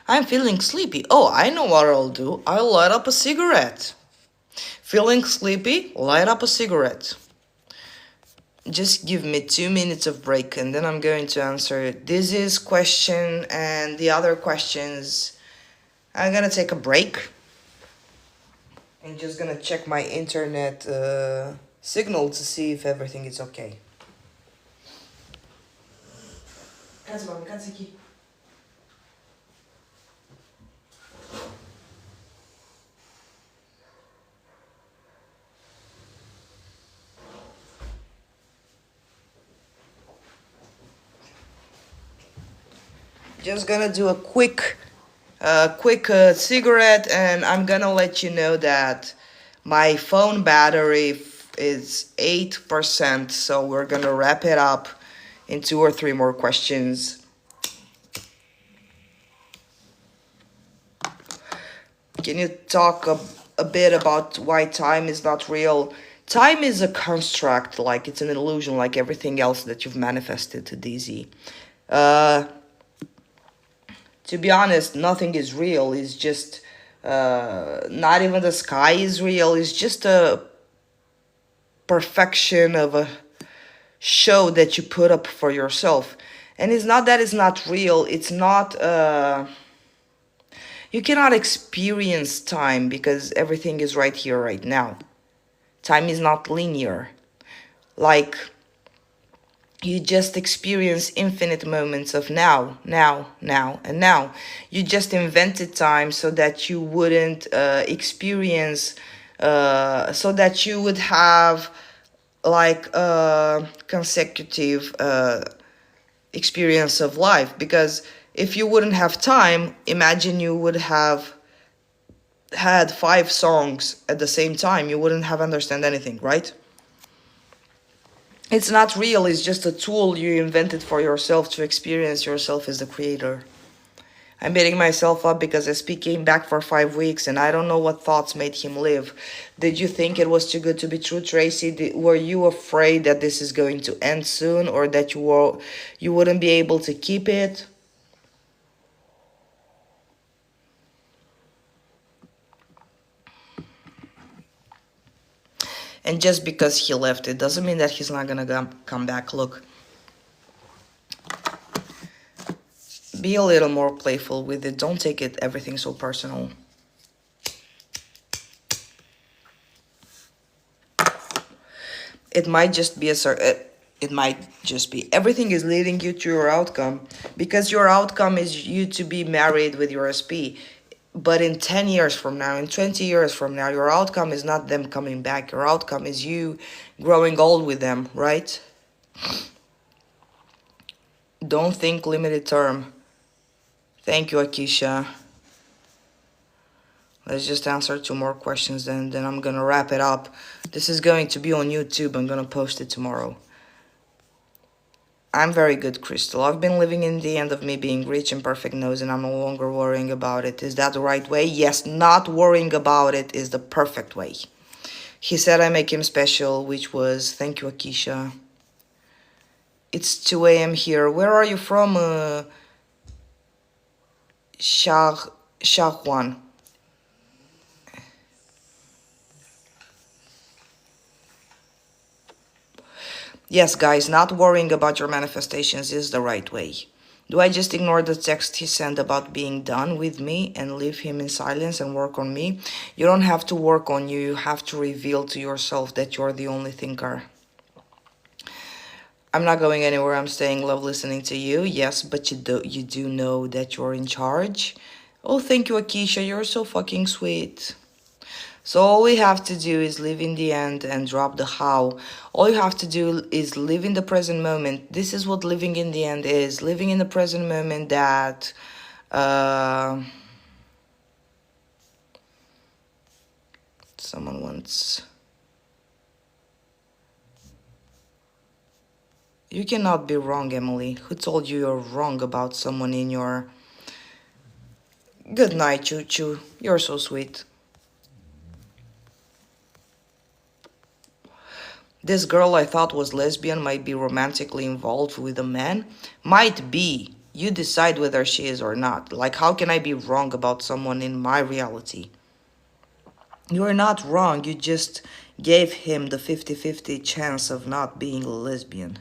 A: I'm feeling sleepy. Oh, I know what I'll do. I'll light up a cigarette. Feeling sleepy? Light up a cigarette. Just give me 2 minutes of break and then I'm going to answer this is question and the other questions. I'm gonna take a break. I'm just gonna check my internet signal to see if everything is okay. Just gonna do a quick cigarette and I'm gonna let you know that my phone battery is 8%, so we're gonna wrap it up in 2 or 3 more questions. Can you talk a bit about why time is not real? Time is a construct, like it's an illusion, like everything else that you've manifested to DZ. To be honest, nothing is real. It's just, not even the sky is real. It's just a perfection of a show that you put up for yourself. And it's not that it's not real. It's not, you cannot experience time because everything is right here, right now. Time is not linear. Like, you just experience infinite moments of now, now, now, and now. You just invented time so that you wouldn't experience, so that you would have like a consecutive experience of life. Because if you wouldn't have time, imagine you would have had 5 songs at the same time. You wouldn't have understand anything, right? It's not real, it's just a tool you invented for yourself to experience yourself as the creator. I'm beating myself up because SP came back for 5 weeks and I don't know what thoughts made him live. Did you think it was too good to be true, Tracy? Were you afraid that this is going to end soon or that you wouldn't be able to keep it? And just because he left, it doesn't mean that he's not gonna come back. Look. Be a little more playful with it. Don't take it everything so personal. It might just be everything is leading you to your outcome because your outcome is you to be married with your SP. But in 10 years from now, in 20 years from now, your outcome is not them coming back. Your outcome is you growing old with them, right? Don't think limited term. Thank you, Akisha. Let's just answer 2 more questions, then I'm gonna wrap it up. This is going to be on YouTube. I'm gonna post it tomorrow. I'm very good, Crystal. I've been living in the end of me being rich and perfect nose, and I'm no longer worrying about it. Is that the right way? Yes, not worrying about it is the perfect way. He said I make him special, which was... Thank you, Akisha. It's 2 a.m. here. Where are you from, Shahwan? Yes, guys, not worrying about your manifestations is the right way. Do I just ignore the text he sent about being done with me and leave him in silence and work on me? You don't have to work on you. You have to reveal to yourself that you're the only thinker. I'm not going anywhere. I'm staying. Love listening to you. Yes, but you do know that you're in charge. Oh, thank you, Akisha. You're so fucking sweet. So all we have to do is live in the end and drop the how. All you have to do is live in the present moment. This is what living in the end is. Living in the present moment that someone wants. You cannot be wrong, Emily. Who told you you're wrong about someone in your... Good night, Choo Choo. You're so sweet. This girl I thought was lesbian might be romantically involved with a man. Might be. You decide whether she is or not. Like, how can I be wrong about someone in my reality? You're not wrong. You just gave him the 50-50 chance of not being a lesbian.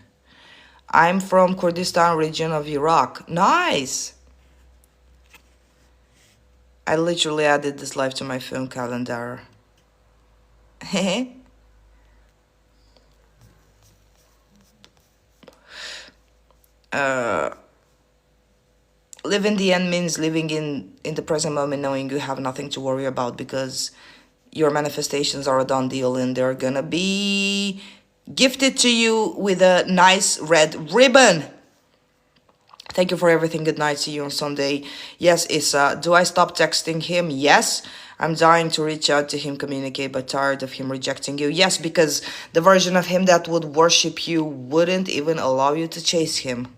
A: I'm from Kurdistan region of Iraq. Nice! I literally added this live to my phone calendar. Hehe. Live in the end means living in the present moment, knowing you have nothing to worry about because your manifestations are a done deal and they're gonna be gifted to you with a nice red ribbon. Thank you for everything. Good night. See you on Sunday. Yes, Issa. Do I stop texting him? Yes. I'm dying to reach out to him, communicate, but tired of him rejecting you. Yes, because the version of him that would worship you wouldn't even allow you to chase him.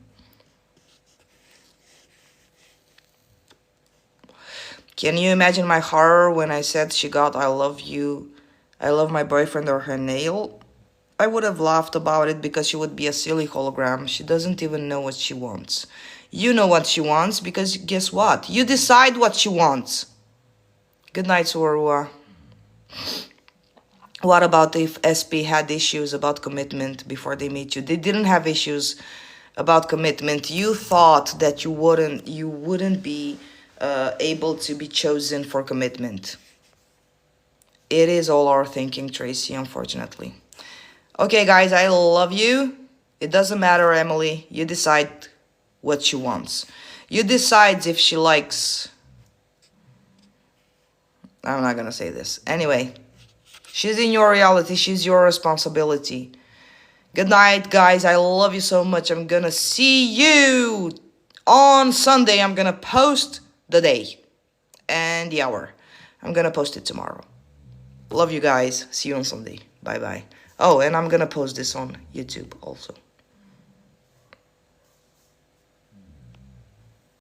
A: Can you imagine my horror when I said she got I love you, I love my boyfriend or her nail? I would have laughed about it because she would be a silly hologram. She doesn't even know what she wants. You know what she wants because guess what? You decide what she wants. Good night, Sorua. What about if SP had issues about commitment before they meet you? They didn't have issues about commitment. You thought that you wouldn't be able to be chosen for commitment. It is all our thinking, Tracy, unfortunately. Okay, guys, I love you. It doesn't matter, Emily. You decide what she wants. You decide if she likes... I'm not gonna say this. Anyway, she's in your reality. She's your responsibility. Good night, guys. I love you so much. I'm gonna see you on Sunday. I'm gonna post the day and the hour. I'm gonna post it tomorrow. Love you guys. See you on Sunday. Bye bye. Oh, and I'm gonna post this on YouTube also.